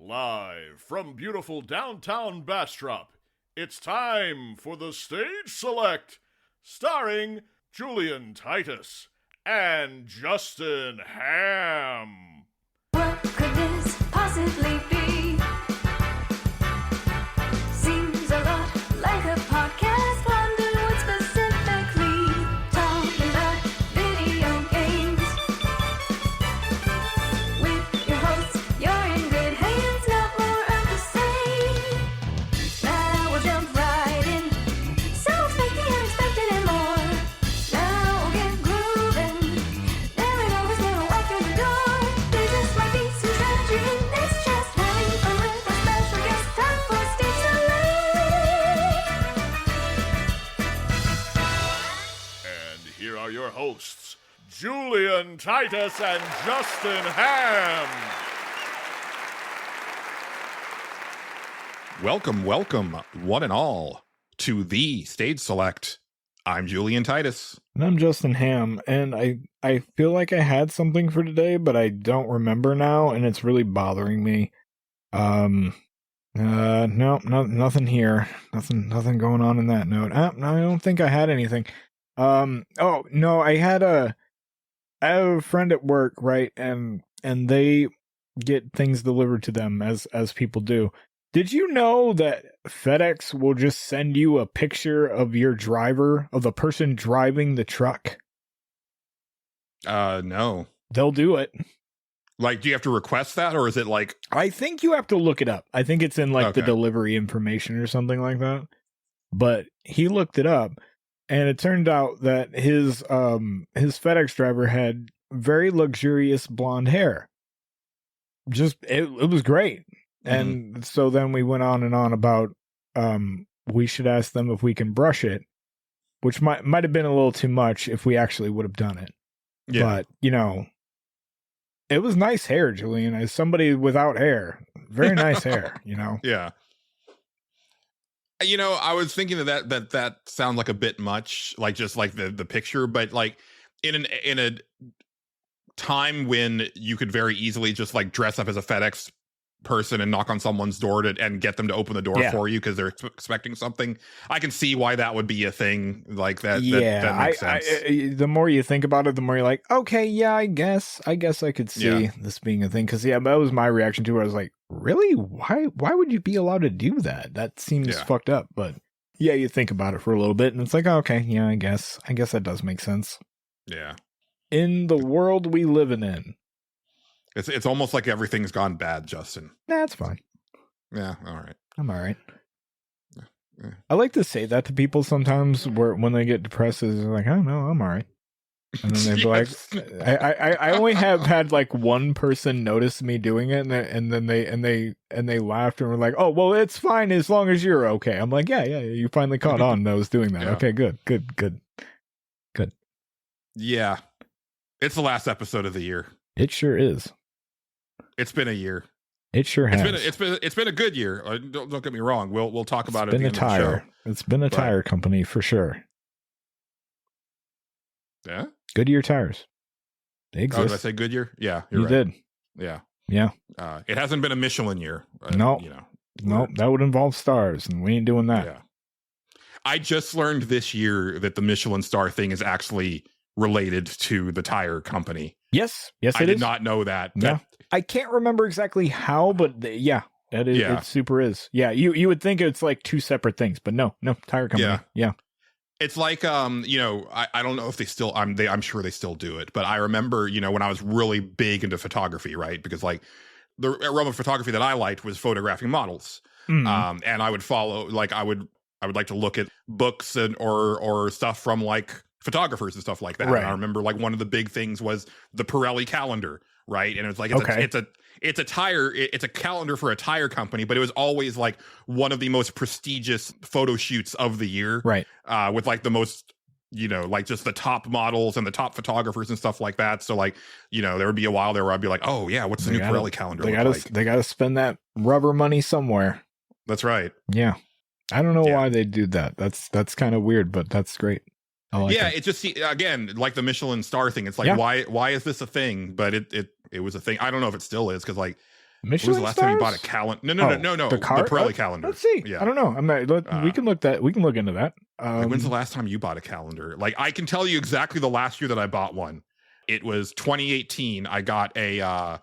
Live from beautiful downtown Bastrop, it's time for the Stage Select, starring Julian Titus and Justin Ham. What could this possibly be? Seems a lot like a podcast. Wonder what specifically. Talking about video games. With your hosts, you're in good hands. Not more of the same. Now we'll jump right in. So expect the unexpected and more. Now we'll get grooving. There ain't always gonna walk through the door. There just might be some strategy in this. Just having fun with our special guest. Time for Stage Select. And here are your hosts, Julian Titus and Justin Ham. Welcome, one and all, to the Stage Select. I'm Julian Titus. And I'm Justin Ham, and I feel like I had something for today, but I don't remember now, and it's really bothering me. No, nothing here. Nothing going on in that note. No, I don't think I had anything. Oh, no, I have a friend at work, right, and they get things delivered to them as people do. Did you know that FedEx will just send you a picture of your driver, of the person driving the truck? No. They'll do it. Like, do you have to request that, or is it like... I think you have to look it up. I think it's in the Okay. delivery information or something like that. But he looked it up, and it turned out that his FedEx driver had very luxurious blonde hair. Just it was great. And so then we went on and on about we should ask them if we can brush it, which might have been a little too much if we actually would have done it. Yeah. But, it was nice hair, Julian. As somebody without hair, very nice hair, Yeah. I was thinking that sounds like a bit much, like just like the picture, but like in a time when you could very easily just like dress up as a FedEx person and knock on someone's door and get them to open the door for you because they're expecting something. I can see why that would be a thing like that. Yeah, that makes sense. the more you think about it, the more you're like, okay, yeah, I guess I could see this being a thing. Because that was my reaction to it. I was like, really? Why would you be allowed to do that? That seems fucked up. But yeah, you think about it for a little bit, and it's like, okay, yeah, I guess that does make sense. Yeah. In the world we live in. It's almost like everything's gone bad, Justin. That's fine. Yeah, all right. I'm all right. Yeah. I like to say that to people sometimes when they get depressed, is like, oh no, I'm all right. And then they'd be like, I only have had like one person notice me doing it, and then they laughed and were like, oh well, it's fine as long as you're okay. I'm like, yeah, you finally caught on that I was doing that. Yeah. Okay, good. Yeah. It's the last episode of the year. It sure is. It's been a year. It sure has. It's been a good year. Don't get me wrong. We'll talk about it at the end of the show. It's been a tire company for sure. Yeah. Goodyear tires. They exist. Oh, did I say Goodyear? Yeah, you right. did. Yeah. Yeah. It hasn't been a Michelin year. No. Nope. That would involve stars, and we ain't doing that. Yeah. I just learned this year that the Michelin star thing is actually related to the tire company. Yes, it is. I did not know that. Yeah. I can't remember exactly how, but that is. Yeah. It super is. Yeah, you would think it's like two separate things, but no, tire company. Yeah. It's like I don't know if they still I'm sure they still do it, but I remember, when I was really big into photography, right? Because like the realm of photography that I liked was photographing models. Mm. And I would follow, like I would like to look at books or stuff from like photographers and stuff like that. Right. And I remember like one of the big things was the Pirelli calendar, right? And it's like it's a calendar for a tire company, but it was always like one of the most prestigious photo shoots of the year, right? With like the most, like just the top models and the top photographers and stuff like that. So like, there would be a while there where I'd be like, oh yeah, what's the new Pirelli calendar? They got to spend that rubber money somewhere. That's right. Yeah, I don't know why they do that. That's kind of weird, but that's great. It just again like the Michelin star thing. It's like why is this a thing? But it was a thing. I don't know if it still is because like When was Michelin the last time you bought a stars? calendar? No. The Pirelli calendar. Let's see. Yeah. I don't know. We can look into that. Like, when's the last time you bought a calendar? Like, I can tell you exactly the last year that I bought one. It was 2018. I got a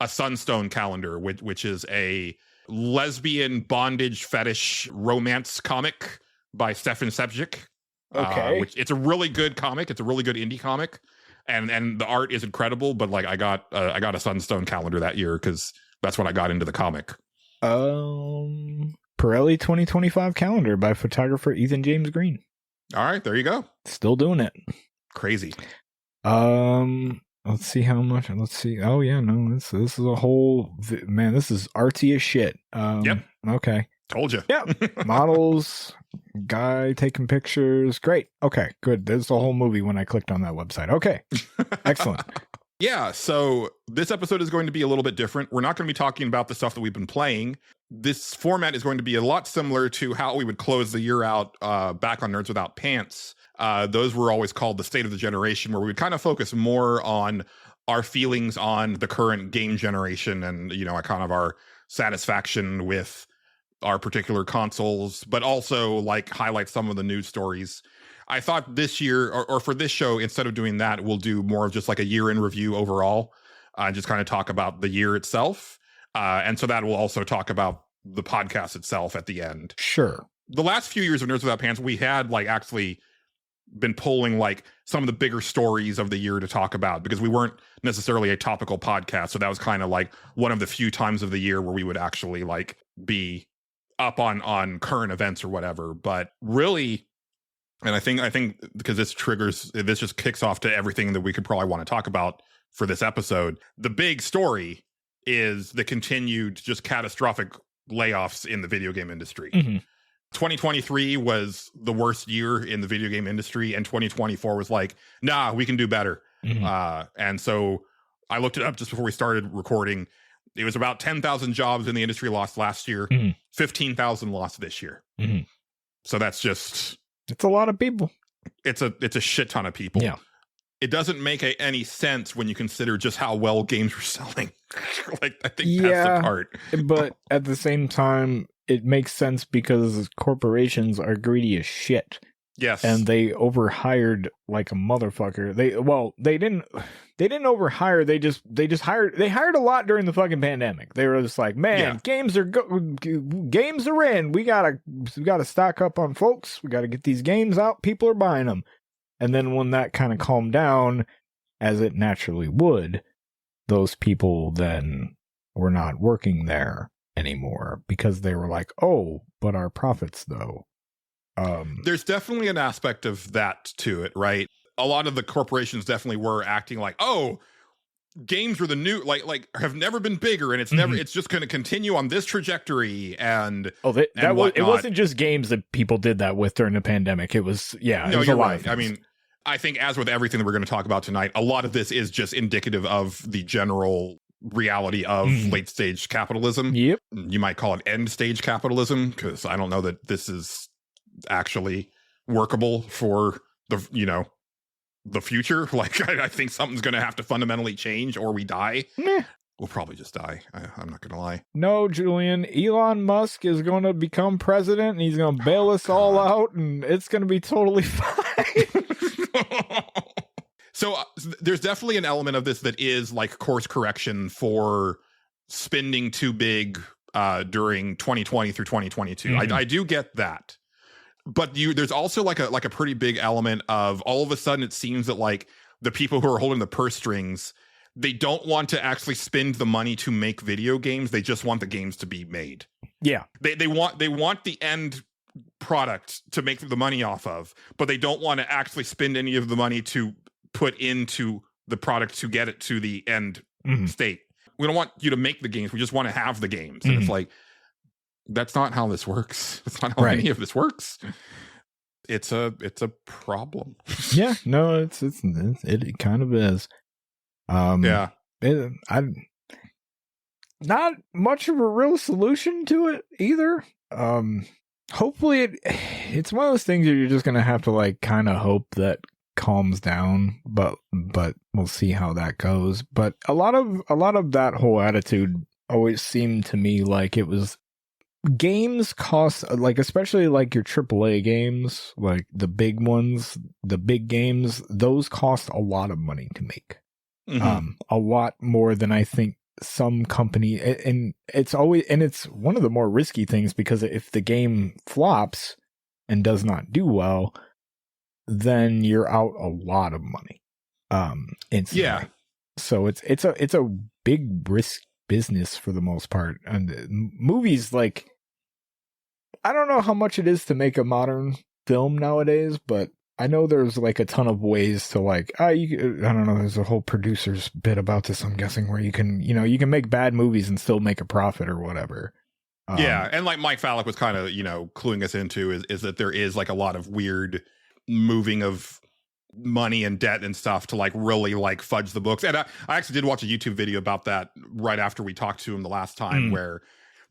Sunstone calendar, which is a lesbian bondage fetish romance comic by Stefan Sebjic. Okay. Which it's a really good comic. It's a really good indie comic, and the art is incredible. But like, I got a Sunstone calendar that year because that's when I got into the comic. Pirelli 2025 calendar by photographer Ethan James Green. All right, there you go. Still doing it. Crazy. Let's see how much. Let's see. Oh yeah, no, this is a whole man. This is artsy as shit. Yep. Okay. Told you. Yeah. Models, guy taking pictures. Great. Okay. Good. There's the whole movie when I clicked on that website. Okay. Excellent. Yeah, so this episode is going to be a little bit different. We're not going to be talking about the stuff that we've been playing. This format is going to be a lot similar to how we would close the year out back on Nerds Without Pants. Those were always called the State of the Generation, where we would kind of focus more on our feelings on the current game generation and, you know, kind of our satisfaction with our particular consoles, but also like highlight some of the news stories. I thought this year, or for this show, instead of doing that, we'll do more of just like a year in review overall, just kind of talk about the year itself. And so that will also talk about the podcast itself at the end. Sure. The last few years of Nerds Without Pants, we had like actually been pulling like some of the bigger stories of the year to talk about, because we weren't necessarily a topical podcast. So that was kind of like one of the few times of the year where we would actually like be up on current events or whatever. But really, and I think because this just kicks off to everything that we could probably want to talk about for this episode. The big story is the continued just catastrophic layoffs in the video game industry. Mm-hmm. 2023 was the worst year in the video game industry, and 2024 was like, nah, we can do better. Mm-hmm. And so I looked it up just before we started recording. It was about 10,000 jobs in the industry lost last year, 15,000 lost this year. Mm-hmm. So that's just... It's a lot of people. It's a shit ton of people. Yeah. It doesn't make any sense when you consider just how well games are selling. Like, I think that's the part. But at the same time, it makes sense because corporations are greedy as shit. Yes. And they overhired like a motherfucker. They didn't overhire. They hired a lot during the fucking pandemic. They were just like, man, games are in. We gotta stock up on folks. We gotta get these games out. People are buying them. And then when that kind of calmed down, as it naturally would, those people then were not working there anymore because they were like, oh, but our profits though. There's definitely an aspect of that to it, right? A lot of the corporations definitely were acting like, oh, games were the new, like have never been bigger, and it's just going to continue on this trajectory. And it wasn't just games that people did that with during the pandemic. It was, you're right. I mean, I think as with everything that we're going to talk about tonight, a lot of this is just indicative of the general reality of late stage capitalism. Yep. You might call it end stage capitalism, because I don't know that this is actually workable for the future. Like, I think something's going to have to fundamentally change, or we die. Meh. We'll probably just die. I'm not going to lie. No, Julian, Elon Musk is going to become president, and he's going to bail us all out, and it's going to be totally fine. So there's definitely an element of this that is like course correction for spending too big during 2020 through 2022. Mm-hmm. I do get that. But there's also like a pretty big element of, all of a sudden it seems that like the people who are holding the purse strings, they don't want to actually spend the money to make video games. They just want the games to be made. Yeah. They want the end product to make the money off of, but they don't want to actually spend any of the money to put into the product to get it to the end state. We don't want you to make the games. We just want to have the games. And it's like, that's not how this works. That's not how any of this works. It's a problem. Yeah, no, it kind of is. Not much of a real solution to it either. Hopefully it's one of those things that you're just gonna have to like kind of hope that calms down, but we'll see how that goes. But a lot of that whole attitude always seemed to me like it was games cost, like, especially like your AAA games, like the big ones, the big games, those cost a lot of money to make. A lot more than I think some company, and it's one of the more risky things, because if the game flops and does not do well, then you're out a lot of money. Instantly. Yeah. So it's a big risk business for the most part. And movies, like, I don't know how much it is to make a modern film nowadays, but I know there's like a ton of ways to, like, I don't know, there's a whole producer's bit about this, I'm guessing, where you can make bad movies and still make a profit or whatever. Yeah, and like Mike Fallick was kind of, cluing us into is that there is like a lot of weird moving of money and debt and stuff to like really like fudge the books. And I actually did watch a YouTube video about that right after we talked to him the last time, where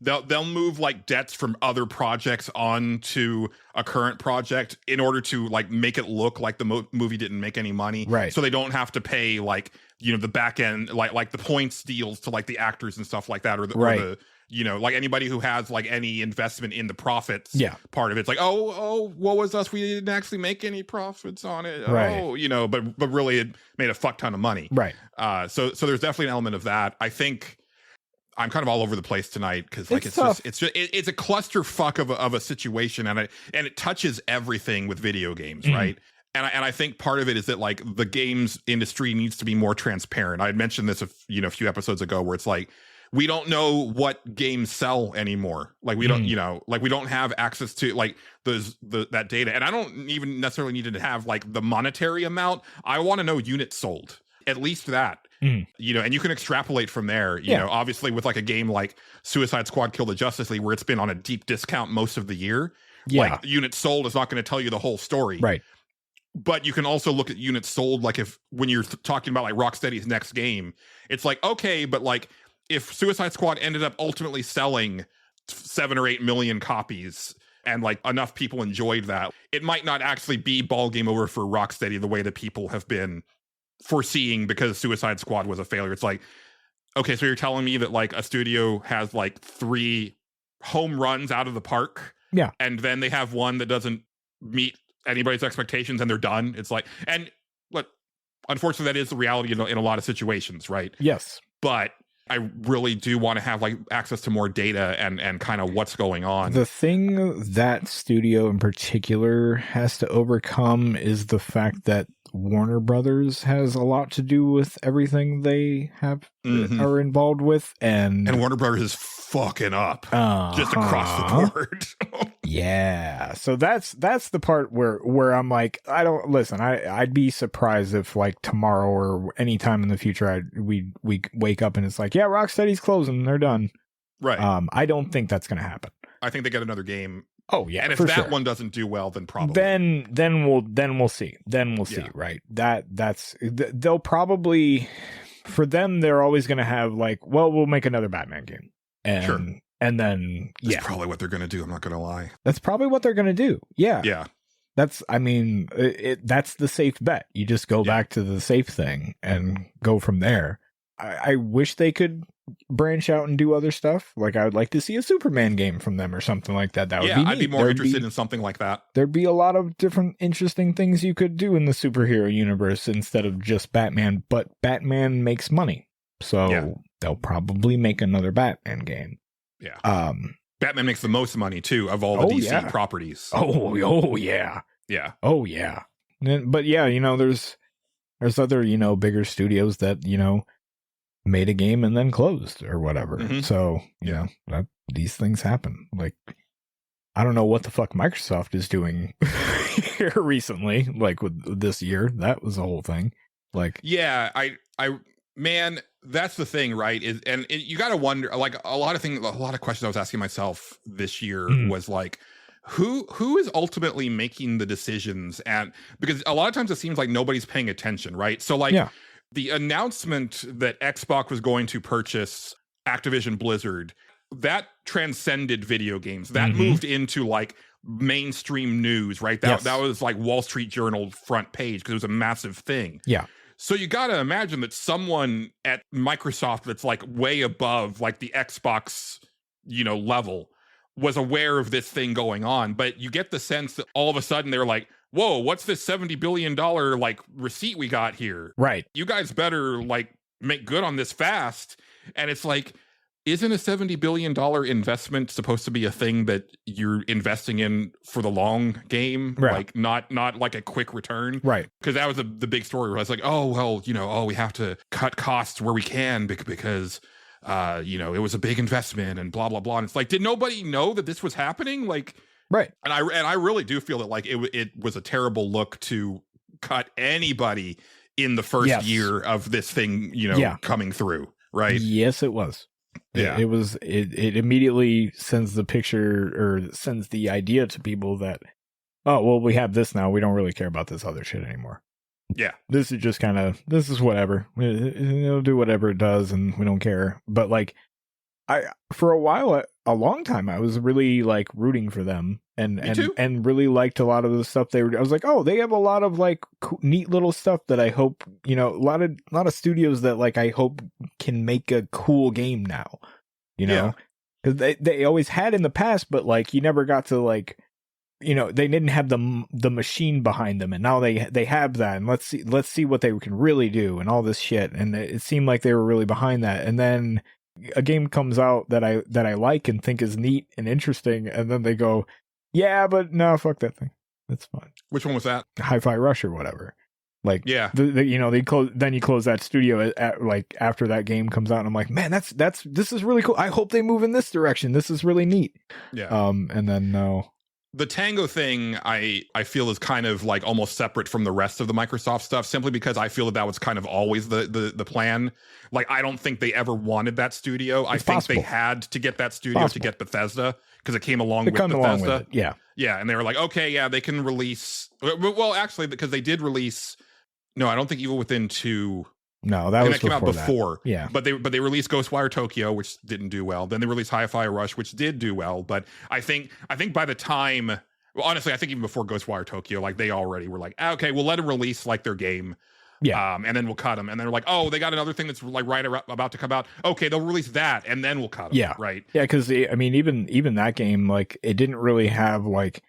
they'll move like debts from other projects onto a current project in order to like make it look like the movie didn't make any money, right? So they don't have to pay like the back end, like the points deals to like the actors and stuff like that, or the like anybody who has like any investment in the profits. Yeah, part of it's like, oh, what was us? We didn't actually make any profits on it. Right. Oh, but really it made a fuck ton of money. Right. So there's definitely an element of that. I think I'm kind of all over the place tonight because like it's a clusterfuck of a situation, and it touches everything with video games, right? And I think part of it is that like the games industry needs to be more transparent. I had mentioned this a few episodes ago, where it's like we don't know what games sell anymore. Like we don't we don't have access to like that data, and I don't even necessarily need to have like the monetary amount. I want to know units sold, at least that. And you can extrapolate from there, you know, obviously with like a game like Suicide Squad Kill the Justice League, where it's been on a deep discount most of the year. Like units sold is not going to tell you the whole story. Right. But you can also look at units sold, like when you're talking about like Rocksteady's next game, it's like, okay, but like if Suicide Squad ended up ultimately selling 7 or 8 million copies and like enough people enjoyed that, it might not actually be ball game over for Rocksteady the way that people have been foreseeing because Suicide Squad was a failure. It's like, okay, so you're telling me that like a studio has like 3 home runs out of the park, and then they have one that doesn't meet anybody's expectations and they're done. It's like, and look, unfortunately that is the reality in a lot of situations, right? Yes, but I really do want to have like access to more data and kind of what's going on. The thing that studio in particular has to overcome is the fact that Warner Brothers has a lot to do with everything they have are involved with, and Warner Brothers is fucking up just across the board. Yeah, so that's the part where I'm like, I'd be surprised if like tomorrow or any time in the future we wake up and it's like, yeah, Rocksteady's closing, they're done. Right. I don't think that's gonna happen. I think they get another game. Oh yeah, and if that one doesn't do well, then probably then we'll see. Right? They'll probably, for them, they're always going to have like, well, we'll make another Batman game, and and then that's probably what they're going to do. I'm not going to lie. That's probably what they're going to do. Yeah. That's that's the safe bet. You just go back to the safe thing and go from there. I wish they could branch out and do other stuff. Like I would like to see a Superman game from them or something like that. That would be neat. I'd be more interested in something like that. There'd be a lot of different interesting things you could do in the superhero universe instead of just Batman, but Batman makes money. So they'll probably make another Batman game. Yeah. Batman makes the most money too of all the DC properties. Oh yeah. Yeah. Oh yeah. But yeah, there's other, bigger studios that, made a game and then closed or whatever. So, these things happen. Like, I don't know what the fuck Microsoft is doing here recently, like with this year. That was the whole thing. Like, yeah, man, that's the thing, right? You got to wonder, like a lot of questions I was asking myself this year was like, who is ultimately making the decisions? And because a lot of times it seems like nobody's paying attention, right? So like, the announcement that Xbox was going to purchase Activision Blizzard, that transcended video games. That moved into like mainstream news, right? That was like Wall Street Journal front page because it was a massive thing. Yeah. So you got to imagine that someone at Microsoft that's like way above like the Xbox, level was aware of this thing going on. But you get the sense that all of a sudden they're like, whoa, what's this $70 billion like receipt we got here? Right. You guys better like make good on this fast. And it's like, isn't a $70 billion investment supposed to be a thing that you're investing in for the long game? Right. Like not like a quick return? Right. Because that was the big story where I was like, oh, well, we have to cut costs where we can because, it was a big investment and blah, blah, blah. And it's like, did nobody know that this was happening? Like, right. And I really do feel that like it was a terrible look to cut anybody in the first year of this thing, coming through. Right. Yes, it was. Yeah. It immediately sends the picture or sends the idea to people that, oh, well, we have this now. We don't really care about this other shit anymore. Yeah. This is just this is whatever. It'll do whatever it does and we don't care. But like, for a long time, I was really like rooting for them and really liked a lot of the stuff they were. I was like, oh, they have a lot of like neat little stuff that I hope, a lot of studios that like I hope can make a cool game now, because they always had in the past, but like you never got to like, they didn't have the machine behind them, and now they have that, and let's see what they can really do and all this shit, and it seemed like they were really behind that, and then a game comes out that I like and think is neat and interesting, and then they go, yeah, but no, fuck that thing. That's fine. Which one was that? Hi-Fi Rush or whatever. Like, yeah, they close. Then you close that studio like after that game comes out, and I'm like, man, this is really cool. I hope they move in this direction. This is really neat. Yeah. And then no. The Tango thing, I feel is kind of like almost separate from the rest of the Microsoft stuff, simply because I feel that was kind of always the plan. Like, I don't think they ever wanted that studio. I think they had to get that studio to get Bethesda because it came along with Bethesda. Yeah. Yeah. And they were like, okay, yeah, they can release. Well, actually, because they did release. No, I don't think Evil Within 2. No, that came out before. Yeah. But they released Ghostwire Tokyo, which didn't do well. Then they released Hi-Fi Rush, which did do well. But I think by the time, well, honestly, I think even before Ghostwire Tokyo, like they already were like, okay, we'll let them release like their game. Yeah. And then we'll cut them. And then they're like, oh, they got another thing that's like about to come out. Okay, they'll release that, and then we'll cut them. Yeah. Right. Yeah, because I mean, even that game, like, it didn't really have like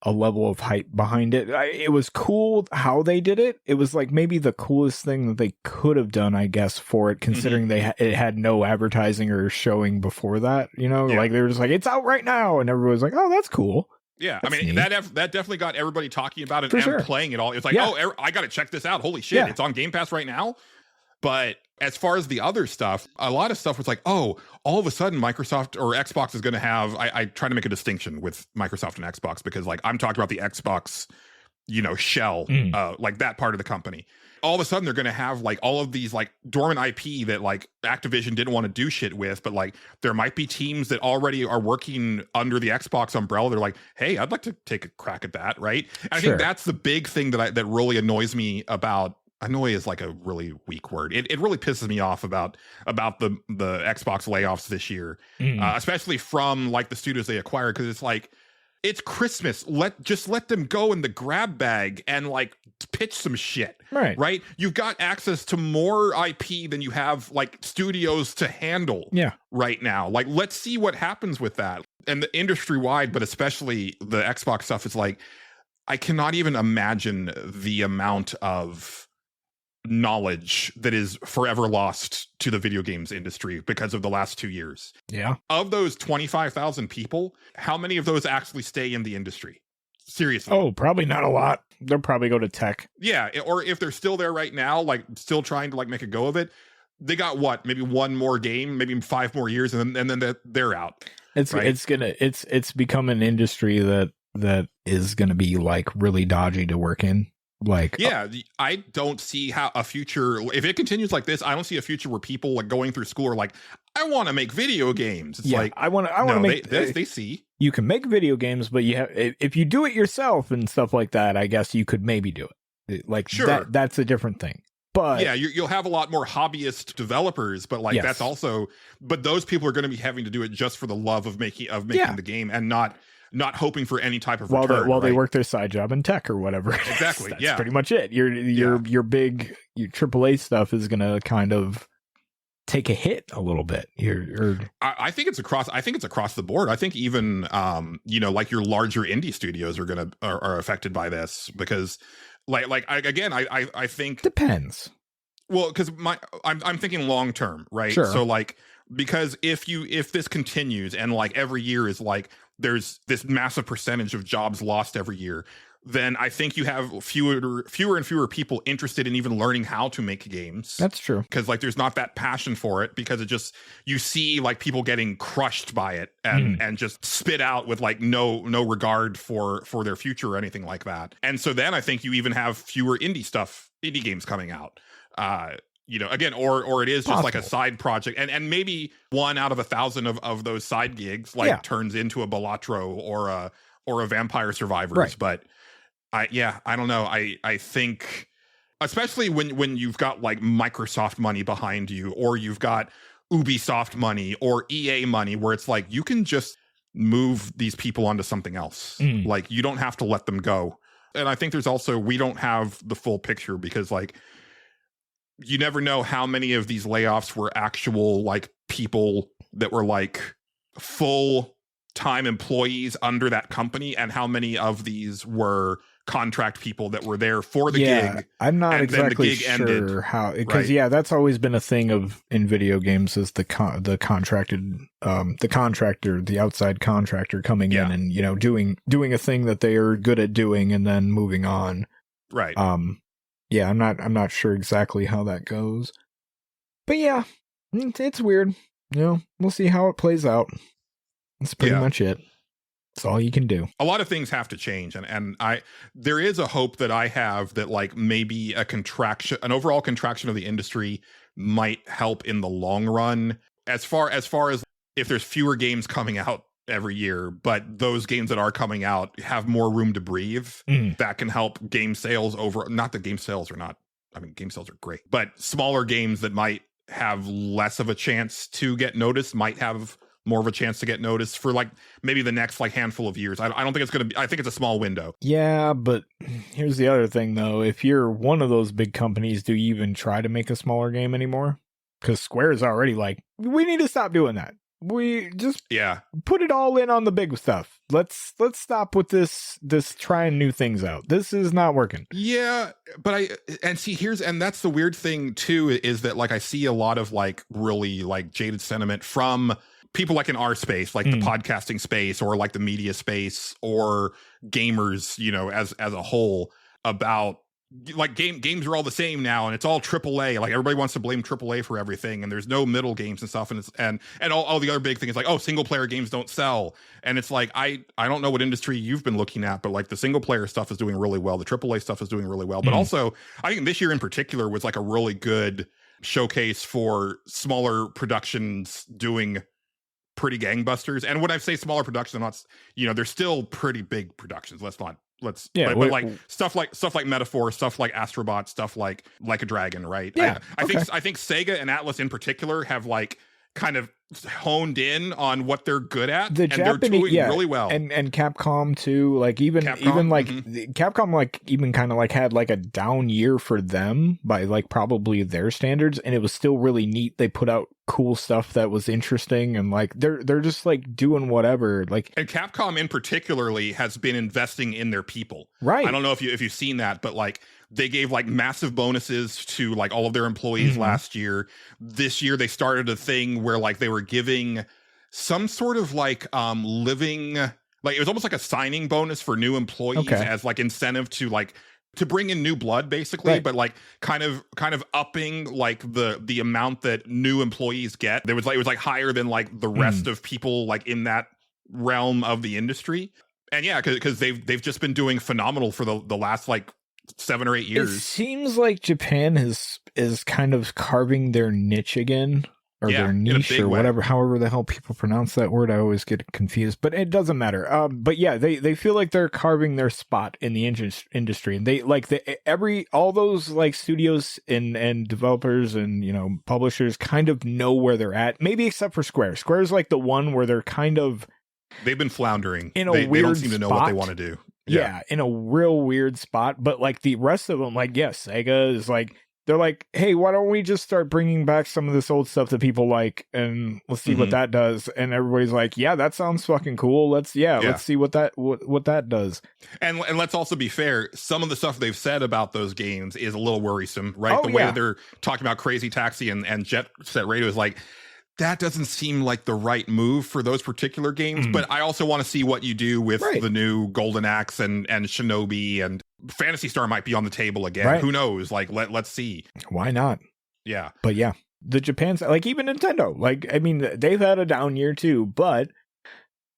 a level of hype behind it. It was cool how they did it. It was like maybe the coolest thing that they could have done, I guess, for it, considering it had no advertising or showing before that. Like they were just like, it's out right now, and everybody was like, oh, that's cool. Yeah, That's I mean, neat. that definitely got everybody talking about it For and sure. playing it all. It's like, oh, I got to check this out. Holy shit, Yeah. it's on Game Pass right now. But as far as the other stuff, a lot of stuff was like, oh, all of a sudden Microsoft or Xbox is going to have, I try to make a distinction with Microsoft and Xbox because like I'm talking about the Xbox, shell, like that part of the company. All of a sudden they're going to have like all of these like dormant IP that like Activision didn't want to do shit with, but like there might be teams that already are working under the Xbox umbrella. They're like, hey, I'd like to take a crack at that, right? And I think that's the big thing that really annoys me about. Annoy is like a really weak word. It really pisses me off about the Xbox layoffs this year, especially from like the studios they acquired, because it's like, it's Christmas. Just let them go in the grab bag and like pitch some shit. Right. You've got access to more IP than you have like studios to handle. Yeah. Right now. Like, let's see what happens with that. And the industry wide, but especially the Xbox stuff is like, I cannot even imagine the amount of knowledge that is forever lost to the video games industry because of the last 2 years. Yeah. Of those 25,000 people, how many of those actually stay in the industry? Seriously. Oh, probably not a lot. They'll probably go to tech. Yeah. Or if they're still there right now, like still trying to like make a go of it, they got what? Maybe one more game, maybe 5 more years, and then they're out. It's become an industry that is gonna be like really dodgy to work in. Like, yeah, I don't see how a future, if it continues like this, I don't see a future where people like going through school are like, I want to make video games. It's like, I want to make they see you can make video games, but you have, if you do it yourself and stuff like that, I guess you could maybe do it. Like, sure, that's a different thing. But yeah, you'll have a lot more hobbyist developers, but like that's also, but those people are going to be having to do it just for the love of making the game and not not hoping for any type of while return. they right? work their side job in tech or whatever. Exactly. That's Yeah. pretty much it. Your big AAA stuff is gonna kind of take a hit a little bit. I think it's across. I think it's across the board. I think even like your larger indie studios are affected by this because I think depends. Well, because I'm thinking long term, right? Sure. So like because if this continues and like every year is like there's this massive percentage of jobs lost every year, then I think you have fewer and fewer people interested in even learning how to make games. That's true. Because like there's not that passion for it because it just you see like people getting crushed by it and just spit out with like no regard for their future or anything like that. And so then I think you even have fewer indie games coming out. Again, or it is just like a side project, and maybe 1 out of 1,000 of those side gigs turns into a Balatro or a Vampire Survivors. Right. But I don't know. I think especially when you've got like Microsoft money behind you, or you've got Ubisoft money or EA money, where it's like you can just move these people onto something else. Like you don't have to let them go. And I think there's also we don't have the full picture because like. You never know how many of these layoffs were actual like people that were like full-time employees under that company and how many of these were contract people that were there for the gig. I'm not exactly the gig sure ended, how, because right? that's always been a thing in video games is the contracted the contractor, the outside contractor coming in and doing a thing that they are good at doing and then moving on. Right. Yeah, I'm not sure exactly how that goes. But yeah, it's weird. We'll see how it plays out. That's pretty much it. That's all you can do. A lot of things have to change. And there is a hope that I have that like maybe an overall contraction of the industry might help in the long run. As far as if there's fewer games coming out every year, but those games that are coming out have more room to breathe. That can help game sales not that game sales are not, I mean, game sales are great, but smaller games that might have less of a chance to get noticed might have more of a chance to get noticed for like maybe the next like handful of years. I don't think it's going to be, I think it's a small window. Yeah, but here's the other thing though. If you're one of those big companies, do you even try to make a smaller game anymore? Because Square's already like, we need to stop doing that. We just put it all in on the big stuff. Let's stop with this trying new things out. This is not working. Yeah, but that's the weird thing too, is that like I see a lot of like really like jaded sentiment from people like in our space, like the podcasting space or like the media space or gamers, as a whole, about like games are all the same now and it's all AAA. Like everybody wants to blame AAA for everything and there's no middle games and stuff, and it's and all the other big things like, oh, single player games don't sell. And it's like I don't know what industry you've been looking at, but like the single player stuff is doing really well, the AAA stuff is doing really well. But also I think this year in particular was like a really good showcase for smaller productions doing pretty gangbusters. And when I say smaller productions, I'm not, they're still pretty big productions. But like stuff like Metaphor, stuff like Astrobot, stuff like a Dragon, right? Yeah, I think Sega and Atlas in particular have like kind of honed in on what they're good at, they're doing really well. And Capcom too, like Capcom like even kind of like had like a down year for them by like probably their standards, and it was still really neat. They put out cool stuff that was interesting, and like they're just like doing whatever. Like, and Capcom in particularly has been investing in their people. Right. I don't know if you've seen that, but like they gave like massive bonuses to like all of their employees last year. This year they started a thing where like they were giving some sort of like living, like it was almost like a signing bonus for new employees as like incentive to bring in new blood, basically, right. But like kind of upping like the amount that new employees get. It was like higher than like the rest of people like in that realm of the industry. And yeah, because they've just been doing phenomenal for the last like 7 or 8 years. It seems like Japan is kind of carving their niche again, or their niche, or whatever, however the hell people pronounce that word. I always get confused, but it doesn't matter. But yeah, they feel like they're carving their spot in the industry, and they like all those like studios and developers and publishers kind of know where they're at. Maybe except for Square. Square's like the one where they're kind of They've been floundering. In a they don't weird seem to know what they spot. want to do. Yeah, in a real weird spot. But like the rest of them, like, Sega is like, they're like, hey, why don't we just start bringing back some of this old stuff that people like, and let's see what that does. And everybody's like, yeah, that sounds fucking cool. Let's see what that does. And let's also be fair. Some of the stuff they've said about those games is a little worrisome, right? Oh, The way that they're talking about Crazy Taxi and Jet Set Radio is like, that doesn't seem like the right move for those particular games. But I also want to see what you do with the new Golden Axe and Shinobi, and Phantasy Star might be on the table again. Right. Who knows? Like, let's see. Why not? Yeah. But yeah, the Japan's like, even Nintendo, like, I mean, they've had a down year too, but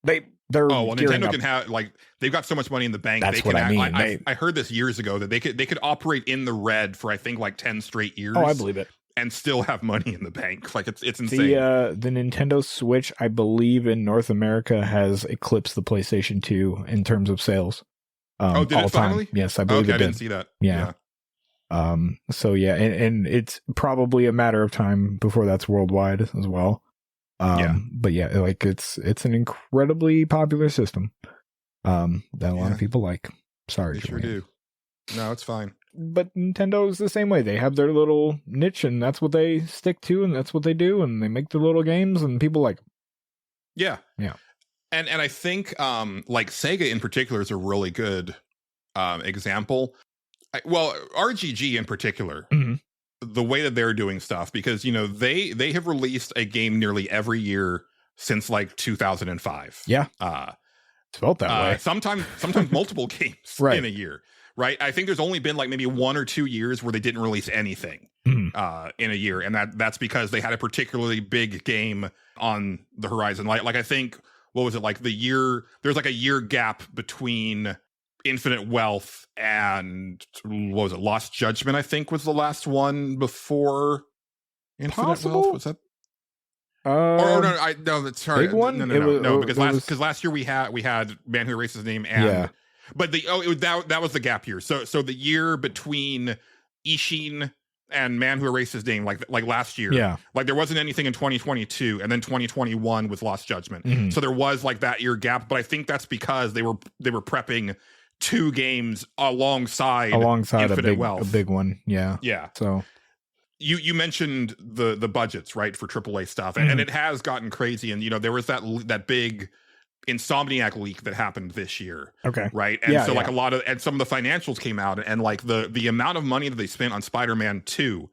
they're Nintendo up. can have, like, they've got so much money in the bank. That's they can what I mean. I heard this years ago that they could operate in the red for, I think, like 10 straight years. Oh, I believe it. And still have money in the bank. Like, it's insane. The Nintendo Switch, I believe, in North America has eclipsed the PlayStation 2 in terms of sales. Did it finally? Yes, I believe it I did. didn't see that. Yeah. So yeah, and it's probably a matter of time before that's worldwide as well. But yeah, like it's an incredibly popular system. That a lot of people like. Sorry, they sure do. No, it's fine. But Nintendo's the same way. They have their little niche, and that's what they stick to, and that's what they do, and they make their little games, and people like them. Yeah. Yeah. And I think like Sega in particular is a really good example. RGG in particular, the way that they're doing stuff, because they have released a game nearly every year since like 2005. Yeah. It's felt that way. Sometimes multiple games in a year. Right. I think there's only been like maybe 1 or 2 years where they didn't release anything in a year. And that's because they had a particularly big game on the horizon. Like I think, what was it, like there's like a year gap between Infinite Wealth and what was it, Lost Judgment, I think was the last one before Infinite Wealth. Was that? No, that's sorry. Big one? Because last year we had Man Who Erased His Name and but that was the gap year. So the year between Ishin and Man Who Erased His Name, like last year, like there wasn't anything in 2022, and then 2021 was Lost Judgment. So there was like that year gap, but I think that's because they were prepping 2 games alongside Infinite Wealth, a big one. Yeah. So you mentioned the budgets, right, for AAA stuff, and it has gotten crazy. And there was that big Insomniac leak that happened this year. Okay. Right. And like a lot of, and some of the financials came out, and like the amount of money that they spent on Spider-Man 2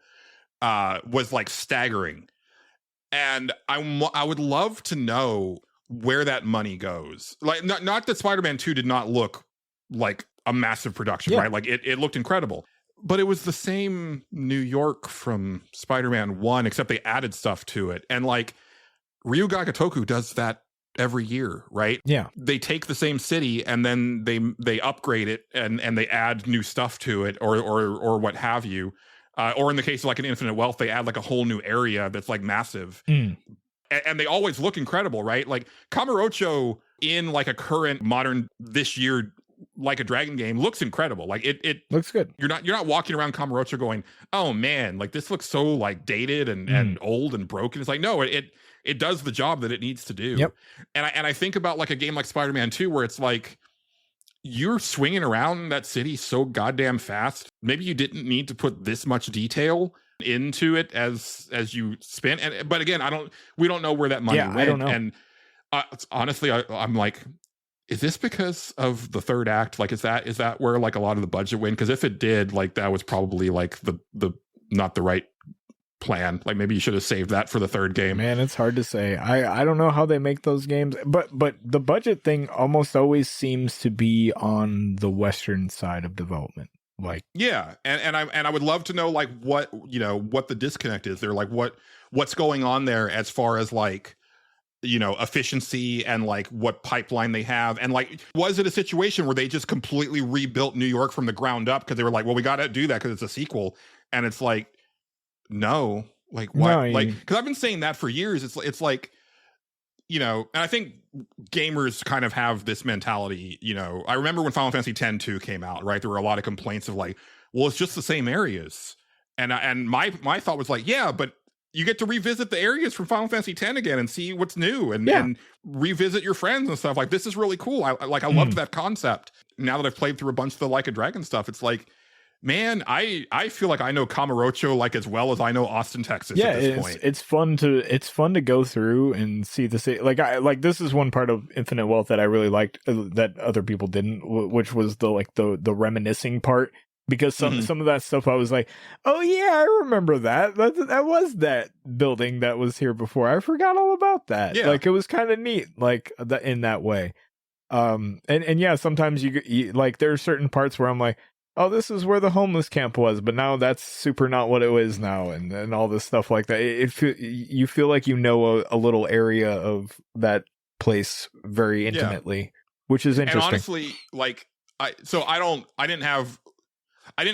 was like staggering. And I would love to know where that money goes. Like, not that Spider-Man 2 did not look like a massive production, right? Like it looked incredible, but it was the same New York from Spider-Man 1, except they added stuff to it. And like Ryuga Gotoku does that every year, right? Yeah. They take the same city and then they upgrade it and they add new stuff to it or what have you. Or in the case of like an Infinite Wealth, they add like a whole new area that's like massive. And they always look incredible, right? Like Kamurocho in like a current modern this year Like a Dragon game looks incredible. Like it looks good. You're not walking around Kamurocho going, oh man, like this looks so like dated and old and broken. It's like, no, it does the job that it needs to do. Yep. And I think about like a game like Spider-Man 2 where it's like you're swinging around that city so goddamn fast. Maybe you didn't need to put this much detail into it as you spent. But again, we don't know where that money went. I don't know. And honestly, I'm like, is this because of the third act? Like, is that where like a lot of the budget went? Because if it did, like that was probably like the not the right plan. Like maybe you should have saved that for the third game. Man, it's hard to say. I don't know how they make those games, but the budget thing almost always seems to be on the Western side of development. Like, yeah, and I would love to know like what the disconnect is there, like what's going on there as far as like efficiency and like what pipeline they have, and like was it a situation where they just completely rebuilt New York from the ground up because they were like, well, we got to do that because it's a sequel, and it's like, no, like what, no, like because I've been saying that for years. It's like, and I think gamers kind of have this mentality. I remember when Final Fantasy X-2 came out, right? There were a lot of complaints of like, well, it's just the same areas, and my thought was like, yeah, but you get to revisit the areas from Final Fantasy X again and see what's new and, Yeah. and revisit your friends and stuff. Like, this is really cool. I loved that concept. Now that I've played through a bunch of the Like a Dragon stuff, it's like, man, I feel like I know Kamurocho like as well as I know Austin, Texas at this point. It's fun to go through and see the city. Like this is one part of Infinite Wealth that I really liked that other people didn't, which was the reminiscing part. Because some of that stuff I was like, oh yeah, I remember that. That was that building that was here before. I forgot all about that. Yeah. Like it was kind of neat, like in that way. And yeah, sometimes you like there are certain parts where I'm like, oh, this is where the homeless camp was, but now that's super not what it is now, and all this stuff like that. You feel like you know a little area of that place very intimately, which is interesting. And honestly, like I didn't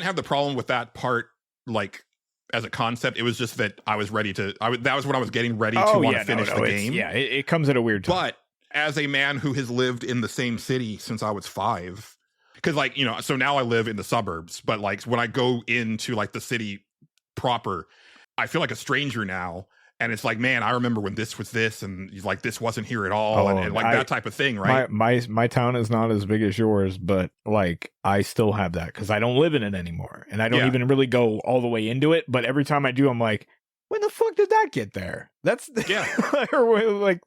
have the problem with that part, like as a concept. It was just that I was ready to. That was when I was getting ready to want to finish the game. It comes at a weird time. But as a man who has lived in the same city since I was 5. Because, like, you know, so now I live in the suburbs, but, like, when I go into, like, the city proper, I feel like a stranger now. And it's like, man, I remember when this was this, and, like, this wasn't here at all, and like, that type of thing, right? My town is not as big as yours, but, like, I still have that, because I don't live in it anymore. And I don't even really go all the way into it, but every time I do, I'm like, when the fuck did that get there? That's... Yeah. Or, like...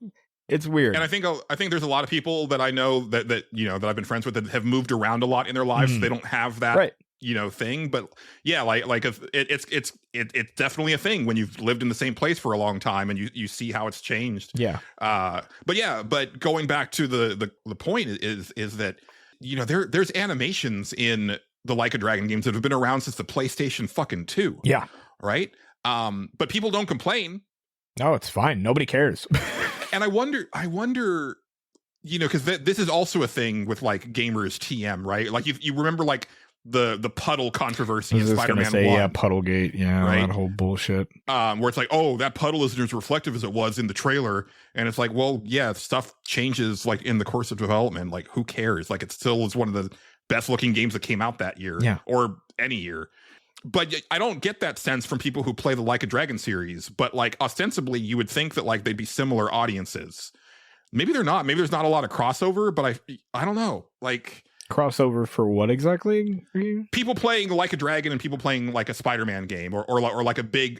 It's weird. And I think there's a lot of people that I know that you know that I've been friends with that have moved around a lot in their lives. So they don't have that you know thing. But yeah, like if it's definitely a thing when you've lived in the same place for a long time and you see how it's changed. Yeah. But going back to the point is that, you know, there's animations in the Like a Dragon games that have been around since the PlayStation fucking 2. Yeah. Right. But people don't complain. No, it's fine. Nobody cares. And I wonder, you know, because this is also a thing with like gamers TM, right? Like you remember like the puddle controversy in Spider-Man 1. Yeah, Puddlegate, yeah, right? That whole bullshit. Where it's like, oh, that puddle isn't as reflective as it was in the trailer, and it's like, well, yeah, stuff changes like in the course of development. Like, who cares? Like, it still is one of the best looking games that came out that year, or any year. But I don't get that sense from people who play the Like a Dragon series. But like ostensibly, you would think that like they'd be similar audiences. Maybe they're not. Maybe there's not a lot of crossover. But I don't know. Like crossover for what exactly? People playing Like a Dragon and people playing like a Spider-Man game or like a big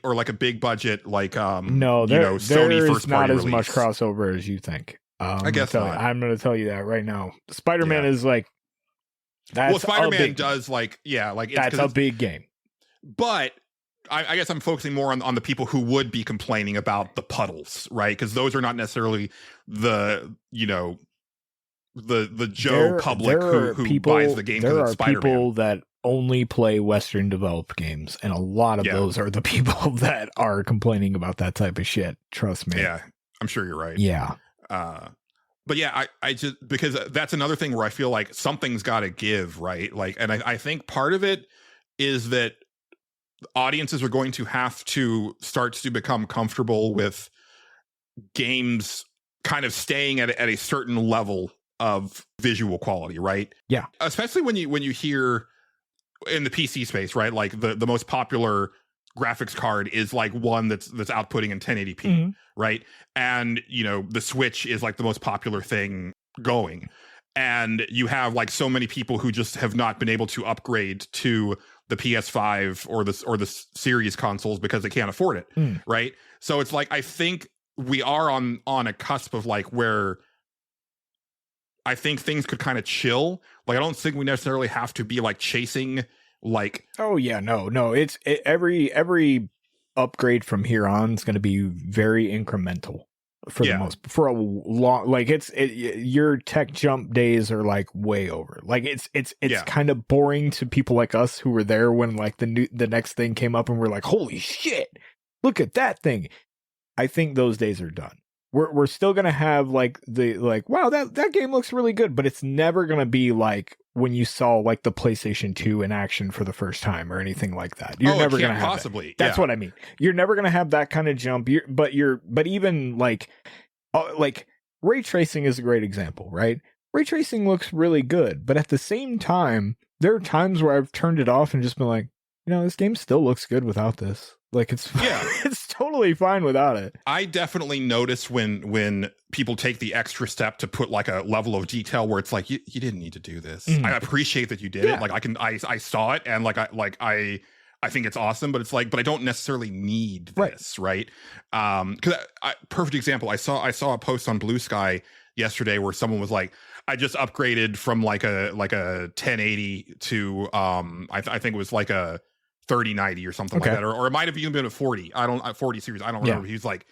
budget like no, Sony first not as release. much crossover as you think. I guess not. I'm going to tell you that right now. Spider-Man is like Spider-Man does like that's a big game. But I guess I'm focusing more on the people who would be complaining about the puddles, right? Because those are not necessarily the Joe public who buys the game because it's Spider-Man. There are people that only play Western developed games, and a lot of those are the people that are complaining about that type of shit. Trust me. Yeah, I'm sure you're right. Yeah. But yeah, I just, because that's another thing where I feel like something's got to give, right? Like, and I think part of it is that audiences are going to have to start to become comfortable with games kind of staying at a certain level of visual quality, right? Yeah. Especially when you hear in the PC space, right? Like the most popular graphics card is like one that's outputting in 1080p, right? And you know, the Switch is like the most popular thing going. And you have like so many people who just have not been able to upgrade to the PS5 or the series consoles because they can't afford it, right? So it's like, I think we are on a cusp of like where I think things could kind of chill. Like, I don't think we necessarily have to be like chasing like. Oh yeah, no. Every upgrade from here on is going to be very incremental for a long, like your tech jump days are like way over. Like it's kind of boring to people like us who were there when like the next thing came up and we're like, holy shit, look at that thing. I think those days are done. We're still gonna have like wow, that game looks really good, but it's never gonna be like when you saw like the PlayStation 2 in action for the first time or anything like that. You're never gonna have possibly. That's what I mean. You're never gonna have that kind of jump. But even like ray tracing is a great example, right? Ray tracing looks really good, but at the same time, there are times where I've turned it off and just been like, you know, this game still looks good without this. Like it's Yeah. it's totally fine without it. I definitely notice when people take the extra step to put like a level of detail where it's like you didn't need to do this. Mhm. I appreciate that you did Yeah. it. Like I saw it and I think it's awesome, but it's like, but I don't necessarily need this, right? Because perfect example. I saw a post on Blue Sky yesterday where someone was like, I just upgraded from like a 1080 to I think it was like a 3090 or something like that, or it might have even been a 40. 40 series. I don't remember. He's like,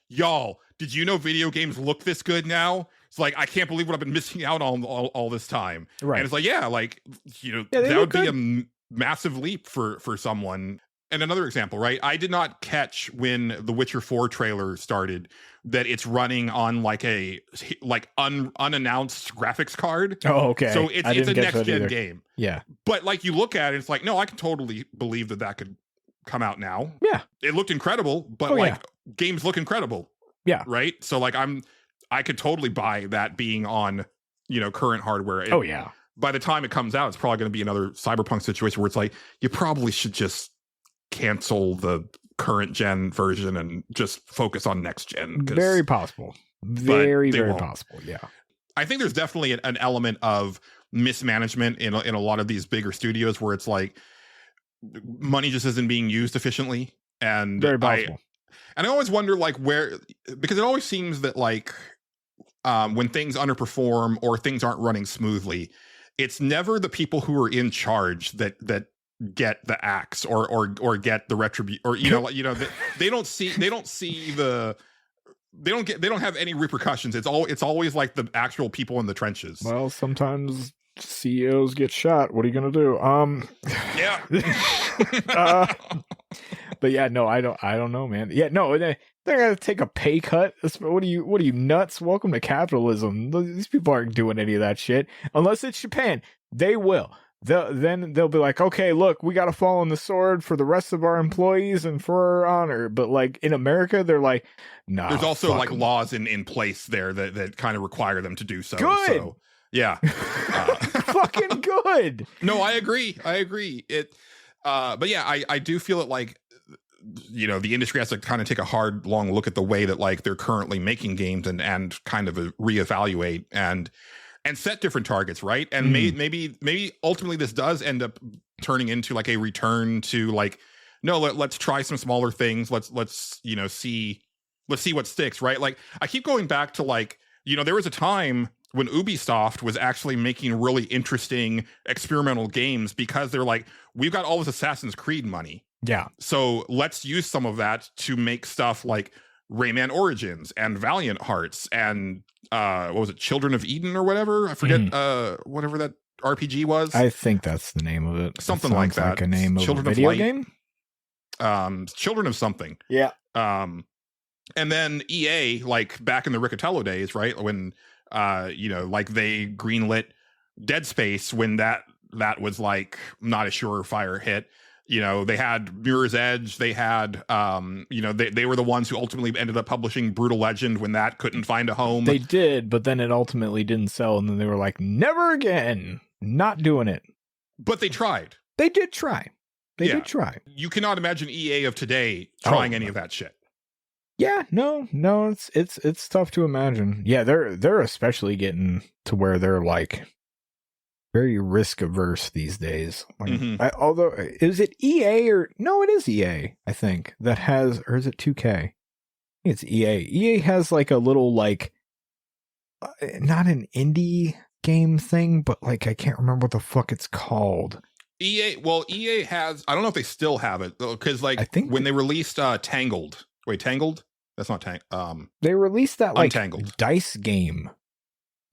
y'all, did you know video games look this good now? It's like, I can't believe what I've been missing out on all this time. Right. And it's like, yeah, like, that would be a massive leap for someone. And another example, right? I did not catch when the Witcher 4 trailer started that it's running on like a unannounced graphics card. Oh, okay. So it's a next gen game. Yeah. But like you look at it, it's like, no, I can totally believe that could come out now. Yeah. It looked incredible, but games look incredible. Yeah. Right. So like I could totally buy that being on, current hardware. By the time it comes out, it's probably going to be another Cyberpunk situation where it's like, you probably should just cancel the current gen version and just focus on next gen. Very possible. Very possible. Yeah. I think there's definitely an element of mismanagement in a lot of these bigger studios where it's like money just isn't being used efficiently. And very possible. I always wonder like because it always seems that like when things underperform or things aren't running smoothly, it's never the people who are in charge that get the axe or get the retribution, or they don't have any repercussions. It's always like the actual people in the trenches. Well, sometimes CEOs get shot. What are you gonna do? Yeah. But yeah, no, I don't know, man. Yeah, no, they're gonna take a pay cut. What are you nuts? Welcome to capitalism. These people aren't doing any of that shit unless it's Japan. They will. They'll be like, okay, look, we got to fall on the sword for the rest of our employees and for our honor. But like in America, they're like, nah. There's also like laws in place there that kind of require them to do so. Good. So, yeah. Fucking good. No, I agree. But yeah, I do feel it like, the industry has to kind of take a hard, long look at the way that like they're currently making games and kind of reevaluate and set different targets, right? And maybe ultimately this does end up turning into like a return to like, no, let's try some smaller things. Let's see what sticks, right? Like I keep going back to like, there was a time when Ubisoft was actually making really interesting experimental games because they're like, we've got all this Assassin's Creed money. Yeah. So let's use some of that to make stuff like Rayman Origins and Valiant Hearts and what was it, Children of Eden or whatever? I forget whatever that RPG was. I think that's the name of it. Something like that. Like a name Children of a video Light. game? Children of something. Yeah. And then EA, like back in the Riccatello days, right? When like they greenlit Dead Space when that was like not a surefire hit. They had Mirror's Edge. They had, they were the ones who ultimately ended up publishing Brutal Legend when that couldn't find a home. They did, but then it ultimately didn't sell. And then they were like, never again. Not doing it. But they tried. They did try. They did try. You cannot imagine EA of today trying any of that shit. Yeah, no, it's tough to imagine. Yeah, they're especially getting to where they're like very risk averse these days. Like, although, is it EA or no? It is EA, I think, that has, or is it 2K? I think it's EA. EA has like a little like not an indie game thing, but like I can't remember what the fuck it's called. EA has. I don't know if they still have it because like I think when they released Tangled. Wait, Tangled? That's not Tangled. They released that like Untangled dice game.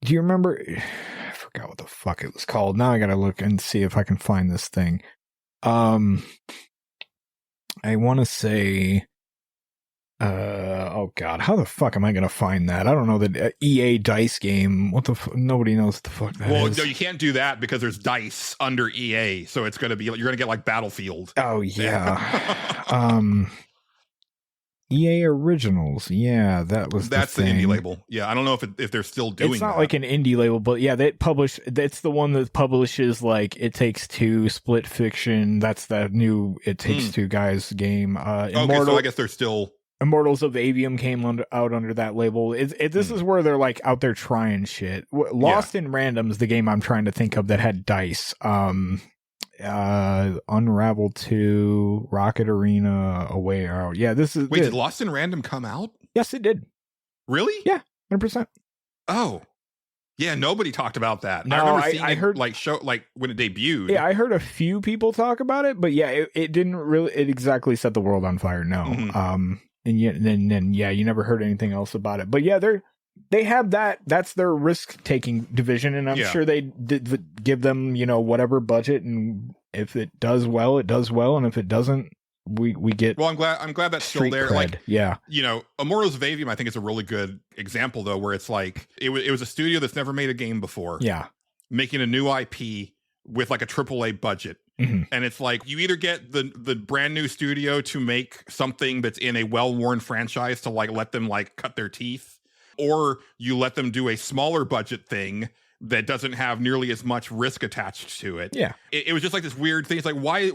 Do you remember? I forgot what the fuck it was called. Now I gotta look and see if I can find this thing. I want to say, oh god, how the fuck am I gonna find that? I don't know the EA dice game. What the? Nobody knows what the fuck that is. Well, no, you can't do that because there's dice under EA, so it's gonna be you're gonna get like Battlefield. Oh yeah. EA Originals. Yeah, that was That's the indie label. Yeah, I don't know if they're still doing. It's not that. like an indie label, but yeah, that's the one that publishes like It Takes Two, Split Fiction. That's the new It Takes Two guys game. Okay, so I guess they're still. Immortals of Avium came out under that label. This is where they're like out there trying shit. Lost in Random is the game I'm trying to think of that had dice. Unravel 2, Rocket Arena, A Way Out. Yeah, this is. Wait, did Lost in Random come out? Yes, it did. Really? Yeah, 100%. Oh, yeah. Nobody talked about that. No, I remember seeing I heard when it debuted. Yeah, I heard a few people talk about it, but yeah, it didn't really. It exactly set the world on fire. No. Mm-hmm. And yet, then you never heard anything else about it. But yeah, they have that. That's their risk taking division, and I'm sure they did give them whatever budget, and if it does well, it does well, and if it doesn't, we get. Well, I'm glad that's still there. Cred. Like, yeah, Immortals of Avium, I think is a really good example though, where it's like it was a studio that's never made a game before. Yeah, making a new IP with like a AAA budget. Mm-hmm. And it's like you either get the brand new studio to make something that's in a well-worn franchise to like let them like cut their teeth, or you let them do a smaller budget thing that doesn't have nearly as much risk attached to it. Yeah. It was just like this weird thing. It's like, why?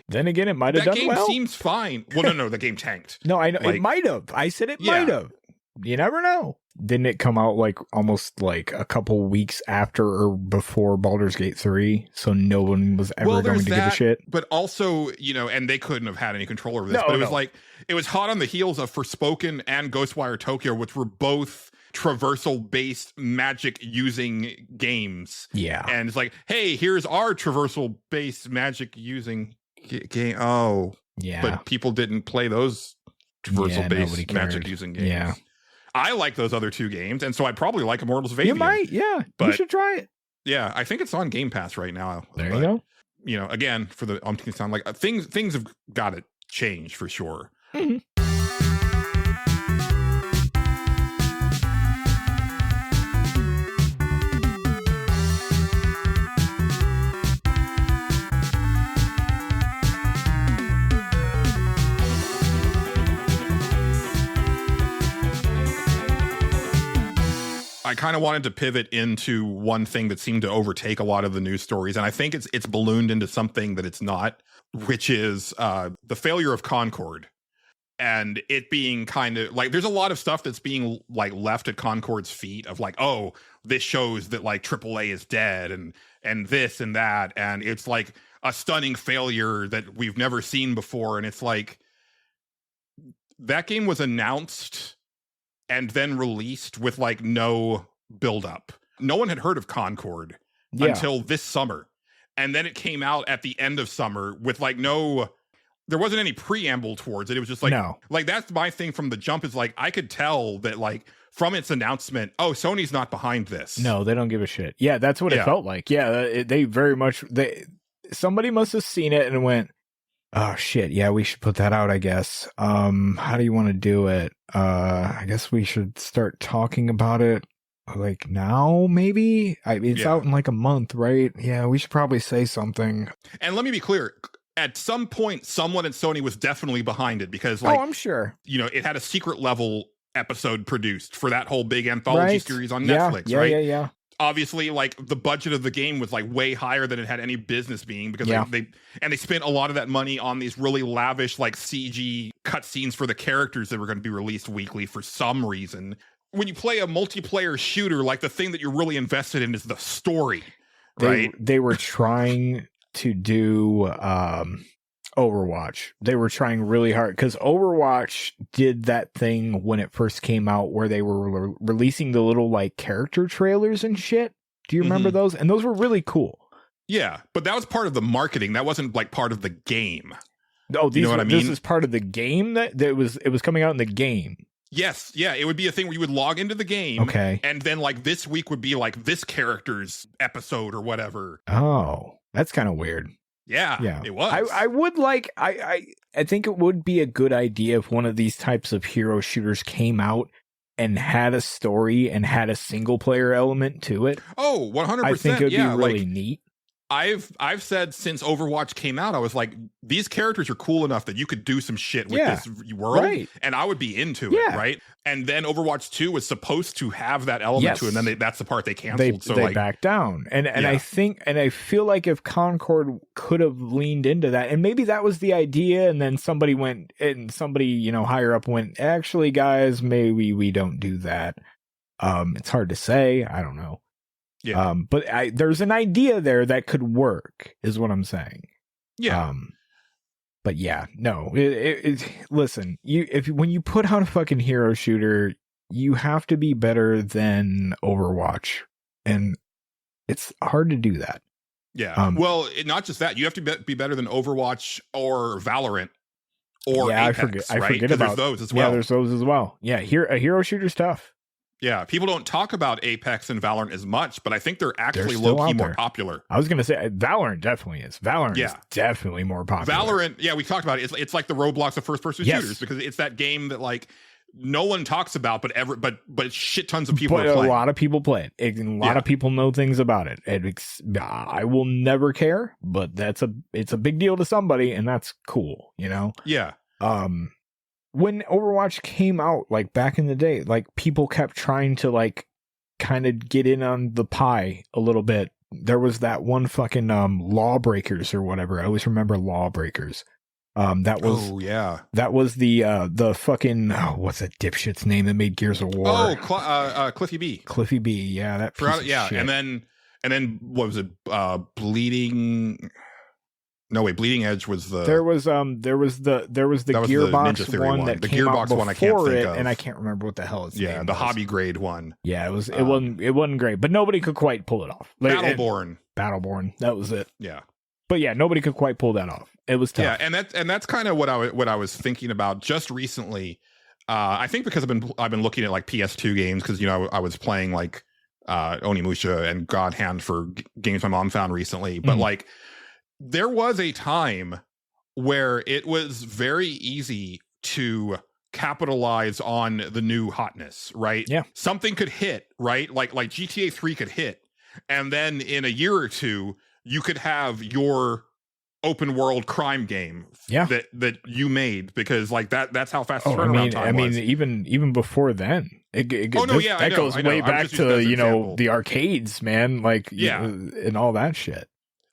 Then again, it might have done well. That game seems fine. Well, no, the game tanked. No, I know. It might have. I said it might have. You never know. Didn't it come out like almost like a couple weeks after or before Baldur's Gate 3? So no one was ever going to give a shit. But also, and they couldn't have had any control over this. But it was like, it was hot on the heels of Forspoken and Ghostwire Tokyo, which were both traversal-based magic-using games. Yeah. And it's like, hey, here's our traversal-based magic-using game. Oh. Yeah. But people didn't play those traversal-based magic-using games. Yeah. I like those other two games, and so I'd probably like Immortals of Avium. You might, yeah. But you should try it. Yeah, I think it's on Game Pass right now. There you go. Again, for the umpteenth time, like things have got to change for sure. Mm-hmm. I kind of wanted to pivot into one thing that seemed to overtake a lot of the news stories, and I think it's ballooned into something that it's not, which is the failure of Concord, and it being kind of like there's a lot of stuff that's being like left at Concord's feet of like, oh, this shows that like AAA is dead and this and that, and it's like a stunning failure that we've never seen before, and it's like that game was announced and then released with like no build-up. No one had heard of Concord until this summer. And then it came out at the end of summer with like there wasn't any preamble towards it. It was just like, like that's my thing from the jump is like, I could tell that like from its announcement, oh, Sony's not behind this. No, they don't give a shit. Yeah, that's what it felt like. Yeah, they very much, somebody must have seen it and went, oh shit, yeah, we should put that out, I guess. How do you want to do it? I guess we should start talking about it like now, maybe? It's out in like a month, right? Yeah, we should probably say something. And let me be clear, at some point, someone at Sony was definitely behind it because like, I'm sure. It had a secret level episode produced for that whole big anthology series on Netflix, right? Yeah. Obviously, like the budget of the game was like way higher than it had any business being because they spent a lot of that money on these really lavish like CG cutscenes for the characters that were going to be released weekly for some reason. When you play a multiplayer shooter, like the thing that you're really invested in is the story, right? They were trying to do Overwatch. They were trying really hard because Overwatch did that thing when it first came out where they were releasing the little like character trailers and shit. Do you remember those? And those were really cool. Yeah, but that was part of the marketing. That wasn't like part of the game. Oh, you know what I mean? This is part of the game that it was coming out in the game. Yes, yeah, it would be a thing where you would log into the game, and then like this week would be like this character's episode or whatever. Oh, that's kind of weird. Yeah, it was. I would like. I think it would be a good idea if one of these types of hero shooters came out and had a story and had a single player element to it. Oh, 100%. I think it would be really neat. I've said since Overwatch came out, I was like, these characters are cool enough that you could do some shit with this world, right. and I would be into it, right? And then Overwatch 2 was supposed to have that element to it, and then that's the part they canceled. They backed down, and I think, and I feel like if Concord could have leaned into that, and maybe that was the idea, and then somebody went, and somebody higher up went, actually, guys, maybe we don't do that. It's hard to say. I don't know. Yeah. But there's an idea there that could work, is what I'm saying. Yeah. But yeah, no. Listen, when you put out a fucking hero shooter, you have to be better than Overwatch, and it's hard to do that. Yeah. Well, not just that. You have to be better than Overwatch or Valorant or Apex. I forget about those as well. Yeah, there's those as well. Yeah, a hero shooter's tough. Yeah, people don't talk about Apex and Valorant as much, but I think they're actually low-key more popular. I was going to say, Valorant definitely is. Valorant is definitely more popular. Valorant, yeah, we talked about it. It's like the Roblox of first-person shooters, because it's that game that, like, no one talks about, but shit tons of people are playing. A lot of people play it. A lot of people know things about it. I will never care, but it's a big deal to somebody, and that's cool, Yeah. When Overwatch came out, like back in the day, like people kept trying to like kind of get in on the pie a little bit. There was that one fucking Lawbreakers or whatever. I always remember Lawbreakers. That was the fucking what's that dipshit's name that made Gears of War? Cliffy B. Cliffy B. Yeah, that piece of shit. and then what was it? Bleeding. No, wait, Bleeding Edge was the. There was the Gearbox one that came out before I can't think of. and I can't remember what the hell its name was. Yeah, the hobby grade one. Yeah, it wasn't great, but nobody could quite pull it off. Battleborn, that was it. Yeah, but yeah, nobody could quite pull that off. It was tough. Yeah, and that's kind of what I was thinking about just recently. I think because I've been looking at like PS2 games, because I was playing like Onimusha and God Hand for games my mom found recently, but like. There was a time where it was very easy to capitalize on the new hotness, right? Yeah. Something could hit, right? Like GTA 3 could hit. And then in a year or two, you could have your open world crime game that you made, because like that's how fast the turnaround time was. I mean, even before then. That goes way back to, the arcades, man. Like, and all that shit.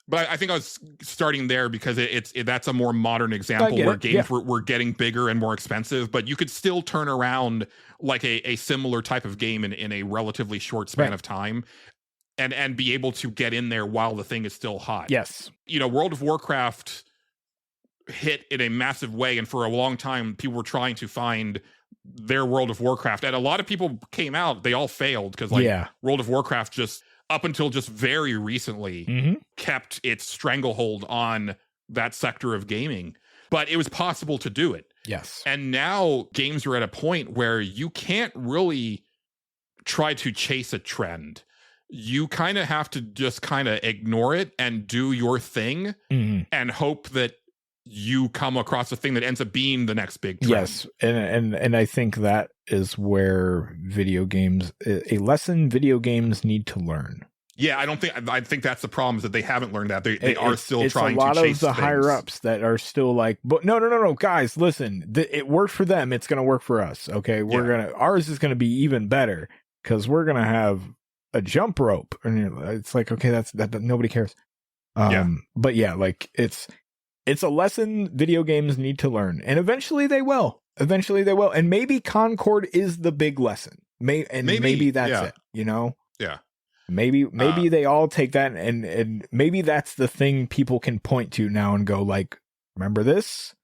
But I think I was starting there because that's a more modern example where games were getting bigger and more expensive, but you could still turn around like a similar type of game in a relatively short span of time and be able to get in there while the thing is still hot. Yes. World of Warcraft hit in a massive way, and for a long time people were trying to find their World of Warcraft, and a lot of people came out, they all failed because World of Warcraft just up until just very recently kept its stranglehold on that sector of gaming. But it was possible to do it. Yes. And now games are at a point where you can't really try to chase a trend. You kind of have to just kind of ignore it and do your thing and hope that you come across a thing that ends up being the next big trend. Yes, and I think that is where a lesson video games need to learn. Yeah, I think that's the problem, is that they haven't learned that. They are still trying to chase things. A lot of the things. higher ups that are still like, but no, guys, listen, it worked for them, it's going to work for us. Okay, ours is going to be even better because we're going to have a jump rope, and it's like, okay, that nobody cares. But yeah, like it's a lesson video games need to learn, and eventually they will. And maybe Concord is the big lesson. Maybe that's it. Yeah. Maybe they all take that, and maybe that's the thing people can point to now and go like, remember this?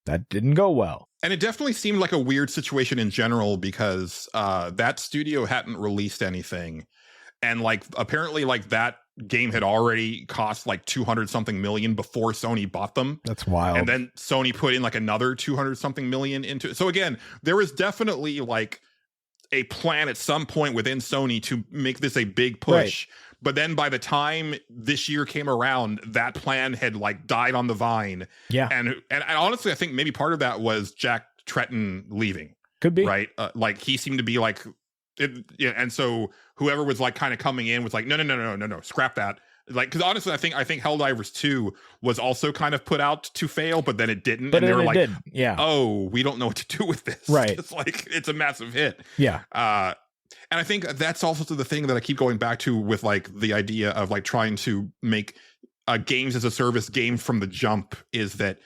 That didn't go well. And it definitely seemed like a weird situation in general, because that studio hadn't released anything, and like apparently like that game had already cost like 200 something million before Sony bought them. That's wild. And then Sony put in like another 200 something million into it. So again, there was definitely like a plan at some point within Sony to make this a big push. Right. But then by the time this year came around, that plan had like died on the vine. Yeah. And honestly, I think maybe part of that was Jack Tretton leaving. Could be. Right. Like he seemed to be like, and so whoever was like kind of coming in was like, no, scrap that. Like, because honestly, I think Helldivers 2 was also kind of put out to fail, but then it didn't. But and they then were it like, did. Yeah. oh, we don't know what to do with this. Right. It's like, it's a massive hit. Yeah. And I think that's also the thing that I keep going back to with like the idea of like trying to make a games as a service game from the jump, is that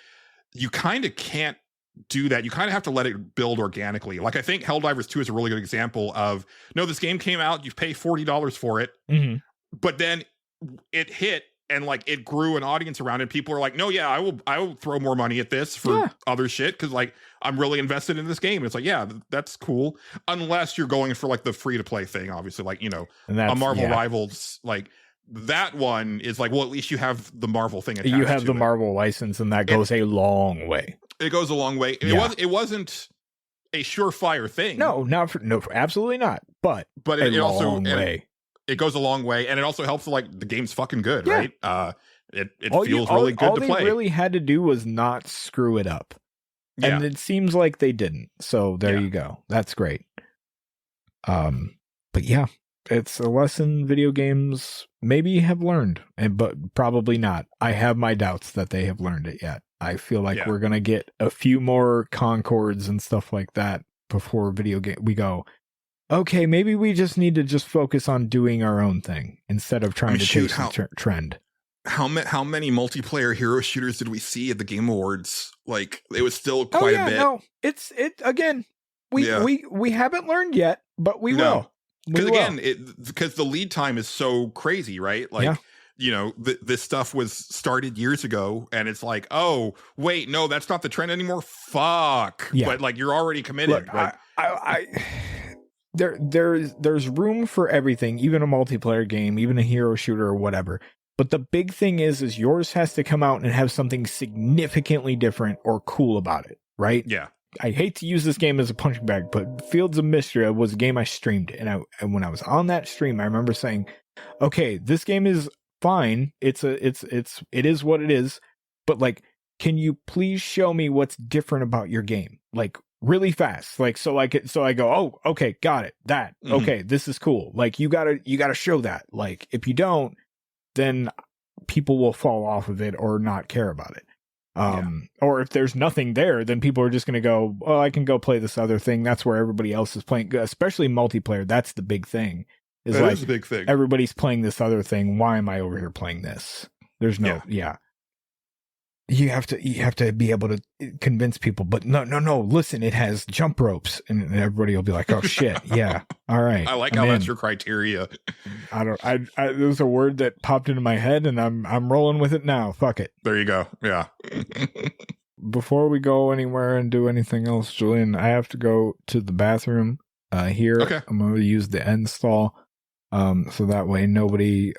you kind of can't do that. You kind of have to let it build organically. Like, I think Helldivers 2 is a really good example of, no, this game came out, you pay $40 for it, but then it hit and like it grew an audience around it. People are like, no, yeah, I will throw more money at this for other shit, because like I'm really invested in this game. And it's like, yeah, that's cool, unless you're going for like the free to play thing, obviously, like, you know, a Marvel Rivals, like that one is like, well, at least you have the Marvel thing attached. You have to the it. Marvel license, and that goes a long way. It goes a long way. It wasn't a surefire thing. No, absolutely not. But it also long way. It goes a long way, and it also helps. Like, the game's fucking good, right? It feels all really good to they play. Really had to do was not screw it up, and it seems like they didn't. So there you go. That's great. But yeah, it's a lesson video games maybe have learned, but probably not. I have my doubts that they have learned it yet. I feel like we're gonna get a few more Concords and stuff like that before we go, okay, maybe we just need to just focus on doing our own thing instead of trying to chase the trend. How many multiplayer hero shooters did we see at the Game Awards? Like, it was still quite a bit. No, it again. We haven't learned yet, but we will. Because again, because the lead time is so crazy, right? Like, you know, this stuff was started years ago, and it's like, oh, wait, no, that's not the trend anymore. Fuck. Yeah. But like, you're already committed. Look, like, there's room for everything, even a multiplayer game, even a hero shooter or whatever. But the big thing is yours has to come out and have something significantly different or cool about it, right? Yeah. I hate to use this game as a punching bag, but Fields of Mistria was a game I streamed, and when I was on that stream, I remember saying, "Okay, this game is fine. It is what it is, but like, can you please show me what's different about your game, like really fast, like so I go, oh, okay, got it, that okay, this is cool. Like, you gotta show that. Like, if you don't, then people will fall off of it or not care about it." Or if there's nothing there, then people are just going to go, oh, I can go play this other thing. That's where everybody else is playing, especially multiplayer. That's the big thing. That is the big thing. Everybody's playing this other thing. Why am I over here playing this? There's no, You have to be able to convince people, but no. Listen, it has jump ropes, and everybody will be like, "Oh shit, yeah, all right." I like how that's your criteria. There's a word that popped into my head, and I'm rolling with it now. Fuck it. There you go. Yeah. Before we go anywhere and do anything else, Julian, I have to go to the bathroom. Here, okay. I'm going to use the end stall, so that way nobody.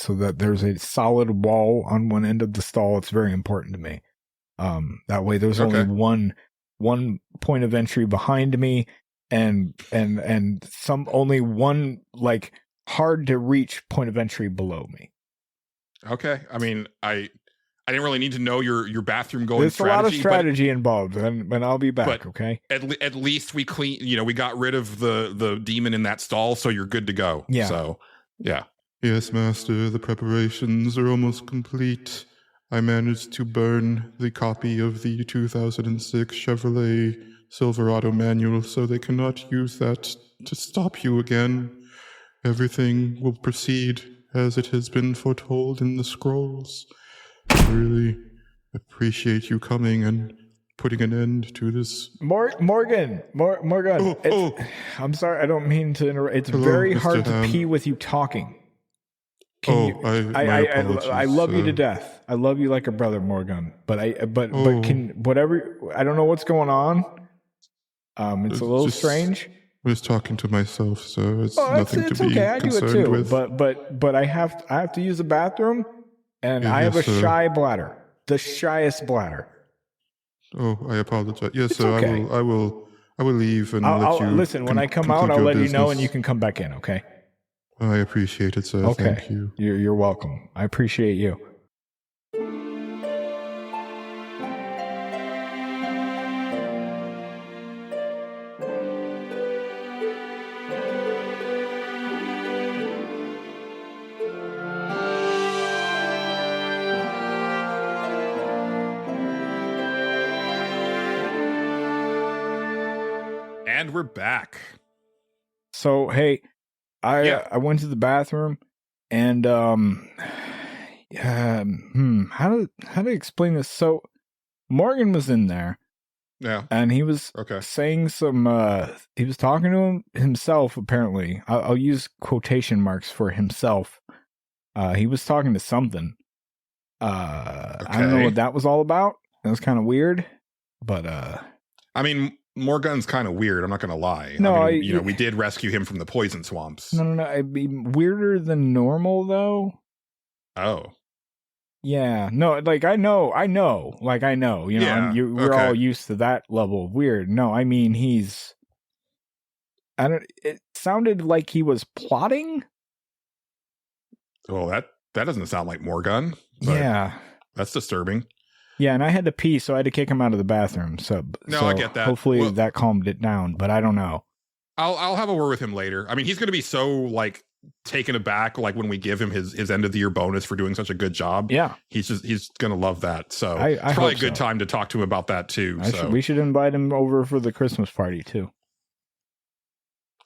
So that there's a solid wall on one end of the stall. It's very important to me. That way there's only one point of entry behind me, and only one like hard to reach point of entry below me. Okay. I mean, I didn't really need to know your bathroom going There's strategy. There's a lot of strategy involved, and I'll be back, okay? At least we we got rid of the demon in that stall, so you're good to go. Yeah. So, yeah. Yes, Master, the preparations are almost complete. I managed to burn the copy of the 2006 Chevrolet Silverado manual, so they cannot use that to stop you again. Everything will proceed as it has been foretold in the scrolls. I really appreciate you coming and putting an end to this. Morgan. I'm sorry, I don't mean to interrupt. It's very hard to pee with you talking. I love you to death. I love you like a brother, Morgan. But whatever. I don't know what's going on. It's a little strange. I was talking to myself, so it's nothing to be okay. concerned with. But I have to use the bathroom, and I have a shy bladder, the shyest bladder. Oh, I apologize. Yes, so okay. I will leave and let you. Listen, when I come out, I'll let you know, and you can come back in. Okay. I appreciate it, sir. Okay. Thank you. You're welcome. I appreciate you. And we're back. So hey, Yeah. I went to the bathroom, and how to explain this? So Morgan was in there, Yeah. and he was Okay. saying some. He was talking to himself. Apparently, I'll use quotation marks for himself. He was talking to something. I don't know Okay. what that was all about. It was kind of weird, but I mean, Morgan's kind of weird. I'm not going to lie. No, I mean, we did rescue him from the poison swamps. no. It'd be weirder than normal, though. Oh. Yeah, no, like I know, like I know, you know, Yeah, we're okay. all used to that level of weird. No, I mean it sounded like he was plotting. Well, that doesn't sound like Morgan. But Yeah, that's disturbing. yeah, and I had to pee, so I had to kick him out of the bathroom. So No, I get that. Hopefully Well- that calmed it down, but I don't know. I'll have a word with him later. I mean, he's going to be so like taken aback, like when we give him his end of the year bonus for doing such a good job. Yeah, He's going to love that. So I it's probably a hope good so. time to talk to him about that too. we should invite him over for the Christmas party too.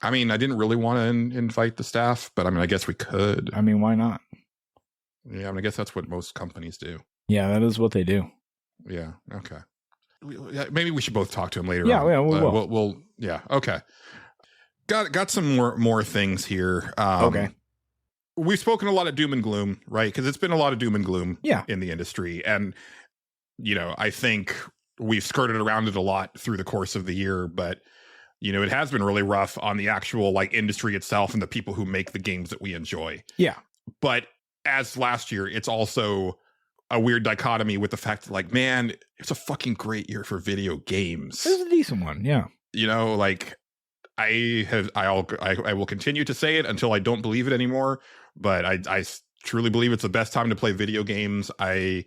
I mean, I didn't really want to invite the staff, but I mean, I guess we could. I mean, why not? Yeah, I mean, I guess that's what most companies do. Yeah, that is what they do. Yeah. Okay. Maybe we should both talk to him later. Yeah, on. yeah, we will. We'll. Yeah. Okay. Got some more things here. Okay. We've spoken a lot of doom and gloom, right? Because it's been a lot of doom and gloom in the industry. And, I think we've skirted around it a lot through the course of the year, but, it has been really rough on the actual like industry itself and the people who make the games that we enjoy. Yeah. But as last year, it's also a weird dichotomy with the fact that like, man, it's a fucking great year for video games. It was a decent one. Yeah. Like I will continue to say it until I don't believe it anymore. But I truly believe it's the best time to play video games. I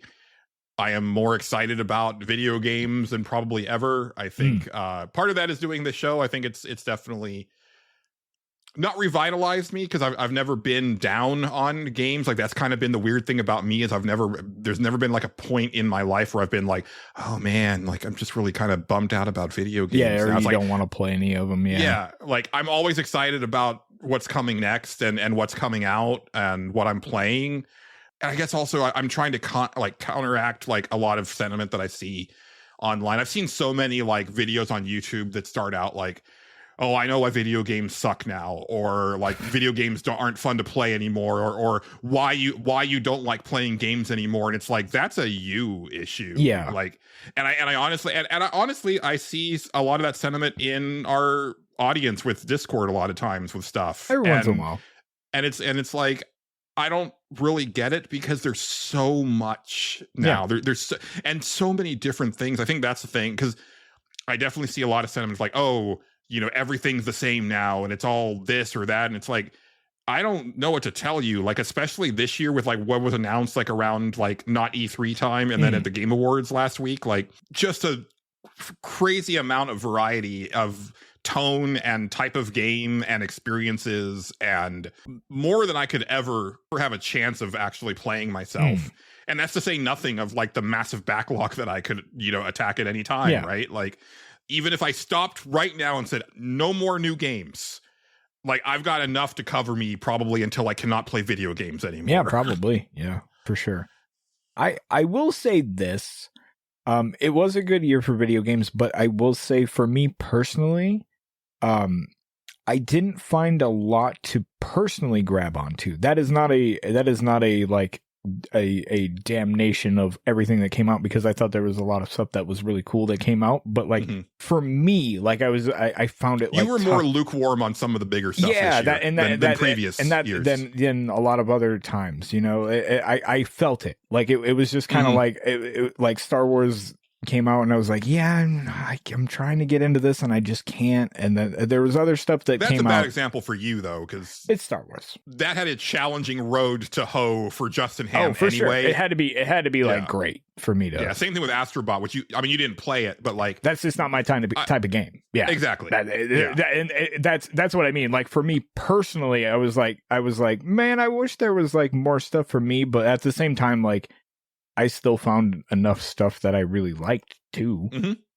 am more excited about video games than probably ever. I think part of that is doing this show. I think it's definitely not revitalized me because I've never been down on games. Like that's kind of been the weird thing about me is there's never been like a point in my life where I've been like, oh man, like I'm just really kind of bummed out about video games. Yeah, or you like, don't want to play any of them. Yeah. Yeah. Like I'm always excited about what's coming next and what's coming out and what I'm playing. And I guess also I'm trying to counteract like a lot of sentiment that I see online. I've seen so many like videos on YouTube that start out like, oh, I know why video games suck now, or like video games aren't fun to play anymore, or why you don't like playing games anymore. And it's like, that's a you issue. Yeah. Like, and I honestly, I see a lot of that sentiment in our audience with Discord a lot of times with stuff. Every once in a while. And it's like, I don't really get it because there's so much now. Yeah. There's so many different things. I think that's the thing, because I definitely see a lot of sentiments like, oh, everything's the same now and it's all this or that. And it's like, I don't know what to tell you. Like, especially this year with like what was announced like around like not E3 time and then at the Game Awards last week, like just a crazy amount of variety of tone and type of game and experiences and more than I could ever have a chance of actually playing myself. And that's to say nothing of like the massive backlog that I could, attack at any time, right? Like, even if I stopped right now and said, no more new games, like I've got enough to cover me probably until I cannot play video games anymore. Yeah, probably. Yeah, for sure. I will say this. It was a good year for video games, but I will say for me personally, I didn't find a lot to personally grab onto. That is not a like a damnation of everything that came out, because I thought there was a lot of stuff that was really cool that came out, but like for me, like I found it like you were more lukewarm on some of the bigger stuff this year than previous years. than a lot of other times, I felt it like it was just kind of like like Star Wars came out and I was like, yeah, I'm trying to get into this and I just can't. And then there was other stuff that That's came a bad out. example for you though, because It's Star Wars. That had a challenging road to hoe for Justin Ham For sure. anyway. It had to be like great for me to. Yeah, same thing with Astrobot, which you didn't play it, but like that's just not my type of game. Yeah, exactly. That's what I mean. Like for me personally, I was like, man, I wish there was like more stuff for me, but at the same time, like I still found enough stuff that I really liked too.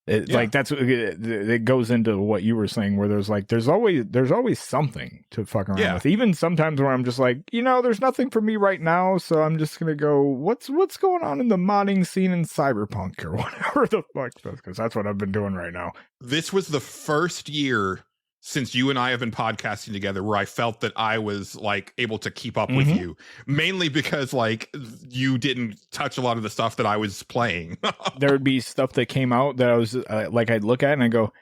Yeah. Like that's it goes into what you were saying, where there's always something to fuck around Yeah. with. Even sometimes where I'm just like, there's nothing for me right now, so I'm just gonna go, what's going on in the modding scene in Cyberpunk or whatever the fuck, because that's what I've been doing right now. This was the first year since you and I have been podcasting together where I felt that I was like able to keep up with you, mainly because like you didn't touch a lot of the stuff that I was playing. There would be stuff that came out that I was like, I'd look at and I go,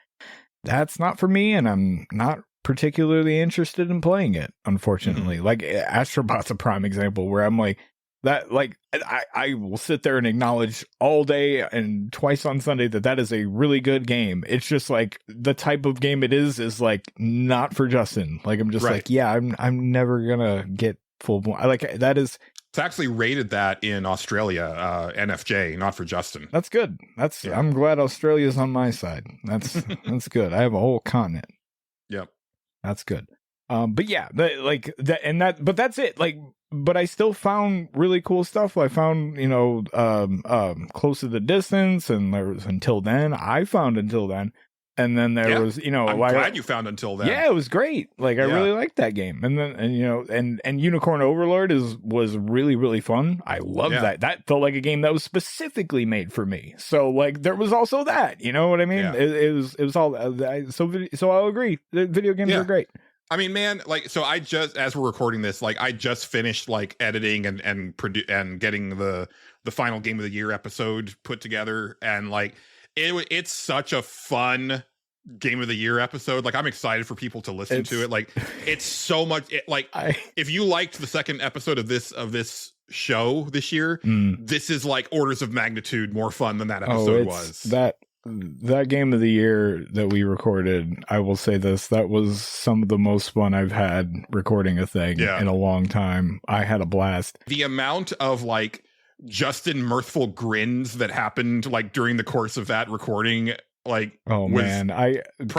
that's not for me, and I'm not particularly interested in playing it, unfortunately. Like Astrobot's a prime example where I'm like, that, like, I will sit there and acknowledge all day and twice on Sunday that is a really good game. It's just like the type of game it is like not for Justin. Like I'm just like, yeah, I'm never gonna get full blown. Like that is. It's actually rated that in Australia, NFJ, not for Justin. That's good. I'm glad Australia's on my side. That's good. I have a whole continent. Yep. That's good. But yeah, but that's it. Like, but I still found really cool stuff. I found, Close to the Distance, and there was Until Then. I found Until Then. And then there was, I'm glad you found Until Then. Yeah, it was great. Like I really liked that game. And then, and Unicorn Overlord was really, really fun. I loved that. That felt like a game that was specifically made for me. So like there was also that, you know what I mean? Yeah. It was all so I'll agree. The video games are great. I mean, man, like, so I just, as we're recording this, like, I just finished like editing and getting the final Game of the Year episode put together, and like, it's such a fun Game of the Year episode. Like, I'm excited for people to listen to it. Like, it's so much. If you liked the second episode of this show this year, this is like orders of magnitude more fun than that episode was. That Game of the Year that we recorded, I will say this, that was some of the most fun I've had recording a thing in a long time. I had a blast. The amount of like Justin mirthful grins that happened like during the course of that recording, like, oh man,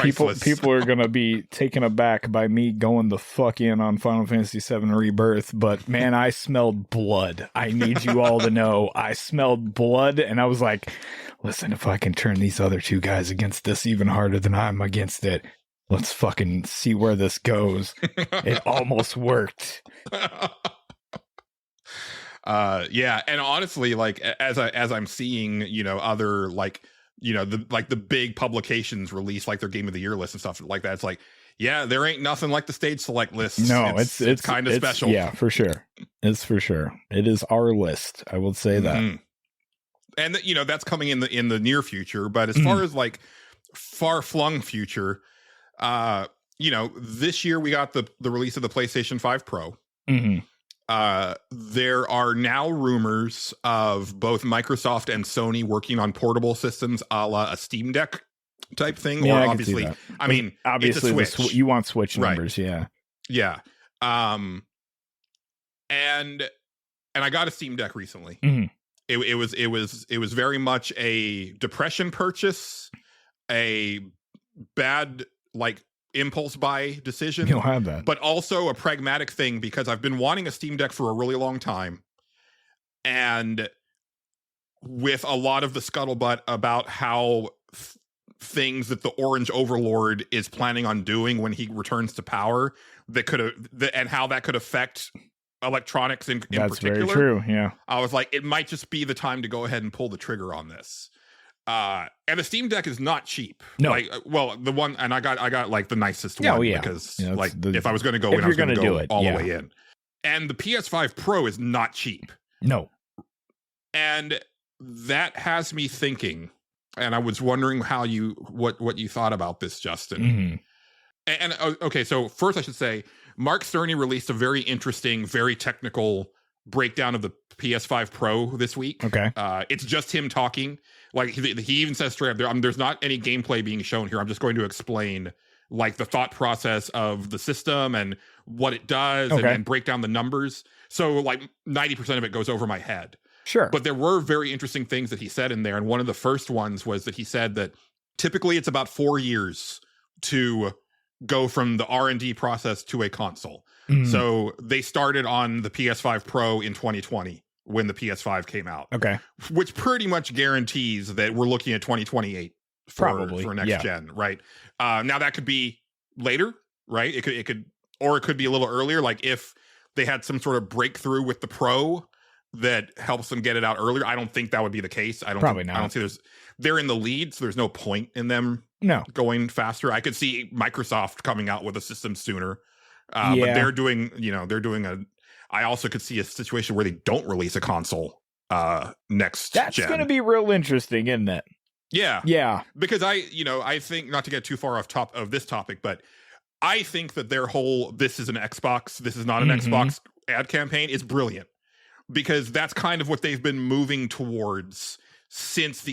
people are gonna be taken aback by me going the fuck in on Final Fantasy VII Rebirth, but man, I smelled blood. I need you all to know, I smelled blood, and I was like, listen, if I can turn these other two guys against this even harder than I'm against it, let's fucking see where this goes. It almost worked. Yeah, and honestly, like as I'm seeing, other like, the big publications release like their Game of the Year list and stuff like that, it's like, yeah, there ain't nothing like the stage select list. No, it's kind of special. Yeah, for sure. It's for sure. It is our list. I will say that. And that's coming in the near future. But as far as like far flung future, this year we got the release of the PlayStation 5 Pro. There are now rumors of both Microsoft and Sony working on portable systems a la a Steam Deck type thing. Yeah, or obviously, I mean, obviously, it's a Switch. You want Switch numbers, yeah. Yeah. And I got a Steam Deck recently. It was very much a depression purchase, a bad like impulse buy decision. You don't have that, but also a pragmatic thing because I've been wanting a Steam Deck for a really long time, and with a lot of the scuttlebutt about how things that the Orange Overlord is planning on doing when he returns to power and how that could affect electronics in that's particular. Very true. Yeah, I was like, it might just be the time to go ahead and pull the trigger on this. And the Steam Deck is not cheap. No, like, well, the one, and I got like the nicest one because like if I was going to go in, I was going to go all the way in. And the PS5 Pro is not cheap. No, and that has me thinking. And I was wondering how what you thought about this, Justin. And okay, so first I should say, Mark Cerny released a very interesting, very technical breakdown of the PS5 Pro this week. Okay. It's just him talking. Like he even says straight up, there's not any gameplay being shown here. I'm just going to explain like the thought process of the system and what it does and break down the numbers. So like 90% of it goes over my head. Sure. But there were very interesting things that he said in there. And one of the first ones was that he said that typically it's about 4 years to go from the R&D process to a console. So they started on the PS5 Pro in 2020 when the PS5 came out. Okay. Which pretty much guarantees that we're looking at 2028 Probably, for next yeah. gen, right? Now that could be later, right? It could or it could be a little earlier, like if they had some sort of breakthrough with the Pro that helps them get it out earlier. I don't think that would be the case. I don't Probably think, not. I don't see they're in the lead, so there's no point in them No. going faster. I could see Microsoft coming out with a system sooner. But they're doing I also could see a situation where they don't release a console next That's gen. going to be real interesting, isn't it? Yeah. Because I think, not to get too far off top of this topic, but I think that their whole "this is an Xbox, this is not an Xbox" ad campaign is brilliant, because that's kind of what they've been moving towards since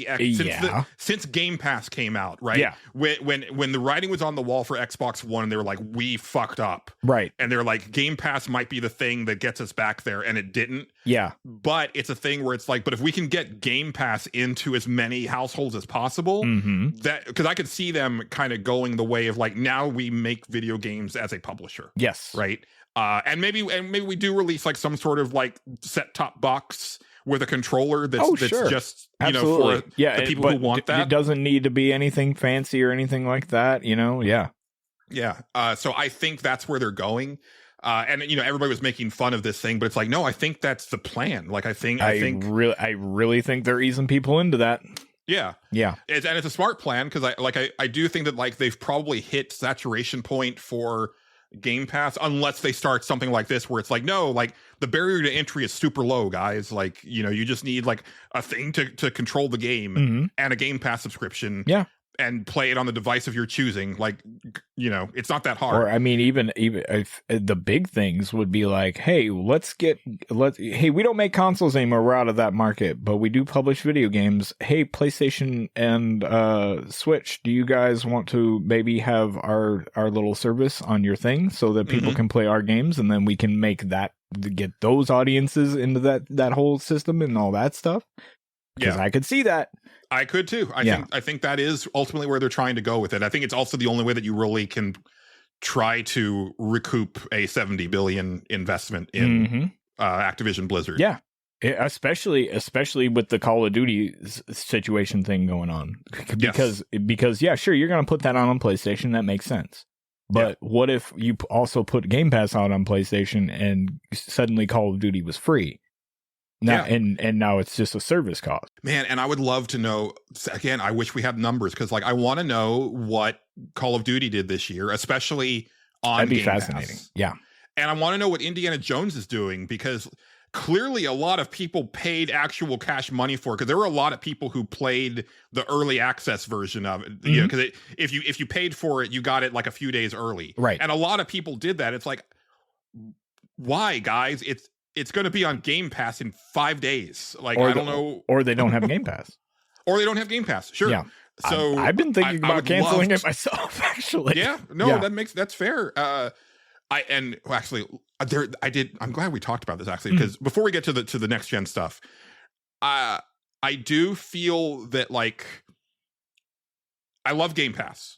since Game Pass came out, right? Yeah. When the writing was on the wall for Xbox One, they were like, we fucked up. Right. And they're like, Game Pass might be the thing that gets us back there, and it didn't. Yeah. But it's a thing where it's like, but if we can get Game Pass into as many households as possible, that, because I could see them kind of going the way of like, now we make video games as a publisher. Yes. Right. And maybe we do release like some sort of like set top box with a controller that's just Absolutely. for the people who want that. It doesn't need to be anything fancy or anything like that, Yeah. So I think that's where they're going. And everybody was making fun of this thing, but it's like, no, I think that's the plan. Like I think I really think they're easing people into that. Yeah. It's a smart plan, because I do think that like they've probably hit saturation point for Game Pass, unless they start something like this where it's like, no, like the barrier to entry is super low, guys. Like, you just need like a thing to control the game and a Game Pass subscription. Yeah. And play it on the device of your choosing. Like, it's not that hard. Or I mean, even if the big things would be like, hey, we don't make consoles anymore. We're out of that market, but we do publish video games. Hey, PlayStation and Switch, do you guys want to maybe have our little service on your thing so that people can play our games, and then we can make that, get those audiences into that whole system and all that stuff? Because I could see that. I could too. I think that is ultimately where they're trying to go with it. I think it's also the only way that you really can try to recoup a $70 billion investment in Activision Blizzard. Yeah, especially with the Call of Duty situation thing going on. Because sure, you're going to put that on PlayStation. That makes sense. But what if you also put Game Pass out on PlayStation and suddenly Call of Duty was free? Now, and now it's just a service cost. Man, and I would love to know, again, I wish we had numbers, because like I want to know what Call of Duty did this year, especially on That'd be Game fascinating. Pass. Yeah. And I want to know what Indiana Jones is doing, because clearly a lot of people paid actual cash money for it, because there were a lot of people who played the early access version of it. Because if you paid for it, you got it like a few days early. Right. And a lot of people did that. It's like, why, guys? It's going to be on Game Pass in 5 days. Like, I don't know. Or they don't have Game Pass. Or they don't have Game Pass. Sure. Yeah. So I've been thinking about canceling it myself, actually. Yeah. No, that's fair. I'm glad we talked about this, actually, because before we get to the next gen stuff, I do feel that like I love Game Pass.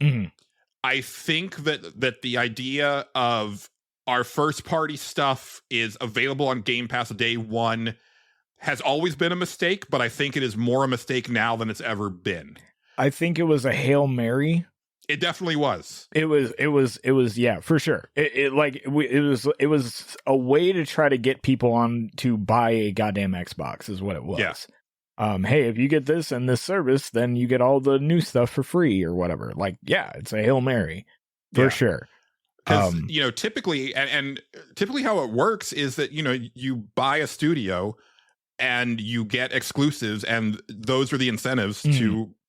I think that the idea of our first party stuff is available on Game Pass day one has always been a mistake, but I think it is more a mistake now than it's ever been. I think it was a Hail Mary. It definitely was. It was, yeah, for sure. It was a way to try to get people on to buy a goddamn Xbox is what it was. Yeah. Hey, if you get this and this service, then you get all the new stuff for free or whatever. Like, yeah, it's a Hail Mary for sure. Because typically, and typically how it works is that you buy a studio and you get exclusives, and those are the incentives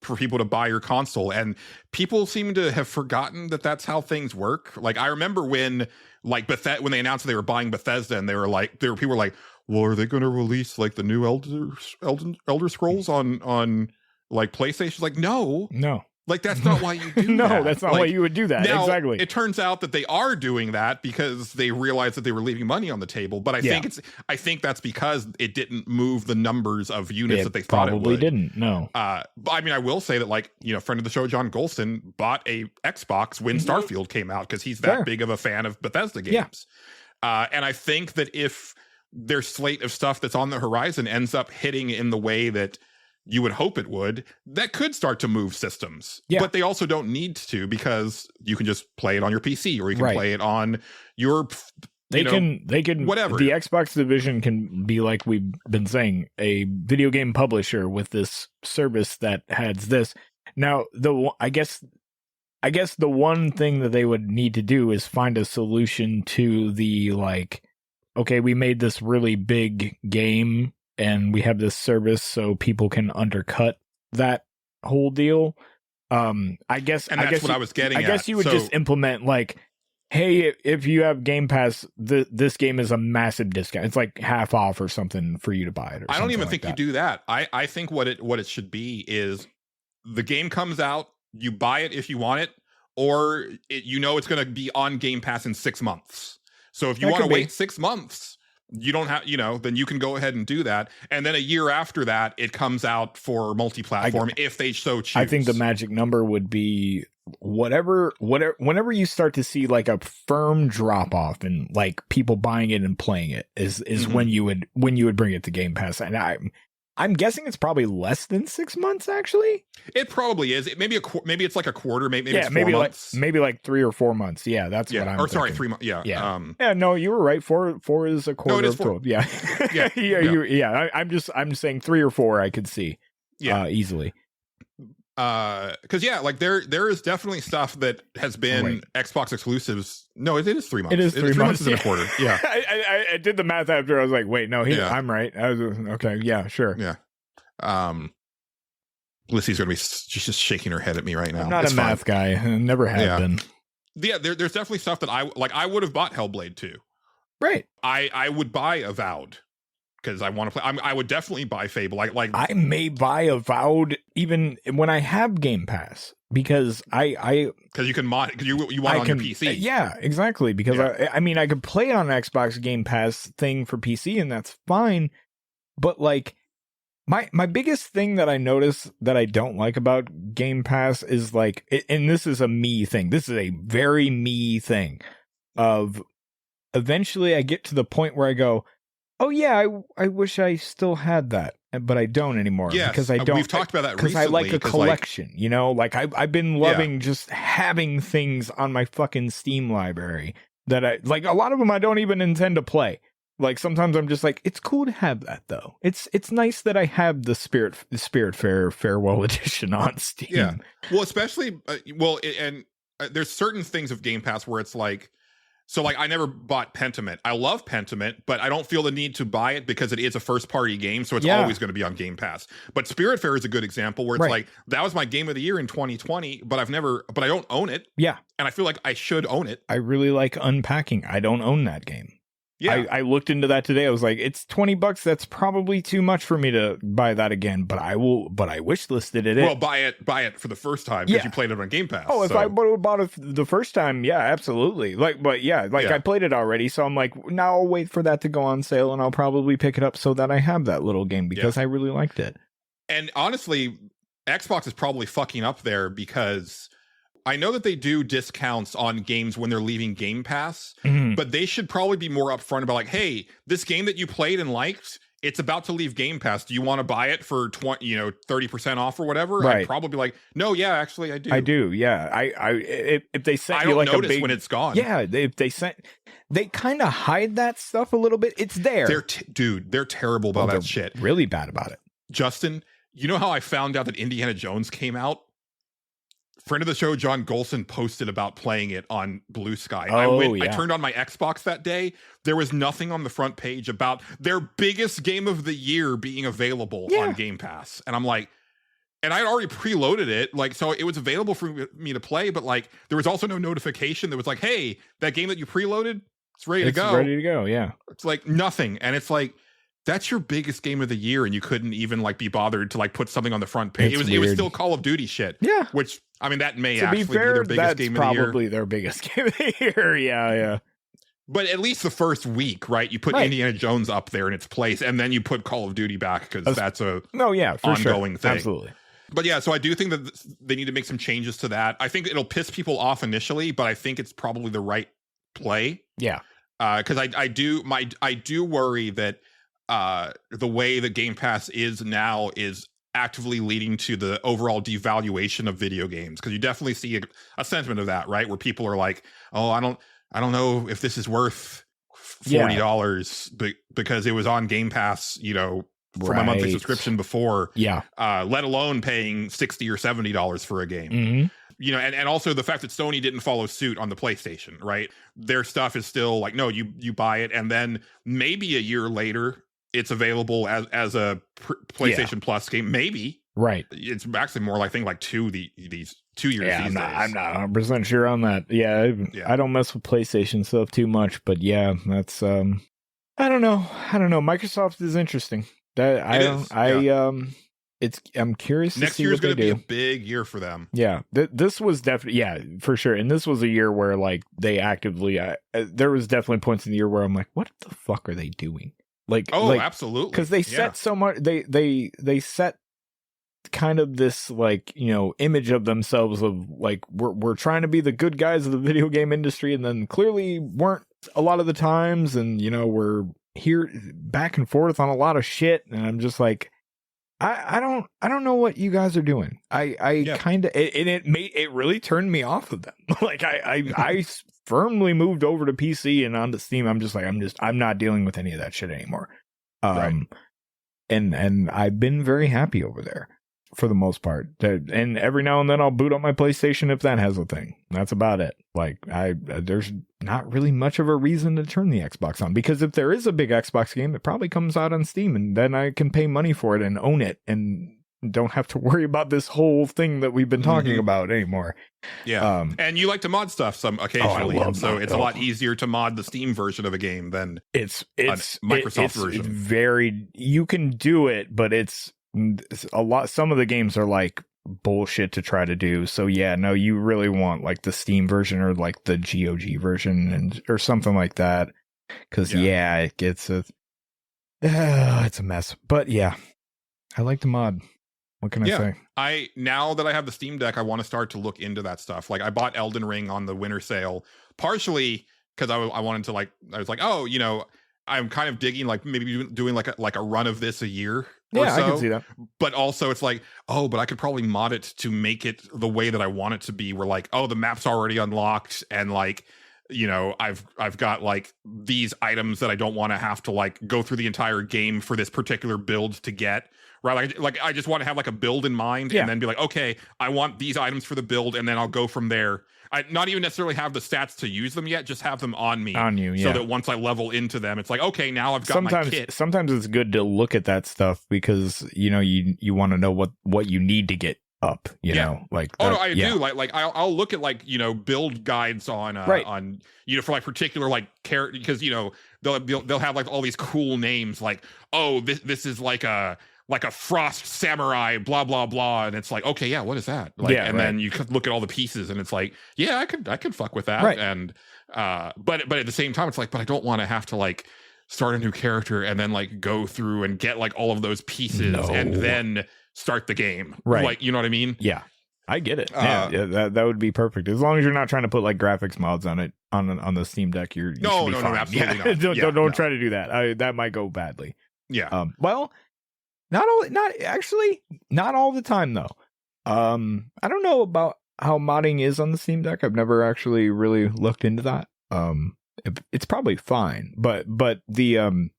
for people to buy your console. And people seem to have forgotten that that's how things work. Like I remember when when they announced they were buying Bethesda, and people were like, well, are they going to release like the new Elder Scrolls on like PlayStation? Like no. Like, that's not why you do no, that. That's not why you would do that. Now, exactly. It turns out that they are doing that because they realized that they were leaving money on the table. But I think that's because it didn't move the numbers of units that they thought it would. Probably didn't. No. But I mean, I will say that friend of the show, John Gholson, bought a Xbox when Starfield came out, because he's that big of a fan of Bethesda games. And I think that if their slate of stuff that's on the horizon ends up hitting in the way that you would hope it would, that could start to move systems. Yeah. But they also don't need to, because you can just play it on your PC, or you can Right. play it on your They can whatever. The Xbox division can be, like we've been saying, a video game publisher with this service that has this. Now, I guess the one thing that they would need to do is find a solution to the, like, okay, we made this really big game and we have this service so people can undercut that whole deal. I guess what I was getting I guess at. you would So- just implement, like, hey, if you have Game Pass, this game is a massive discount. It's like half off or something for you to buy it. Or I don't even something think like you do that. I think what it should be is the game comes out, you buy it if you want it, or it's going to be on Game Pass in 6 months. So if you That want to could be. wait 6 months, you don't have, then you can go ahead and do that. And then a year after that, it comes out for multi-platform if they so choose. I think the magic number would be whenever you start to see like a firm drop off and like people buying it and playing it is Mhm. when you would bring it to Game Pass. And I'm guessing it's probably less than 6 months, actually. It probably is. Maybe it's like a quarter. Maybe it's 4 maybe months. maybe like 3 or 4 months. Yeah, that's what I'm. Or sorry, thinking. 3 months. Yeah. Yeah. Yeah, no, you were right. Four is a quarter is of 4. 12. Yeah. Yeah. I'm saying 3 or 4 I could see. Yeah. Easily. Because like there is definitely stuff that has been Wait. Xbox exclusives. No, it is 3 months. It is 3 months. and a quarter. Yeah. I did the math after. I was like, wait, no, Yeah. I'm right. I was okay. Yeah, sure. Yeah. Lissy's gonna be she's just shaking her head at me right now. I'm not It's a fine. math guy. I never have Yeah. been. Yeah, there's definitely stuff that I would have bought Hellblade 2. Right. I would buy Avowed because I want to play. I would definitely buy Fable. Like I may buy Avowed even when I have Game Pass because because you can mod because you want it on your PC. Yeah, exactly. Because Yeah. I mean I could play it on an Xbox Game Pass thing for PC and that's fine. But like my biggest thing that I notice that I don't like about Game Pass is like, and this is a me thing. This is a very me thing. Of eventually I get to the point where I go, oh yeah, I wish I still had that, but I don't anymore. Yes, because I don't. We've talked about that because recently. I like a 'cause, collection. Like I've been loving just having things on my fucking Steam library that I like. A lot of them I don't even intend to play. Like sometimes I'm just like, it's cool to have that though. It's nice that I have the Spiritfarer Farewell Edition on Steam. Yeah. Well, especially there's certain things of Game Pass where it's like, so like I never bought Pentiment. I love Pentiment, but I don't feel the need to buy it because it is a first party game, so it's Yeah. always going to be on Game Pass. But Spiritfarer is a good example where it's Right. like that was my game of the year in 2020, but I don't own it, Yeah, and I feel like I should own it. I really like Unpacking. I don't own that game. Yeah. I looked into that today. I was like, it's $20. That's probably too much for me to buy that again. But I wish listed it. Well, buy it for the first time because Yeah. you played it on Game Pass. Oh, if so. I would have bought it the first time, yeah, absolutely. Yeah. I played it already, so I'm like, now I'll wait for that to go on sale, and I'll probably pick it up so that I have that little game because I really liked it. And honestly, Xbox is probably fucking up there because I know that they do discounts on games when they're leaving Game Pass, but they should probably be more upfront about like, hey, this game that you played and liked, it's about to leave Game Pass. Do you want to buy it for 30% off or whatever? Right. I'd probably be like, no, yeah, actually I do. I do, yeah. If they sent I you don't like a notice big, when it's gone. yeah, they kind of hide that stuff a little bit. It's there. They're terrible about They're that shit. really bad about it. Justin, you know how I found out that Indiana Jones came out? Friend of the show, John Gholson, posted about playing it on Blue Sky. Oh, I yeah. turned on my Xbox that day. There was nothing on the front page about their biggest game of the year being available on Game Pass. And I'm like, and I'd already preloaded it. Like, so it was available for me to play, but like, there was also no notification that was like, hey, that game that you preloaded, it's ready to go. Ready to go, yeah. It's like nothing. And it's like, that's your biggest game of the year, and you couldn't even like be bothered to like put something on the front page. It's It was weird. still Call of Duty shit. Yeah. Which I mean, that may To actually be fair, be their biggest that's game of the year. probably their biggest game of the year. Yeah. But at least the first week, right? You put Right. Indiana Jones up there in its place, and then you put Call of Duty back because that's a No, yeah, for ongoing sure. thing. Absolutely. But yeah, so I do think that they need to make some changes to that. I think it'll piss people off initially, but I think it's probably the right play. Yeah. Because I do worry that the way the Game Pass is now is actively leading to the overall devaluation of video games, because you definitely see a sentiment of that, right, where people are like, oh, I don't know if this is worth $40 because it was on Game Pass, for my monthly subscription before, let alone paying $60 or $70 for a game. And also the fact that Sony didn't follow suit on the PlayStation, right? Their stuff is still like, no, you buy it, and then maybe a year later it's available as a PlayStation Plus game. Maybe. Right. It's actually more like, I think, like these 2 years these days. I'm not 100% sure on that. I don't mess with PlayStation stuff too much, but that's I don't know. Microsoft is interesting. I'm curious to see what they do. Next year's going to be a big year for them. Yeah, this was definitely, for sure. And this was a year where like they actively, there was definitely points in the year where I'm like, what the fuck are they doing? Absolutely. Because they set so much, they set kind of this like, image of themselves of like, we're trying to be the good guys of the video game industry, and then clearly weren't a lot of the times, and we're here back and forth on a lot of shit, and I'm just like, I don't know what you guys are doing. I kind of, and it really turned me off of them. Like I firmly moved over to PC and onto Steam. I'm just like, I'm not dealing with any of that shit anymore. And I've been very happy over there for the most part. And every now and then I'll boot up my PlayStation if that has a thing. That's about it. Like there's not really much of a reason to turn the Xbox on, because if there is a big Xbox game, it probably comes out on Steam, and then I can pay money for it and own it and don't have to worry about this whole thing that we've been talking about anymore. Yeah. And you like to mod stuff occasionally, so it's a lot easier to mod the Steam version of a game than it's Microsoft version. Very, you can do it, but it's a lot. Some of the games are like bullshit to try to do. So no, you really want like the Steam version or like the GOG version or something like that. Because it gets it's a mess. But I like the mod. What can I say? Now that I have the Steam Deck, I want to start to look into that stuff. Like I bought Elden Ring on the winter sale, partially because I wanted to I was like, oh, I'm kind of digging like maybe doing like a run of this a year. Yeah, I can see that. But also it's like, oh, but I could probably mod it to make it the way that I want it to be, where like, oh, the map's already unlocked, and like, I've got like these items that I don't want to have to like go through the entire game for this particular build to get. Right, like I just want to have like a build in mind, and then be like, okay, I want these items for the build, and then I'll go from there. I not even necessarily have the stats to use them yet, just have them on me, so that once I level into them, it's like, okay, now I've got my kit. Sometimes it's good to look at that stuff because you want to know what you need to get up. Like that, I do like I'll look at like build guides on on for like particular like character, because they'll have like all these cool names like, oh, this is like a frost samurai, blah blah blah, and it's like, okay, what is that? Like, then you could look at all the pieces, and it's like, I could fuck with that, and but at the same time, it's like, but I don't want to have to like start a new character and then like go through and get like all of those pieces and then start the game, right? Like, you know what I mean? Yeah, I get it. That would be perfect, as long as you're not trying to put like graphics mods on it on the Steam Deck. You should be fine. No, absolutely not. Don't try to do that. That might go badly. Yeah. Well. Not all the time though. I don't know about how modding is on the Steam Deck. I've never actually really looked into that. It's probably fine, but the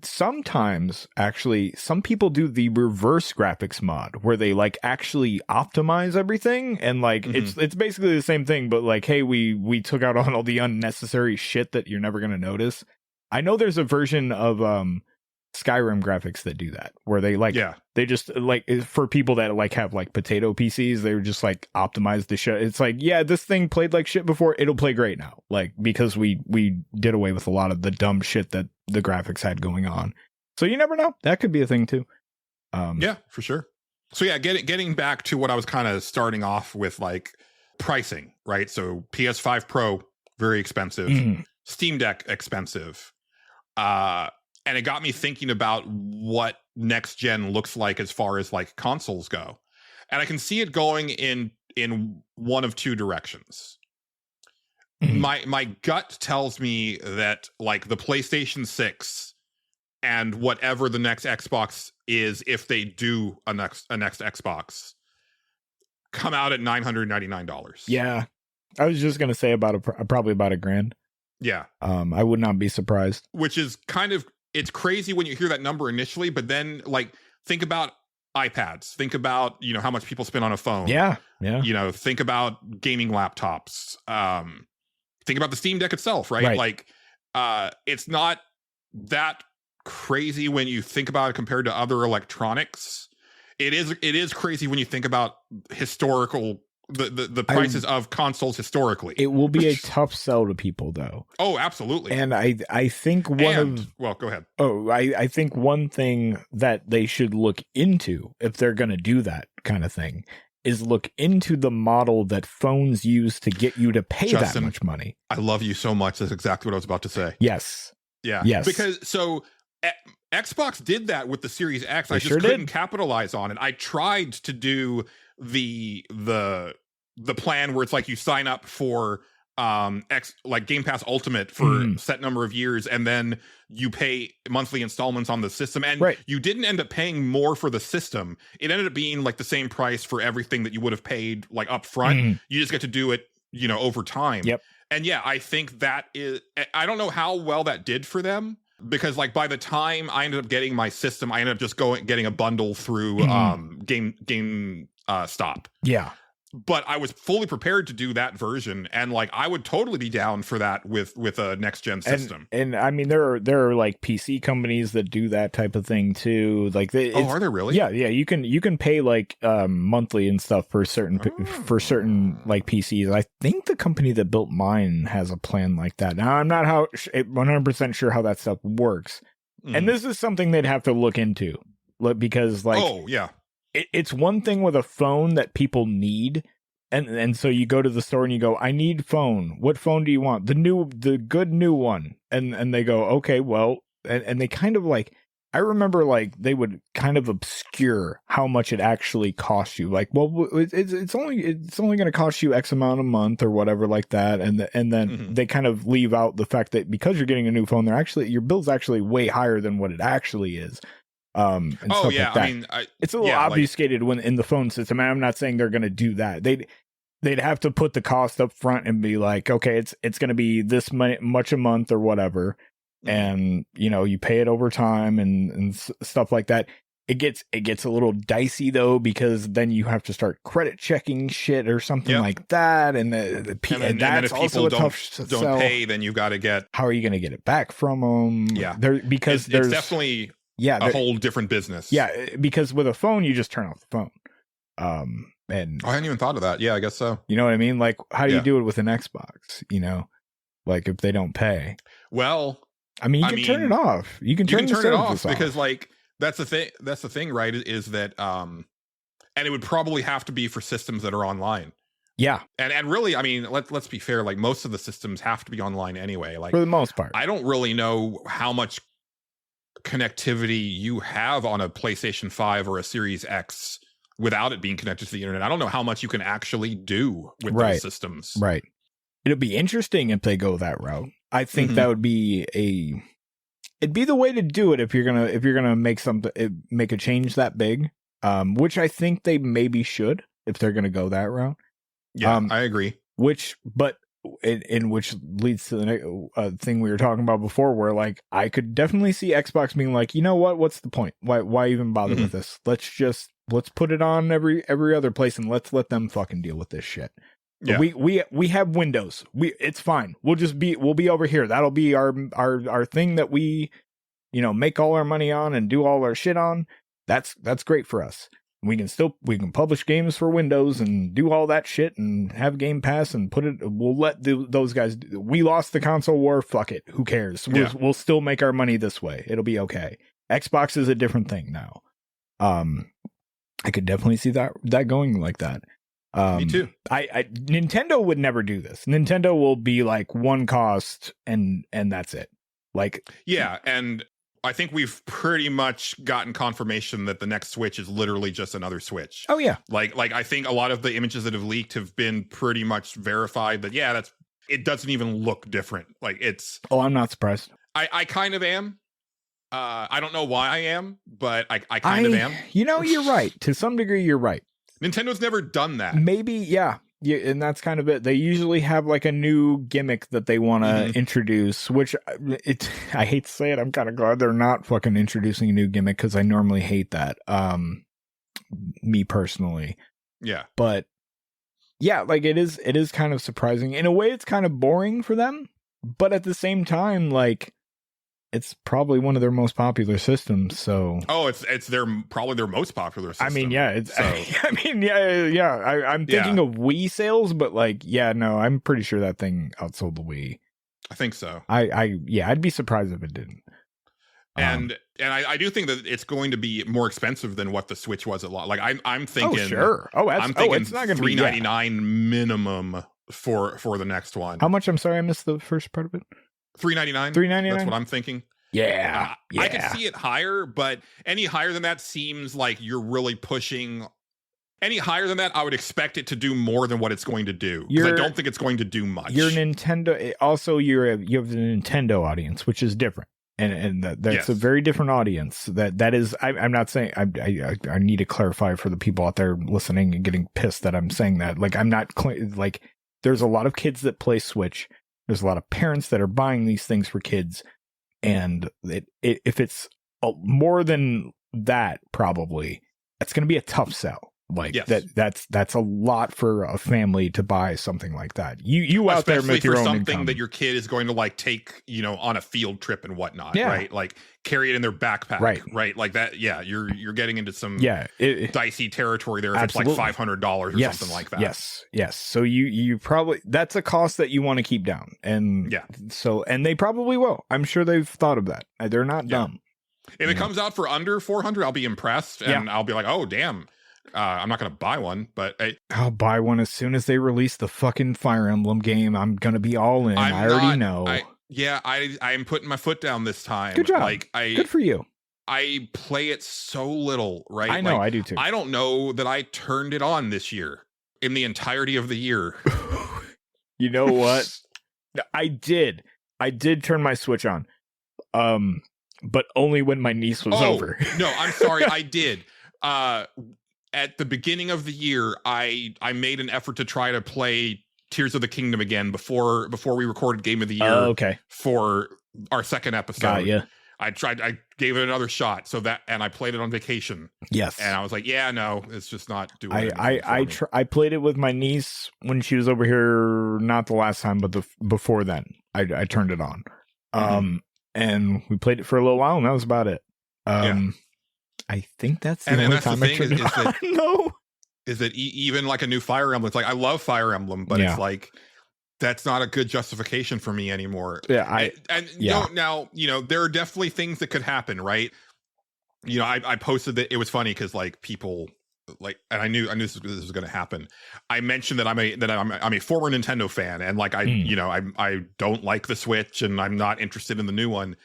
sometimes actually some people do the reverse graphics mod where they like actually optimize everything, and like it's basically the same thing, but like, hey, we took out all the unnecessary shit that you're never gonna notice. I know there's a version of Skyrim graphics that do that, where they like they just like, for people that like have like potato PCs, they would just like optimize the shit. It's like, this thing played like shit before, it'll play great now, like because we did away with a lot of the dumb shit that the graphics had going on. So you never know, that could be a thing too. For sure. So getting back to what I was kind of starting off with, like pricing, right? So PS5 Pro, very expensive. Steam Deck, expensive. And it got me thinking about what next gen looks like as far as like consoles go. And I can see it going in one of two directions. My gut tells me that like the PlayStation 6 and whatever the next Xbox is, if they do a next Xbox, come out at $999. Yeah, I was just gonna say probably about $1,000. Yeah. I would not be surprised. Which is kind of, it's crazy when you hear that number initially, but then like think about iPads, think about, you know, how much people spend on a phone. Yeah. You know, think about gaming laptops. Think about the Steam Deck itself, right? Like, it's not that crazy when you think about it compared to other electronics. It is crazy when you think about historical the prices of consoles historically. It will be a tough sell to people, though. Oh, absolutely. And I think well, go ahead. Oh, I think one thing that they should look into, if they're going to do that kind of thing, is look into the model that phones use to get you to pay Justin, that much money. I love you so much. That's exactly what I was about to say. Yes. Yeah. Yes. Because Xbox did that with the Series X. I just couldn't capitalize on it. I tried to do the plan where it's like you sign up for like Game Pass Ultimate for a set number of years, and then you pay monthly installments on the system, and you didn't end up paying more for the system. It ended up being like the same price for everything that you would have paid like up front. You just get to do it, you know, over time. Yep. And yeah, I think that is, I don't know how well that did for them, because like by the time I ended up getting my system, I ended up just getting a bundle through Game Stop. Yeah. But I was fully prepared to do that version, and like I would totally be down for that with a next gen system. And I mean, there are like PC companies that do that type of thing too. Like, are there really? Yeah. You can pay like monthly and stuff for certain like PCs. I think the company that built mine has a plan like that. Now I'm not 100% sure how that stuff works, and this is something they'd have to look into, because like it's one thing with a phone that people need, and so you go to the store and you go, I need phone. What phone do you want? The good new one. And they go, okay, well, and they kind of like, I remember like they would kind of obscure how much it actually costs you. Like, well, it's only going to cost you X amount a month or whatever like that, and then they kind of leave out the fact that because you're getting a new phone, your bill's actually way higher than what it actually is. And stuff like that. I mean, it's a little obfuscated when in the phone system. And I'm not saying they're going to do that. They'd have to put the cost up front and be like, okay, it's going to be this much a month or whatever, and you know, you pay it over time and stuff like that. It gets a little dicey though, because then you have to start credit checking shit or something like that, and that's if also people don't pay, then you've got to get. How are you going to get it back from them? Yeah, because it's definitely. A whole different business. Yeah, because with a phone, you just turn off the phone. And I hadn't even thought of that. Yeah, I guess so. You know what I mean? Like, how do you do it with an Xbox? You know, like if they don't pay. Well, I mean, you can turn it off. You can turn it off because, like, that's the thing. That's the thing, right? Is that and it would probably have to be for systems that are online. Yeah, and really, I mean, let's be fair. Like, most of the systems have to be online anyway. Like, for the most part, I don't really know how much connectivity you have on a PlayStation 5 or a Series X without it being connected to the internet. I don't know how much you can actually do with those systems. Right. It'll be interesting if they go that route. I think that would be it'd be the way to do it if you're gonna make a change that big. Which I think they maybe should, if they're gonna go that route. Yeah, I agree. Which leads to the thing we were talking about before, where like I could definitely see Xbox being like, you know what? What's the point? Why even bother with this? Let's put it on every other place and let's let them fucking deal with this shit. Yeah. We have Windows. It's fine. We'll be over here. That'll be our thing that we, you know, make all our money on and do all our shit on. That's great for us. We can publish games for Windows and do all that shit and have Game Pass and we'll let those guys we lost the console war, fuck it, who cares? We'll still make our money this way. It'll be okay. Xbox is a different thing now. I could definitely see that going like that. Me too. Nintendo would never do this. Nintendo will be like one cost and that's it. Like, yeah, and I think we've pretty much gotten confirmation that the next Switch is literally just another Switch. Oh yeah. Like I think a lot of the images that have leaked have been pretty much verified that it doesn't even look different. Like it's. Oh, I'm not surprised. I kind of am, I don't know why I am, but I kind of am. You know, you're right. To some degree, you're right. Nintendo's never done that. Maybe, yeah. Yeah, and that's kind of it. They usually have like a new gimmick that they want to introduce, which I hate to say it. I'm kind of glad they're not fucking introducing a new gimmick because I normally hate that. Me personally. Yeah. But yeah, like it is kind of surprising. In a way, it's kind of boring for them, but at the same time, like it's probably one of their most popular systems. So it's probably their most popular system. I mean, yeah, it's so. I'm thinking of Wii sales, but like, yeah, no, I'm pretty sure that thing outsold the Wii. I think so. I'd be surprised if it didn't. And I do think that it's going to be more expensive than what the Switch was at launch. Like I'm thinking, oh sure, I'm thinking it's not going to be $399 minimum for the next one. How much? I'm sorry, I missed the first part of it. $399. That's what I'm thinking. Yeah, I could see it higher, but any higher than that seems like you're really pushing. Any higher than that, I would expect it to do more than what it's going to do. Because I don't think it's going to do much. Your Nintendo, also you have the Nintendo audience, which is different, and that's a very different audience. That is, I'm not saying I need to clarify for the people out there listening and getting pissed that I'm saying that. Like I'm not like there's a lot of kids that play Switch. There's a lot of parents that are buying these things for kids. And if it's more than that, probably it's going to be a tough sell. Like that's a lot for a family to buy something like that. You out especially there with your for own something income. that your kid is going to like take, on a field trip and whatnot, right? Like carry it in their backpack, right? Like that. Yeah, you're getting into some dicey territory there. If absolutely. It's like $500 or something like that. Yes. So you probably that's a cost that you want to keep down, and and they probably will. I'm sure they've thought of that. They're not dumb. If it comes out for under 400, I'll be impressed, and I'll be like, oh damn. I'm not going to buy one, but I'll buy one as soon as they release the fucking Fire Emblem game. I'm going to be all in. I already know. I am putting my foot down this time. Good job. Good for you. I play it so little, right? I know, I do too. I don't know that I turned it on this year in the entirety of the year. You know what? I did turn my Switch on. But only when my niece was over. No, I'm sorry. I did. At the beginning of the year, I made an effort to try to play Tears of the Kingdom again before we recorded Game of the Year for our second episode. Got ya. I gave it another shot, and I played it on vacation. Yes. And I was like, yeah, no, it's just not doing it. I played it with my niece when she was over here, not the last time, but before then. I turned it on. And we played it for a little while, and that was about it. I think that's the only time I turned it on. No. Is that even like a new Fire Emblem? It's like, I love Fire Emblem, but it's like, that's not a good justification for me anymore. Yeah. Now, there are definitely things that could happen, right? I posted that it was funny because like people like, and I knew this was going to happen. I mentioned that I'm a former Nintendo fan, and like I don't like the Switch, and I'm not interested in the new one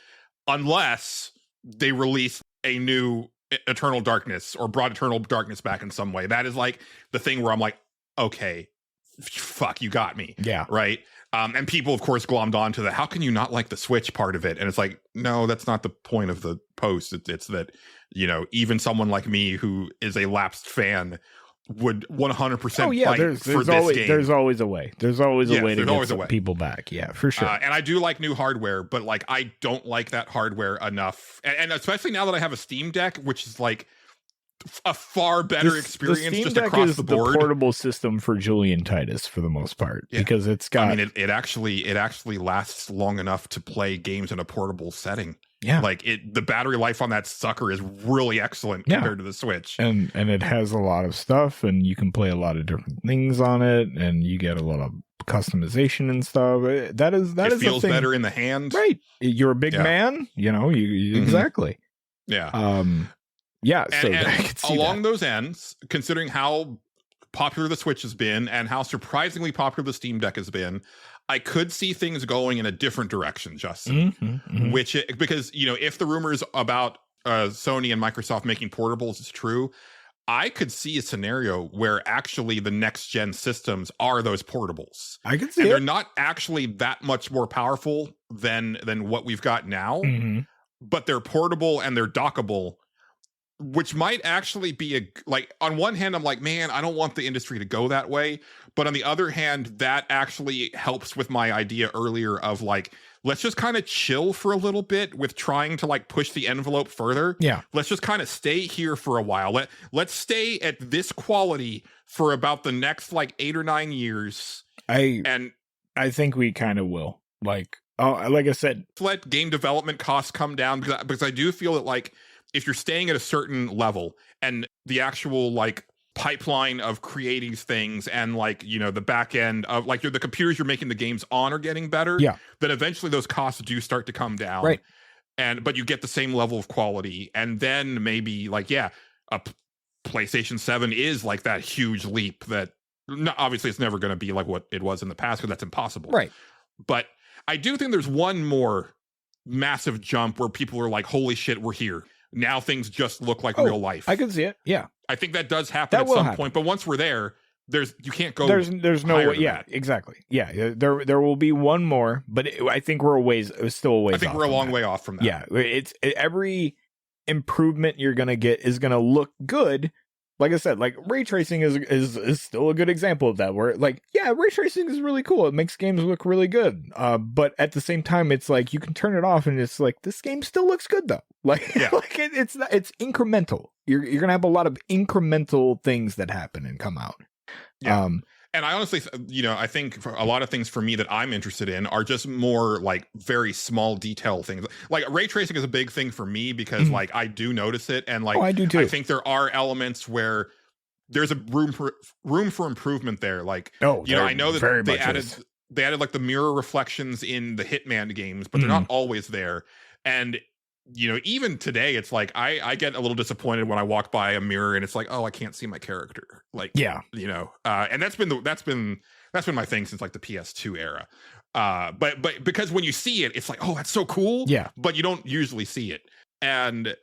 unless they release a new Eternal Darkness or brought Eternal Darkness back in some way. That is like the thing where I'm like, okay, fuck, you got me. Yeah. Right. And people, of course, glommed onto the how can you not like the Switch part of it? And it's like, no, that's not the point of the post. It's that, even someone like me who is a lapsed fan would 100% fight for this game. There's always a way. There's always a way to get people back. Yeah, for sure. And I do like new hardware, but like I don't like that hardware enough. And especially now that I have a Steam Deck, which is like a far better experience just across the board. The portable system for Julian Titus for the most part, because it's got. I mean, it actually lasts long enough to play games in a portable setting. Yeah, like the battery life on that sucker is really excellent compared to the Switch, and it has a lot of stuff, and you can play a lot of different things on it, and you get a lot of customization and stuff. It feels better in the hand, right? You're a big man, you exactly. Yeah. Yeah. So and along those ends, considering how popular the Switch has been and how surprisingly popular the Steam Deck has been, I could see things going in a different direction, Justin. Because if the rumors about Sony and Microsoft making portables is true, I could see a scenario where actually the next gen systems are those portables. I can see and they're not actually that much more powerful than what we've got now. but they're portable and they're dockable, which might actually be like, on one hand, I'm like, man, I don't want the industry to go that way. But on the other hand, that actually helps with my idea earlier of like, let's just kind of chill for a little bit with trying to like push the envelope further. Yeah. Let's just kind of stay here for a while. Let's stay at this quality for about the next like 8 or 9 years. I think we kind of will. Like I said, let game development costs come down, because I do feel that like, if you're staying at a certain level and the actual like pipeline of creating things and like, you know, the back end of like the computers you're making the games on are getting better, then eventually those costs do start to come down. Right. But you get the same level of quality. And then maybe like, a PlayStation 7 is like that huge leap that obviously it's never going to be like what it was in the past, because that's impossible. Right. But I do think there's one more massive jump where people are like, holy shit, we're here. Now things just look like real life. I can see it. Yeah. I think that does happen at some point, but once we're there, you can't go. There's no way. Yeah, exactly. Yeah, there will be one more, but I think we're still a ways. I think we're a long way off from that. Yeah, every improvement you're gonna get is gonna look good. Like I said, like ray tracing is still a good example of that. Where like, yeah, ray tracing is really cool. It makes games look really good. But at the same time, it's like you can turn it off, and it's like this game still looks good though. Like, it's incremental. You're gonna have a lot of incremental things that happen and come out. Yeah. And I honestly, I think for a lot of things for me that I'm interested in are just more like very small detail things. Like ray tracing is a big thing for me because like I do notice it, and like I do too. I think there are elements where there's a room for improvement there. Like, I know that they added like the mirror reflections in the Hitman games, but they're not always there. And even today, it's like I get a little disappointed when I walk by a mirror and it's like, oh, I can't see my character. Like, and that's been my thing since like the PS2 era. But because when you see it, it's like, oh, that's so cool. Yeah. But you don't usually see it, and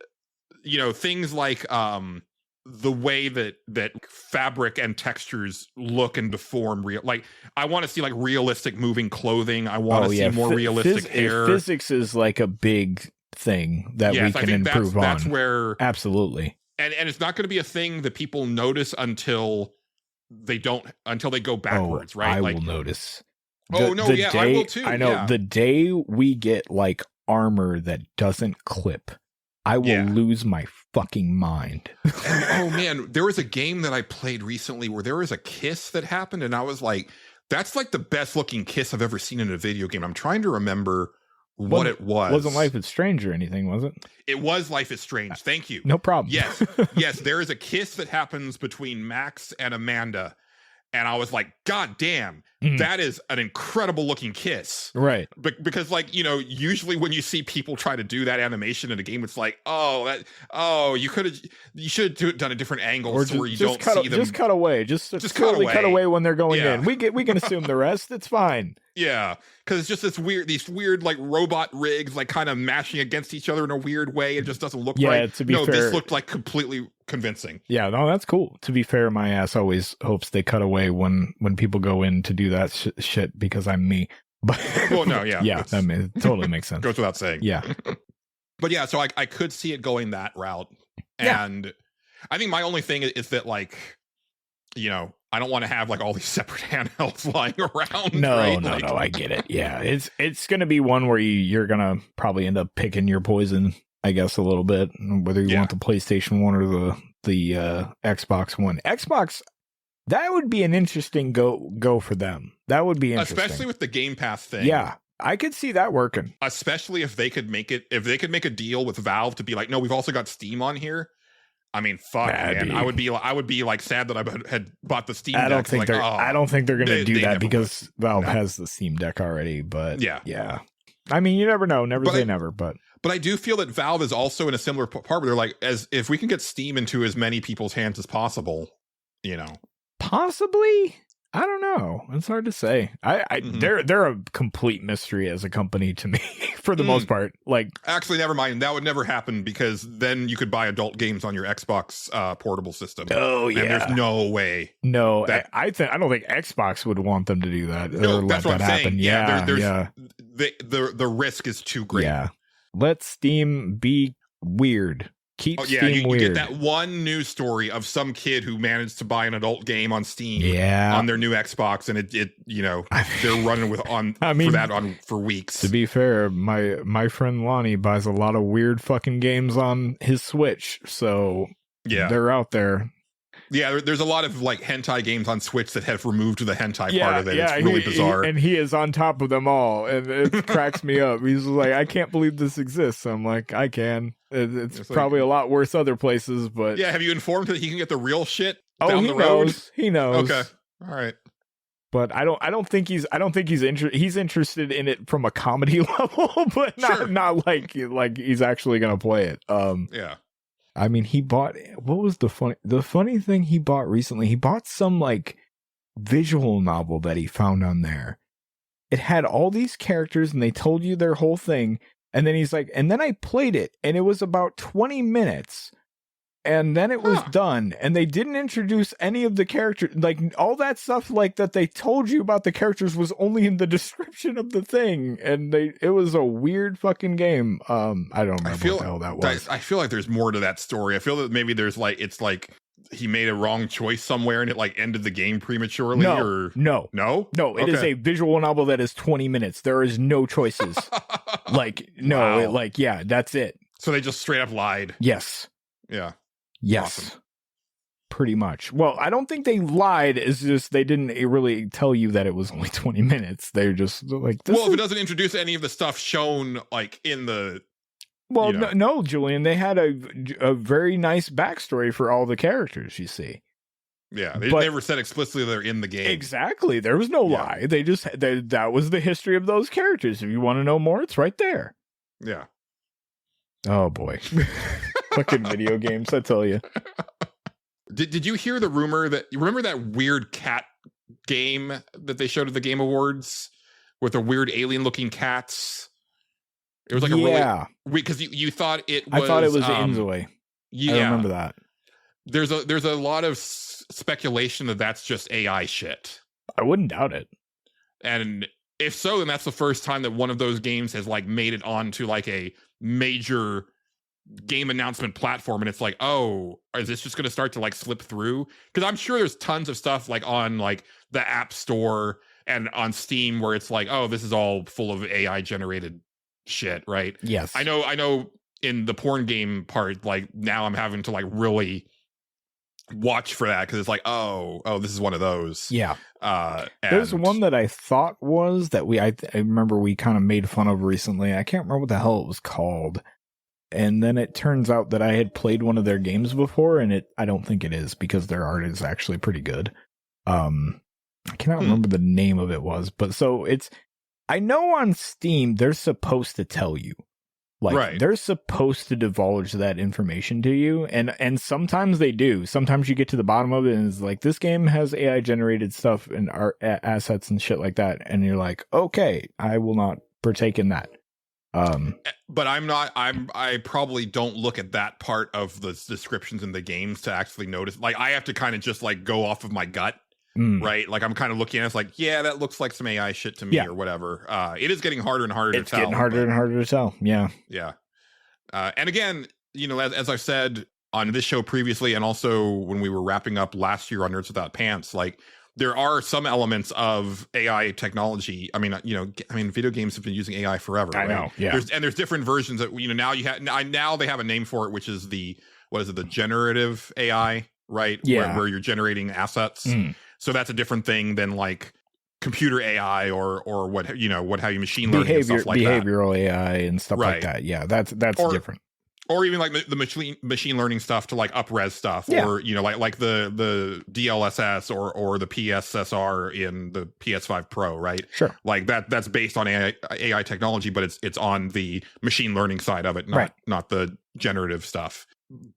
things like the way that fabric and textures look and deform real. Like, I want to see like realistic moving clothing. I want to see more realistic hair. Physics is like a big thing that we can improve on. That's where absolutely. And it's not going to be a thing that people notice until they go backwards, right? I like, will notice. I will too. I know the day we get like armor that doesn't clip, I will lose my fucking mind. Oh man, there was a game that I played recently where there was a kiss that happened, and I was like, that's like the best looking kiss I've ever seen in a video game. I'm trying to remember what it was. Wasn't Life is Strange or anything, was it? It was Life is Strange. Thank you. No problem. Yes, there is a kiss that happens between Max and Amanda, and I was like, God damn, that is an incredible looking kiss. Right. Because like, usually when you see people try to do that animation in a game, it's like, you should have done a different angle where you don't see them. Just cut away. Just cut away when they're going in. We can assume the rest. It's fine. Yeah, because it's just these weird like robot rigs like kind of mashing against each other in a weird way. It just doesn't look right. To be fair, this looked like completely convincing. Yeah, no, that's cool. To be fair, my ass always hopes they cut away when people go in to do that shit because I'm me. But well, no, yeah, that totally makes sense. Goes without saying. Yeah, but yeah, so I could see it going that route, and I think my only thing is that like, I don't want to have like all these separate handhelds lying around. No, right? no, I get it. Yeah, it's gonna be one where you're gonna probably end up picking your poison, I guess, a little bit, whether you want the PlayStation 1 or the Xbox One. Xbox, that would be an interesting go for them. That would be interesting, especially with the Game Pass thing. Yeah, I could see that working. Especially if they could make a deal with Valve to be like, no, we've also got Steam on here. I mean, fuck, man. I would be like sad that I had bought the Steam Deck. I don't think they're going to do that because Valve has the Steam Deck already. But yeah. I mean, you never know. Never say never. But I do feel that Valve is also in a similar part where they're like, as if we can get Steam into as many people's hands as possible, Possibly. I don't know. It's hard to say. They're a complete mystery as a company to me for the most part. Like, actually, never mind. That would never happen because then you could buy adult games on your Xbox portable system. Oh yeah, and there's no way. No, I don't think Xbox would want them to do that. No, that's what I'm saying. Yeah, the risk is too great. Yeah. let Steam be weird. Keep Steam you weird. get that one news story of some kid who managed to buy an adult game on Steam on their new Xbox, and it they're running with for weeks. To be fair, my friend Lonnie buys a lot of weird fucking games on his Switch, so they're out there. Yeah, there's a lot of like hentai games on Switch that have removed the hentai part of it. It's really bizarre. And he is on top of them all, and it cracks me up. He's like, I can't believe this exists. I'm like, I can. It's probably a lot worse other places, but have you informed that he can get the real shit down the road? Knows. He knows. Okay, all right. But I don't think he's he's interested in it from a comedy level, but not like he's actually gonna play it. I mean, he bought, what was the funny thing he bought recently? He bought some like visual novel that he found on there. It had all these characters and they told you their whole thing. And then he's like, and then I played it and it was about 20 minutes. And then it was done, and they didn't introduce any of the characters. Like, all that stuff like that they told you about the characters was only in the description of the thing, and it was a weird fucking game. I don't remember what the hell that was. I feel like there's more to that story. I feel that maybe there's like, it's like he made a wrong choice somewhere and it like ended the game prematurely. No. It is a visual novel that is 20 minutes. There is no choices. That's it. So they just straight up lied. Yes. Yeah. Yes. Awesome. Pretty much. Well, I don't think they lied. It's just they didn't really tell you that it was only 20 minutes. They're just like, if it doesn't introduce any of the stuff shown like in the... Well, no, Julian, they had a very nice backstory for all the characters, you see. Yeah, they never said explicitly they're in the game. Exactly. There was no lie. They just, that was the history of those characters. If you want to know more, it's right there. Yeah. Oh, boy. Fucking video games, I tell you. Did you hear the rumor that you remember that weird cat game that they showed at the Game Awards with the weird alien looking cats? It was like a really because you thought it was. I thought it was Inzoi. Yeah, I remember that. There's a lot of speculation that that's just AI shit. I wouldn't doubt it. And if so, then that's the first time that one of those games has like made it onto like a major game announcement platform, and it's like, oh, is this just going to start to like slip through? Because I'm sure there's tons of stuff like on like the App Store and on Steam where it's like, oh, this is all full of AI generated shit, right? Yes. I know in the porn game part, like now I'm having to like really watch for that because it's like, oh, this is one of those. Yeah. There's one that I thought was that I remember we kind of made fun of recently. I can't remember what the hell it was called. And then it turns out that I had played one of their games before, and I don't think it is because their art is actually pretty good. I cannot remember the name of it was, but so I know on Steam they're supposed to tell you, like they're supposed to divulge that information to you, and sometimes they do. Sometimes you get to the bottom of it and it's like, this game has AI generated stuff and art assets and shit like that, and you're like, okay, I will not partake in that. But I probably don't look at that part of the descriptions in the games to actually notice. Like, I have to kind of just like go off of my gut, right? Like, I'm kind of looking at it, it's like, yeah, that looks like some AI shit to me or whatever. It is getting harder and harder to tell. It's getting harder and harder to tell. Yeah. Yeah. And again, as I've said on this show previously, and also when we were wrapping up last year on Nerds Without Pants, like, there are some elements of AI technology. I mean, video games have been using AI forever. I know. Yeah. There's different versions that, now they have a name for it, which is the generative AI, right? Yeah. Where you're generating assets. So that's a different thing than like computer AI or what have you, machine learning and stuff like behavioral AI and stuff like that. Yeah. That's different. Or even like the machine learning stuff to like up-res stuff, or like the DLSS or the PSSR in the PS5 Pro, right? Sure. Like that's based on AI technology, but it's on the machine learning side of it, not the generative stuff.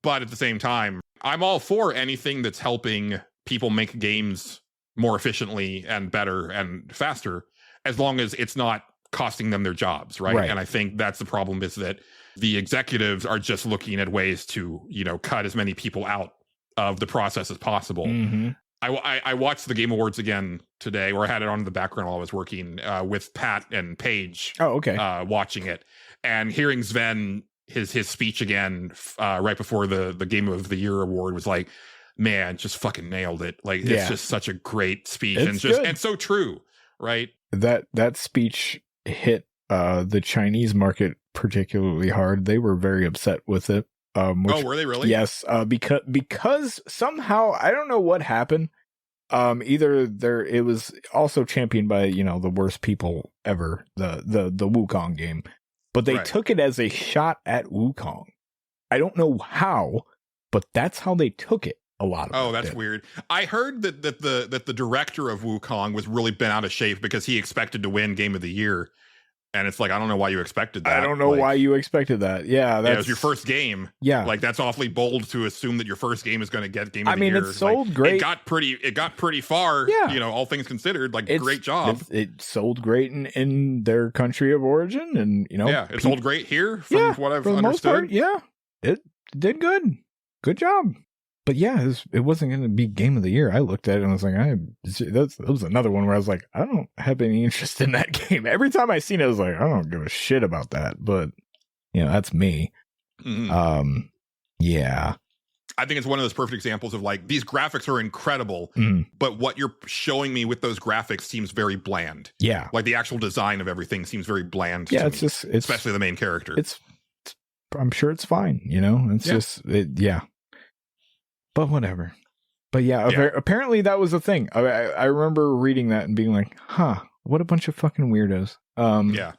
But at the same time, I'm all for anything that's helping people make games more efficiently and better and faster, as long as it's not costing them their jobs, right? And I think that's the problem, is that the executives are just looking at ways to, cut as many people out of the process as possible. I watched the Game Awards again today, or I had it on in the background while I was working with Pat and Paige. Oh, okay. Watching it and hearing Sven his speech again right before the Game of the Year award was like, man, just fucking nailed it. Like it's just such a great speech It's and just good. and so true, right? That speech hit the Chinese market particularly hard. They were very upset with it. Oh, were they really? Yes, because somehow I don't know what happened. Either it was also championed by the worst people ever, the Wukong game, but they Right. took it as a shot at Wukong. I don't know how, but that's how they took it. A lot of Oh, it that's did. weird. I heard that the director of Wukong was really bent out of shape because he expected to win Game of the Year. And it's like, I don't know why you expected that. I don't know Like, why you expected that. Yeah, it was your first game. Yeah, Like that's awfully bold to assume that your first game is going to get Game of the Year. it sold great. It got pretty far. Yeah. All things considered. Like great job. It sold great in their country of origin, and Yeah, it sold great here from what I've for the most understood. part. Yeah, it did good. Good job. But yeah, it wasn't going to be Game of the Year. I looked at it and I was like, that was another one where I was like, I don't have any interest in that game. Every time I seen it, I was like, I don't give a shit about that. But that's me. Mhm. Yeah. I think it's one of those perfect examples of like these graphics are incredible, but what you're showing me with those graphics seems very bland. Yeah. Like the actual design of everything seems very bland. Yeah, to it's me, just it's especially the main character. I'm sure it's fine. It's just yeah. But whatever. But yeah, apparently that was a thing. I remember reading that and being like, huh, what a bunch of fucking weirdos. Yeah.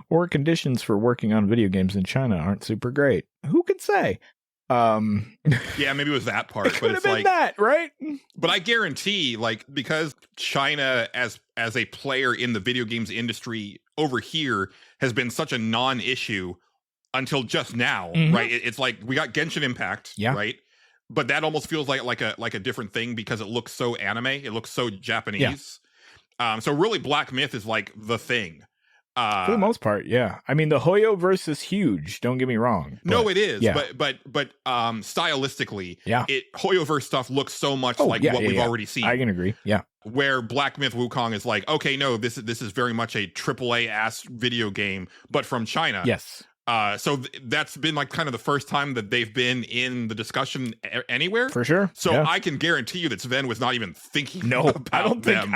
Or conditions for working on video games in China aren't super great. Who could say? Yeah, maybe it was that part, It but could have it's been like that, right? but I guarantee like because China as a player in the video games industry over here has been such a non-issue until just now, Mhm. right? It's like we got Genshin Impact, Yeah. right? But that almost feels like a different thing because it looks so anime, it looks so Japanese. So really Black Myth is like the thing. For the most part, yeah. I mean, the Hoyo verse is huge. Don't get me wrong. No, but- it is. yeah. But stylistically, Yeah. Hoyoverse stuff looks so much Oh, like yeah, what yeah, we've yeah. already seen. I can agree. Yeah. Where Black Myth Wukong is like, okay, no, this is very much a AAA ass video game, but from China. Yes. So that's been like kind of the first time that they've been in the discussion anywhere. For sure. So yeah. I can guarantee you that Sven was not even thinking. No, about I don't think them.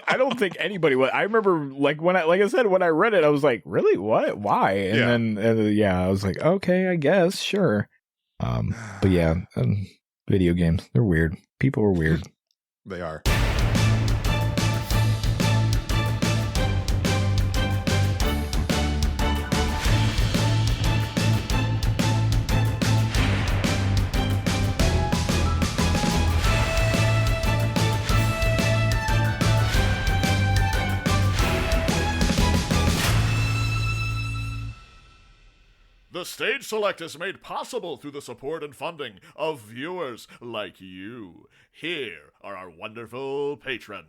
I don't think anybody would. I remember like when I said when I read it, I was like, really, what, why? And then I was like, okay, I guess, sure. But yeah, video games, they're weird. People are weird. They are. The Stage Select is made possible through the support and funding of viewers like you. Here are our wonderful patrons.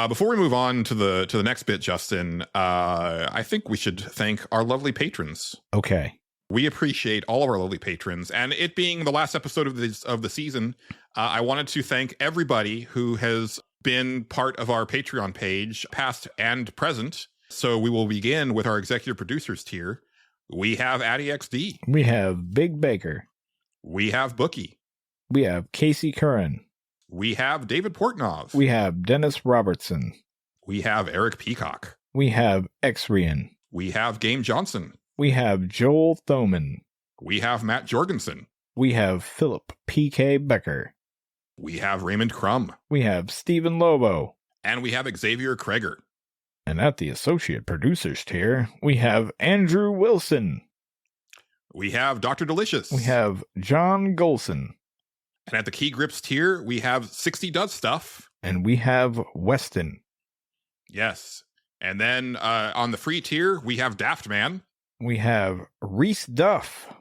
Before we move on to the next bit, Justin, I think we should thank our lovely patrons. Okay. We appreciate all of our lovely patrons, and it being the last episode of the season, I wanted to thank everybody who has been part of our Patreon page, past and present. So we will begin with our executive producers tier. We have Addy XD. We have Big Baker. We have Bookie. We have Casey Curran. We have David Portnov. We have Dennis Robertson. We have Eric Peacock. We have X-Rian. We have Game Johnson. We have Joel Thoman. We have Matt Jorgensen. We have Philip P.K. Becker. We have Raymond Crum. We have Stephen Lobo. And we have Xavier Kreger. And at the associate producers tier, we have Andrew Wilson. We have Dr. Delicious. We have John Gholson. And at the Key Grips tier, we have 60 Does Stuff. And we have Weston. Yes. And then on the free tier, we have Daft Man. We have Reese Duff.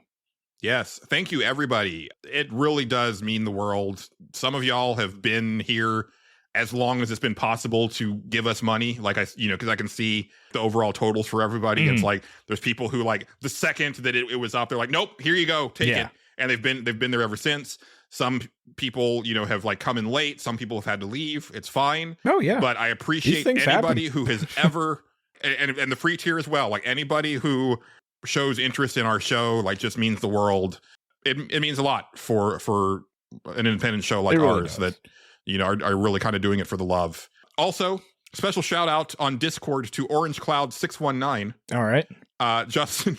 Yes. Thank you, everybody. It really does mean the world. Some of y'all have been here as long as it's been possible to give us money. Like because I can see the overall totals for everybody. It's like there's people who like the second that it was up, they're like, nope, here you go, take it. And they've been there ever since. Some people, have like come in late. Some people have had to leave. It's fine. Oh yeah. But I appreciate things anybody happen. who has ever, and the free tier as well. Like anybody who shows interest in our show, like just means the world. It means a lot for an independent show like really ours does. that, are really kind of doing it for the love. Also, special shout out on Discord to Orange Cloud 619. All right. Justin,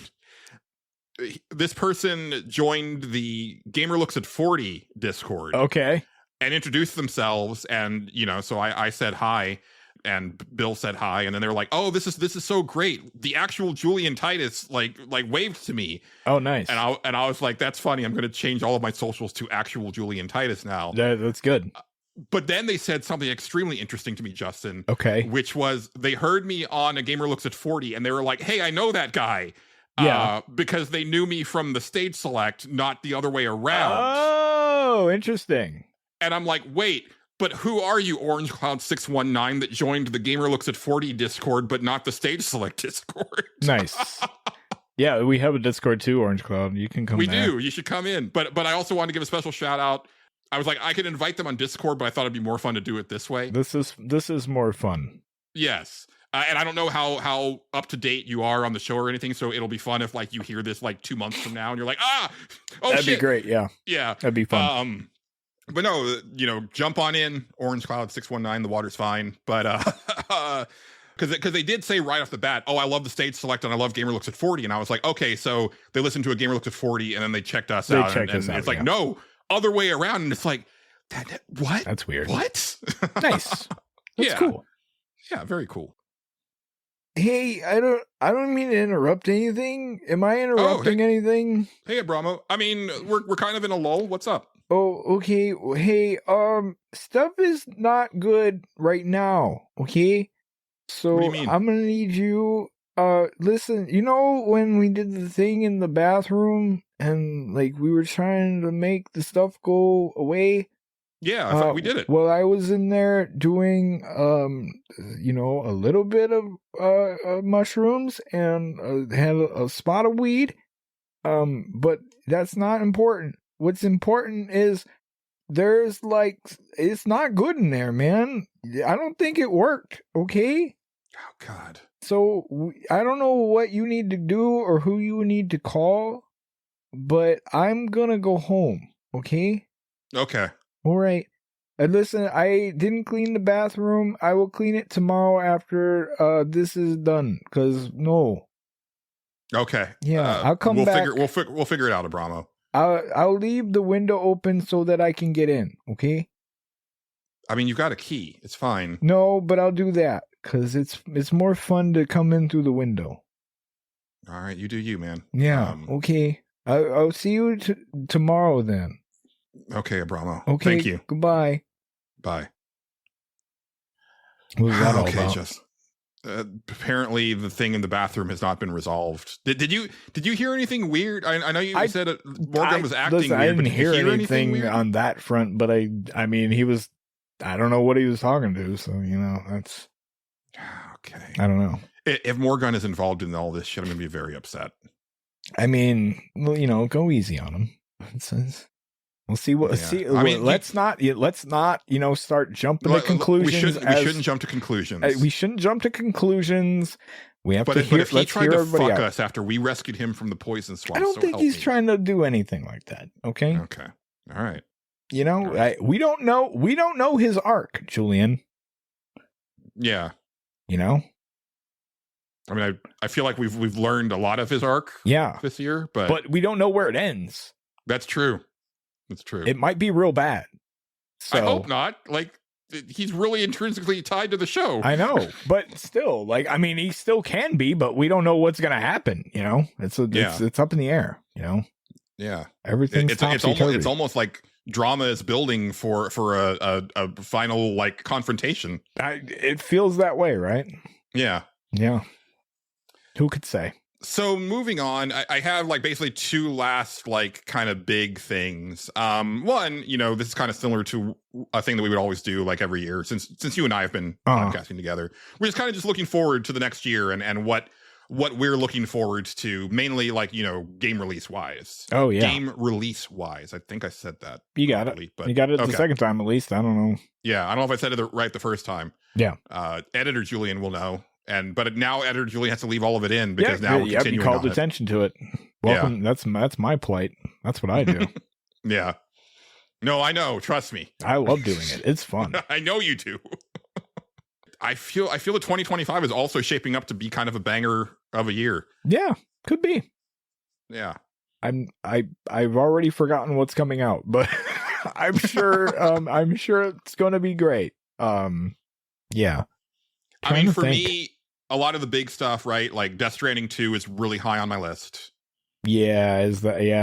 this person joined the Gamer Looks at 40 Discord. Okay. And introduced themselves, and so I said hi, and Bill said hi, and then they were like, "Oh, this is so great." The actual Julian Titus like waved to me. Oh, nice. And I was like, "That's funny. I'm going to change all of my socials to actual Julian Titus now." That's good. But then they said something extremely interesting to me, Justin. Okay. Which was they heard me on A Gamer Looks at 40, and they were like, "Hey, I know that guy." Yeah. Because they knew me from the stage select, not the other way around. Oh, interesting. And I'm like, wait, but who are you, Orange Cloud 619, that joined the Gamer Looks at 40 Discord, but not the Stage Select Discord? Nice. Yeah, we have a Discord too, Orange Cloud. You can come We there. do. You should come in. But I also wanted to give a special shout out. I was like, I could invite them on Discord, but I thought it'd be more fun to do it this way. This is more fun. Yes. And I don't know how up to date you are on the show or anything, so it'll be fun if like you hear this like 2 months from now and you're like, oh That'd shit. be great. Yeah. Yeah. That'd be fun. But no, jump on in, Orange Cloud 619, the water's fine. But because they did say right off the bat, oh, I love the stage select and I love Gamer Looks at 40. And I was like, okay, so they listened to a Gamer Looks at 40 and then they checked us out. And it's like, no, other way around. And it's like, what? That's weird. What? Nice. That's Yeah. cool. Yeah, very cool. Hey, I don't mean to interrupt anything. Am I interrupting anything? Hey, Abramo. I mean, we're kind of in a lull. What's up? Oh, okay. Hey, stuff is not good right now, okay? So What do you mean? I'm gonna need you, listen, when we did the thing in the bathroom and, like, we were trying to make the stuff go away? Yeah, I thought we did it. Well, I was in there doing, a little bit of mushrooms and had a spot of weed. But that's not important. What's important is there's like, it's not good in there, man. I don't think it worked. Okay. Oh God. So I don't know what you need to do or who you need to call, but I'm gonna go home. Okay. Okay. All right. And listen, I didn't clean the bathroom. I will clean it tomorrow after this is done. Cause no. Okay. Yeah, I'll come we'll back. We'll figure it out, Abramo. I'll leave the window open so that I can get in. Okay. I mean, you've got a key. It's fine. No, but I'll do that because it's more fun to come in through the window. All right, you do you, man. Yeah. Okay. I'll see you tomorrow then. Okay, Abramo. Okay. Thank you. Goodbye. Bye. What was that all Okay, about? just apparently the thing in the bathroom has not been resolved. Did you hear anything weird? I know you said Morgan was acting listen, weird. I but didn't did you hear anything weird? on that front, but I mean, he was. I don't know what he was talking to, so that's. Okay. I don't know. If Morgan is involved in all this shit, I'm gonna be very upset. I mean, well, go easy on him. We'll see what. Yeah. See, I mean, let's not, start jumping to conclusions. We shouldn't jump to conclusions. We shouldn't jump to conclusions. We have But to if hear. he Let's tried hear to everybody fuck out. us after we rescued him from the poison swamp, I don't think he's trying to do anything like that. Okay. Okay. All right. We don't know. We don't know his arc, Julian. Yeah. I mean, I feel like we've learned a lot of his arc. Yeah. This year, but But we don't know where it ends. that's true. That's true. It might be real bad. So I hope not. Like, he's really intrinsically tied to the show. I know, but still, he still can be, but we don't know what's gonna happen. It's up in the air. Yeah. Everything's topsy-turvy. It's almost like drama is building for a final like confrontation. It feels that way, right? Yeah. Yeah. Who could say? So moving on, I have like basically two last like kind of big things. One, this is kind of similar to a thing that we would always do like every year since you and I have been podcasting together. We're just kind of just looking forward to the next year and what what we're looking forward to, mainly like, game release wise. Oh yeah, Game release wise. I think I said that. you got properly, it. But You got it the okay. second time at least. I don't know. Yeah, I don't know if I said it right the first time. Yeah. Editor Julian will know. But now Editor Julian has to leave all of it in because now we're you continuing called on it. attention to it. Welcome. That's my plight. That's what I do. Yeah. No, I know. Trust me. I love doing it. It's fun. I know you do. I feel that 2025 is also shaping up to be kind of a banger of a year. Yeah, could be. Yeah. I've already forgotten what's coming out, but I'm sure it's going to be great. Yeah. I mean, for me, a lot of the big stuff, right? Like Death Stranding 2 is really high on my list. Yeah,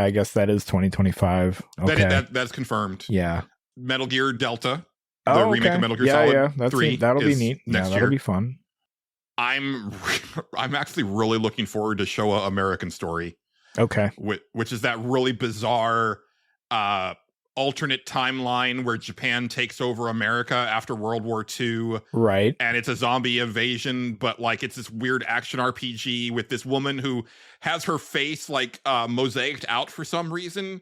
I guess that is 2025. Okay. That's confirmed. Yeah. Metal Gear Delta, the remake of Metal Gear Solid 3. That'll be neat. Next that'll year. be fun. I'm actually really looking forward to Showa American Story. Okay. Which is that really bizarre alternate timeline where Japan takes over America after World War II. Right. And it's a zombie invasion, but like it's this weird action RPG with this woman who has her face like mosaicked out for some reason.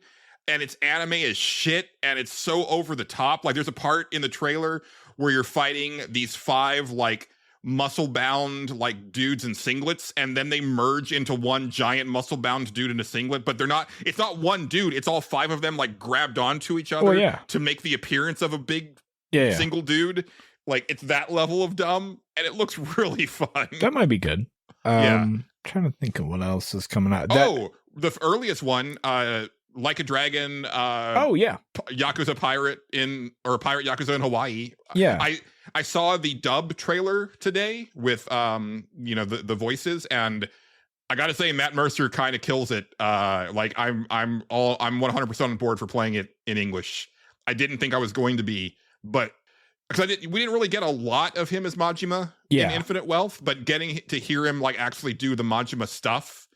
And it's anime as shit, and it's so over the top. Like there's a part in the trailer where you're fighting these 5 like muscle bound like dudes in singlets, and then they merge into one giant muscle bound dude in a singlet, but it's not one dude, it's all 5 of them like grabbed onto each other to make the appearance of a big single dude. Like it's that level of dumb, and it looks really fun. That might be good. Trying to think of what else is coming out. The earliest one, Like a Dragon, Yakuza Pirate Pirate Yakuza in Hawaii. Yeah. I saw the dub trailer today with the voices, and I gotta say Matt Mercer kind of kills it. Like I'm 100% on board for playing it in English. I didn't think I was going to be, but because we didn't really get a lot of him as Majima in Infinite Wealth, but getting to hear him like actually do the Majima stuff,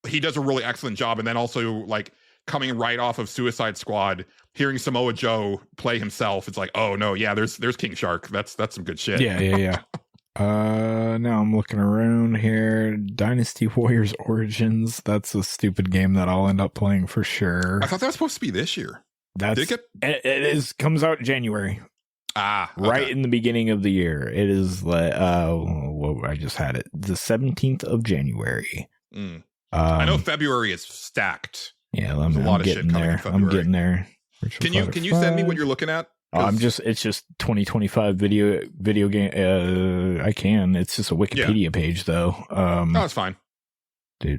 he does a really excellent job. And then also like coming right off of Suicide Squad, hearing Samoa Joe play himself, it's like, oh no, yeah, there's King Shark. That's some good shit. Yeah. Now I'm looking around here. Dynasty Warriors Origins. That's a stupid game that I'll end up playing for sure. I thought that was supposed to be this year. It comes out in January. Right in the beginning of the year. It is like I just had it. The 17th of January. I know February is stacked. Yeah, there's a lot of shit coming in February. I'm getting there. Can you send me what you're looking at? It's just 2025 video game. I can. It's just a Wikipedia page though. No, it's fine. I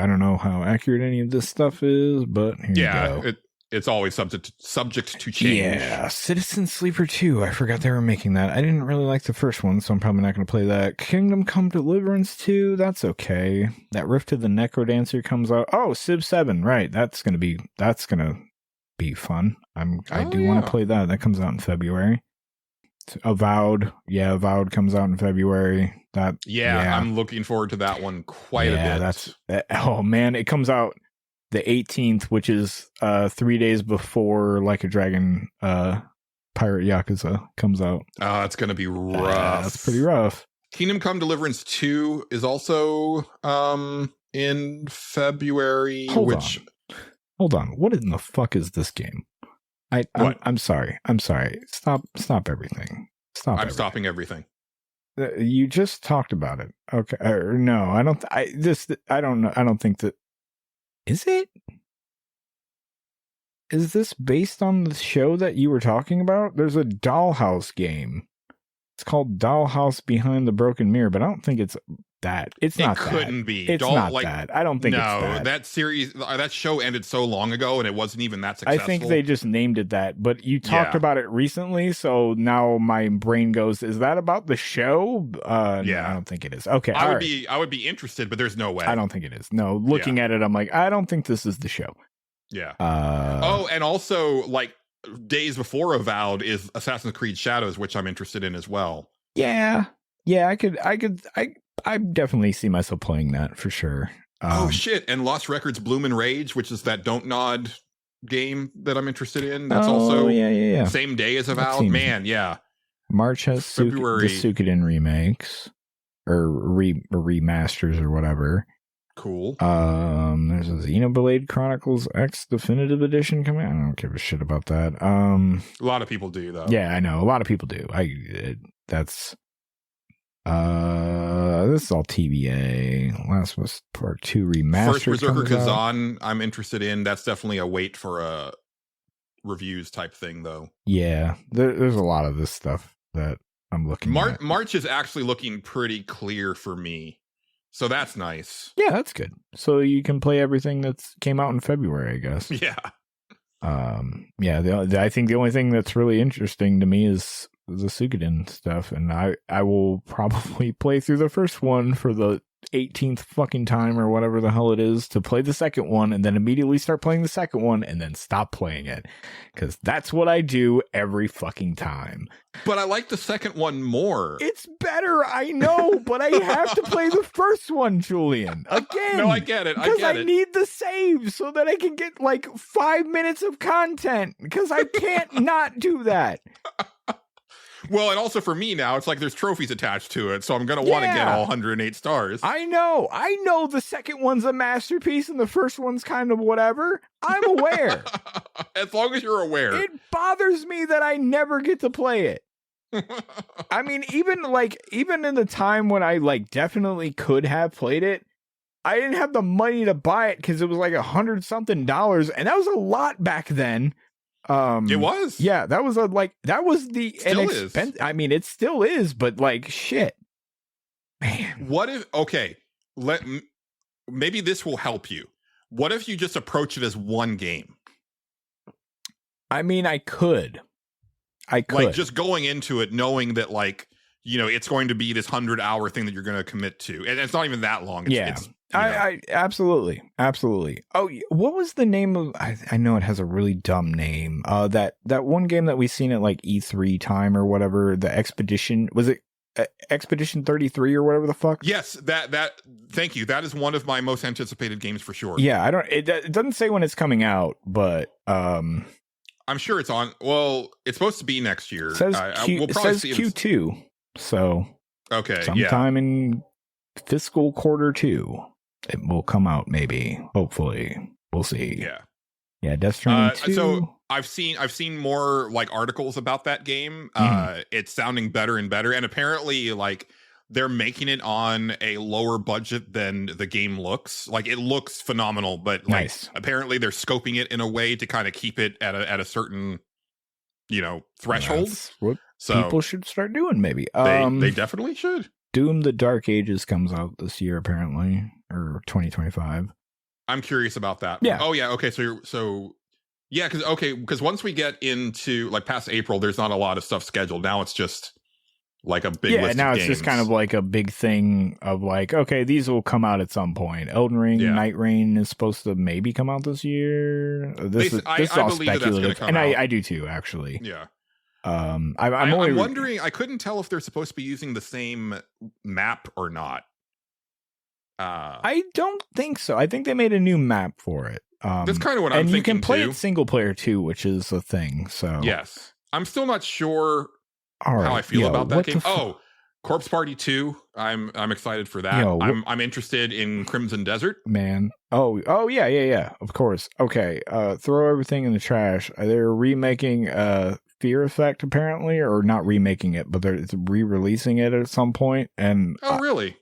don't know how accurate any of this stuff is, but here you go. It's always subject to change. Yeah, Citizen Sleeper 2. I forgot they were making that. I didn't really like the first one, so I'm probably not going to play that. Kingdom Come Deliverance 2. That's okay. That Rift of the Necrodancer comes out. Oh, Civ 7. Right. That's gonna be fun. I do want to play that. That comes out in February. Avowed. Yeah, Avowed comes out in February. I'm looking forward to that one quite a bit. Oh man, it comes out the 18th, which is 3 days before Like a Dragon Pirate Yakuza comes out. Oh, it's going to be rough. That's pretty rough. Kingdom Come Deliverance 2 is also in February. Hold on. What in the fuck is this game? I'm sorry. Stop everything. I'm stopping everything. You just talked about it. Okay. No, I don't. I don't know. I don't think that. Is it? Is this based on the show that you were talking about? There's a Dollhouse game. It's called Dollhouse Behind the Broken Mirror, but I don't think it's that. It couldn't be. It's not that. I don't think it's that. That series, that show ended so long ago, and it wasn't even that successful. I think they just named it that, but you talked about it recently, so now my brain goes, is that about the show? No, I don't think it is. Okay, I would be interested, but there's no way. I don't think it is. No, looking at it, I'm like, I don't think this is the show. Yeah. And also, like, days before Avowed is Assassin's Creed Shadows, which I'm interested in as well. Yeah, I definitely see myself playing that for sure. Oh shit! And Lost Records Bloom and Rage, which is that Don't Nod game that I'm interested in. That's also same day as Avowed. Man, yeah. March has February. The Suikoden remakes. or remasters or whatever. Cool. There's a Xenoblade Chronicles X Definitive Edition coming out. I don't give a shit about that. A lot of people do, though. Yeah, I know. A lot of people do. This is all TBA. Last was Part 2 remastered. First Berserker Kazan, I'm interested in. That's definitely a wait for a reviews type thing, though. Yeah, there's a lot of this stuff that I'm looking at. March is actually looking pretty clear for me. So that's nice. Yeah, that's good. So you can play everything that's came out in February, I guess. Yeah. I think the only thing that's really interesting to me is the Suikoden stuff, and I will probably play through the first one for the 18th fucking time or whatever the hell it is to play the second one, and then immediately start playing the second one and then stop playing it, because that's what I do every fucking time. But I like the second one more. It's better, I know, but I have to play the first one, Julian, again. No, I get it. Because I need the save so that I can get like 5 minutes of content, because I can't not do that. Well, and also for me now, it's like there's trophies attached to it, so I'm going to want to get all 108 stars. I know the second one's a masterpiece and the first one's kind of whatever. I'm aware. As long as you're aware. It bothers me that I never get to play it. I mean, even in the time when I like definitely could have played it, I didn't have the money to buy it because it was like $100-something, and that was a lot back then. It was. Yeah, that was the inexpensive. I mean, it still is, but like shit, man. What if? Okay, maybe this will help you. What if you just approach it as one game? I mean, I could. Like just going into it knowing that like, you know, it's going to be this 100-hour thing that you're going to commit to, and it's not even that long. I absolutely. Oh, what was the name of? I know it has a really dumb name. That one game that we seen at like E3 time or whatever. The Expedition, was it Expedition 33 or whatever the fuck? Yes, that. Thank you. That is one of my most anticipated games for sure. Yeah, it doesn't say when it's coming out, but I'm sure it's on. Well, it's supposed to be next year. It says, we'll probably see Q2. So okay, sometime in fiscal quarter 2. It will come out, maybe. Hopefully, we'll see. Yeah. Death Stranding 2. So I've seen more like articles about that game. It's sounding better and better, and apparently, like they're making it on a lower budget than the game looks. Like it looks phenomenal, but like apparently they're scoping it in a way to kind of keep it at a certain, you know, threshold. That's what people should start doing. Maybe they definitely should. Doom: The Dark Ages comes out this year, apparently, or 2025. I'm curious about that. Yeah. Oh, yeah. Okay. Because once we get into like past April, there's not a lot of stuff scheduled. Now it's just like a big list now of it's games. just kind of like a big thing of like, okay, these will come out at some point. Elden Ring, Night Rain is supposed to maybe come out this year. This is all speculative, and I do too, actually. Yeah. I'm wondering. I couldn't tell if they're supposed to be using the same map or not. I don't think so. I think they made a new map for it. That's kind of what I'm thinking. And you can play it single player too, which is a thing. So yes, I'm still not sure how I feel about that game. Corpse Party 2. I'm excited for that. I'm interested in Crimson Desert. Man. Oh yeah. Of course. Okay. Throw everything in the trash. They're remaking Fear Effect apparently, or not remaking it, but they're re-releasing it at some point. And really?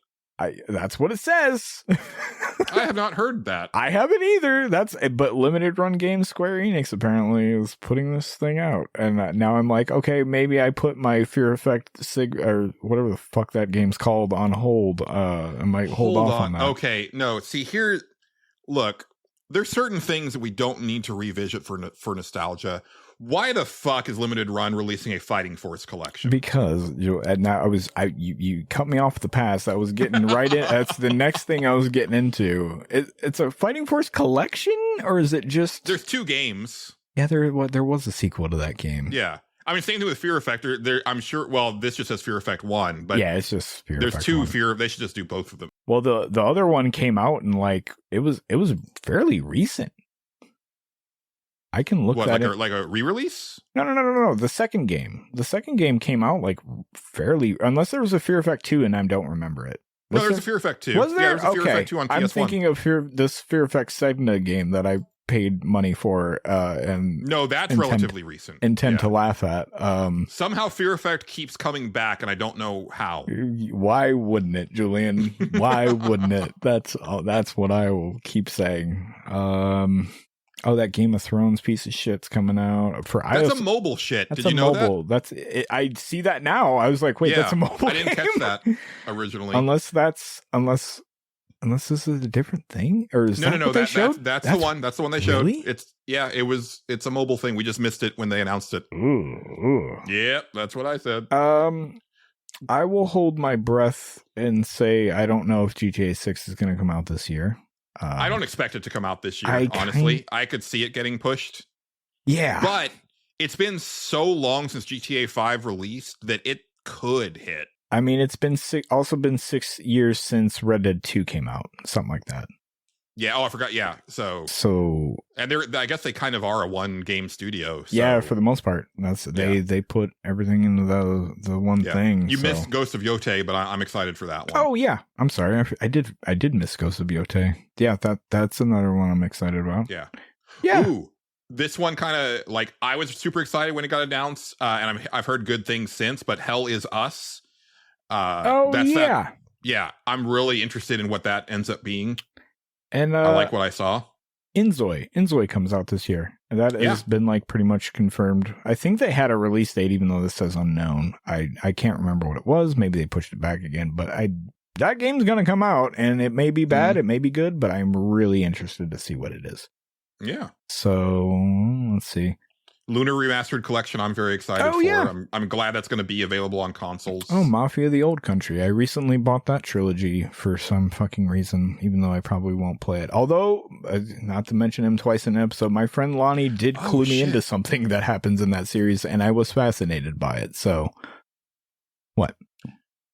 That's what it says. I have not heard that. I haven't either. But Limited Run Games Square Enix apparently is putting this thing out, and now I'm like, okay, maybe I put my Fear Effect or whatever the fuck that game's called on hold. I might hold off on that. Okay, no. See here, look. There's certain things that we don't need to revisit for nostalgia. Why the fuck is Limited Run releasing a Fighting Force collection? Because you cut me off the pass. I was getting right in. That's the next thing I was getting into. It's a Fighting Force collection, or is it just? There's 2 games. Yeah, there was a sequel to that game. Yeah, I mean, same thing with Fear Effect. I'm sure. Well, this just says Fear Effect 1, but yeah, it's just Fear there's Effect 2 1. Fear. They should just do both of them. Well, the other one came out and like it was fairly recent. I can look What, that like a re-release? No. The second game came out like fairly, unless there was a Fear Effect 2 and I don't remember it. No, there's a Fear Effect 2. Was there? Yeah, there's a Fear Okay. Effect 2 on PS1. I'm thinking of this Fear Effect Segna game that I paid money for and No, that's relatively recent. intend Yeah. to laugh at. Somehow Fear Effect keeps coming back, and I don't know how. Why wouldn't it, Julian? Why wouldn't it? That's what I will keep saying. That Game of Thrones piece of shit's coming out for iOS. That's a mobile shit. That's Did you know mobile. That's it. I see that now. I was like, wait, that's a mobile. I didn't game? catch that originally. Unless this is a different thing, or is that No. what they showed? That's the one. That's the one they showed. Really? It's a mobile thing. We just missed it when they announced it. Ooh. Yep, that's what I said. I will hold my breath and say I don't know if GTA 6 is going to come out this year. I don't expect it to come out this year, honestly. I could see it getting pushed. Yeah. But it's been so long since GTA 5 released that it could hit. I mean, it's been also been 6 years since Red Dead 2 came out, something like that. Yeah. Oh, I forgot. Yeah. So and I guess they kind of are a one game studio. So. Yeah, for the most part. They put everything into the one thing. You missed Ghost of Yotei, but I'm excited for that one. Oh yeah, I'm sorry. I did miss Ghost of Yotei. Yeah, that's another one I'm excited about. Yeah. Yeah. Ooh, this one kind of like I was super excited when it got announced, and I've heard good things since. But Hell Is Us. Yeah, I'm really interested in what that ends up being. And I like what I saw. Inzoi comes out this year. And that has been like pretty much confirmed. I think they had a release date, even though this says unknown. I can't remember what it was. Maybe they pushed it back again. But that game's gonna come out, and it may be bad, it may be good, but I'm really interested to see what it is. Yeah. So let's see. Lunar Remastered Collection, I'm very excited for. Yeah. I'm glad that's going to be available on consoles. Oh, Mafia the Old Country. I recently bought that trilogy for some fucking reason, even though I probably won't play it. Although, not to mention him twice in an episode, my friend Lonnie did clue me into something that happens in that series, and I was fascinated by it. So, what?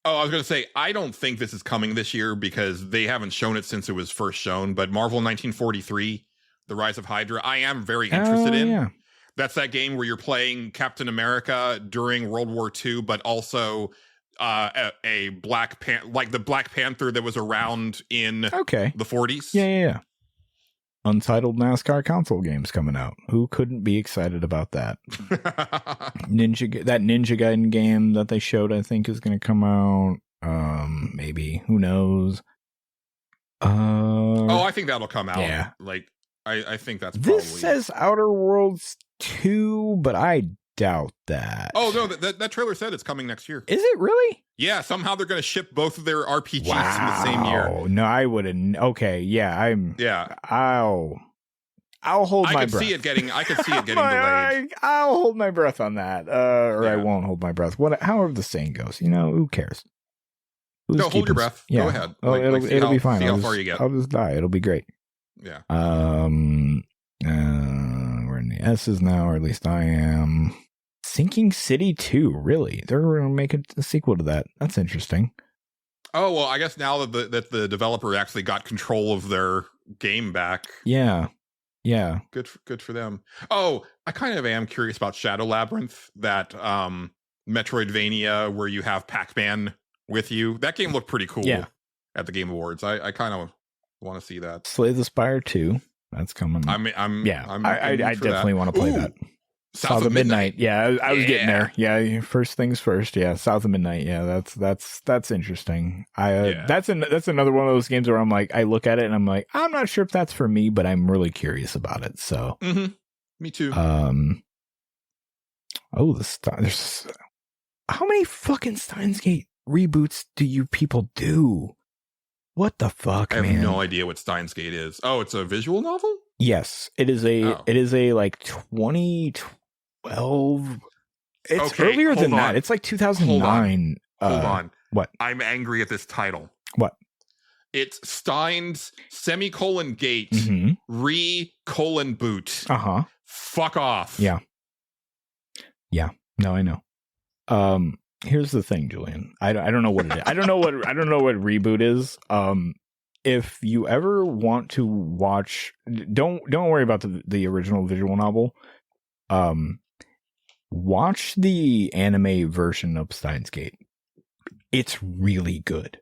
Oh, I was going to say, I don't think this is coming this year because they haven't shown it since it was first shown, but Marvel 1943, The Rise of Hydra, I am very interested in. Yeah. That's that game where you're playing Captain America during World War II, but also a Black like the Black Panther that was around in the 40s. Yeah. Untitled NASCAR console games coming out. Who couldn't be excited about that? Ninja Gaiden game that they showed, I think, is going to come out. Maybe, who knows? I think that'll come out. Yeah, like I think that's probably. This says Outer Worlds 2, but I doubt that. Oh no, that trailer said it's coming next year. Is it really? Yeah, somehow they're going to ship both of their RPGs in the same year. No, I wouldn't. Okay, yeah, I'll hold my breath. I could see it getting delayed. I'll hold my breath on that, I won't hold my breath. However the saying goes, who cares? No, hold your breath. Yeah. Go ahead. It'll be fine. See how far you get. I'll just die. It'll be great. Yeah. We're in the S's now, or at least I am. Sinking City 2, really? They're going to make a sequel to that. That's interesting. Oh, well, I guess now that the developer actually got control of their game back. Yeah. Good for them. Oh, I kind of am curious about Shadow Labyrinth, that Metroidvania where you have Pac-Man with you. That game looked pretty cool at the Game Awards. I kind of want to see that. Slay the Spire 2. That's coming. I definitely want to play that. South of Midnight. Yeah, I was getting there. Yeah, first things first. Yeah, South of Midnight. Yeah, that's interesting. That's another one of those games where I'm like, I look at it and I'm like, I'm not sure if that's for me, but I'm really curious about it. So, me too. There's how many fucking Steins Gate reboots do you people do? What the fuck, man? I have no idea what Steins Gate is. Oh, it's a visual novel? Yes, it is a like 2012. It's earlier than that. It's like 2009. Hold on. What? I'm angry at this title. What? It's Steins ;Gate boot. Fuck off. Yeah. No, I know. Here's the thing, Julian. I don't know what it is. I don't know what reboot is. if you ever want to watch, don't worry about the original visual novel. Watch the anime version of Steins Gate. It's really good.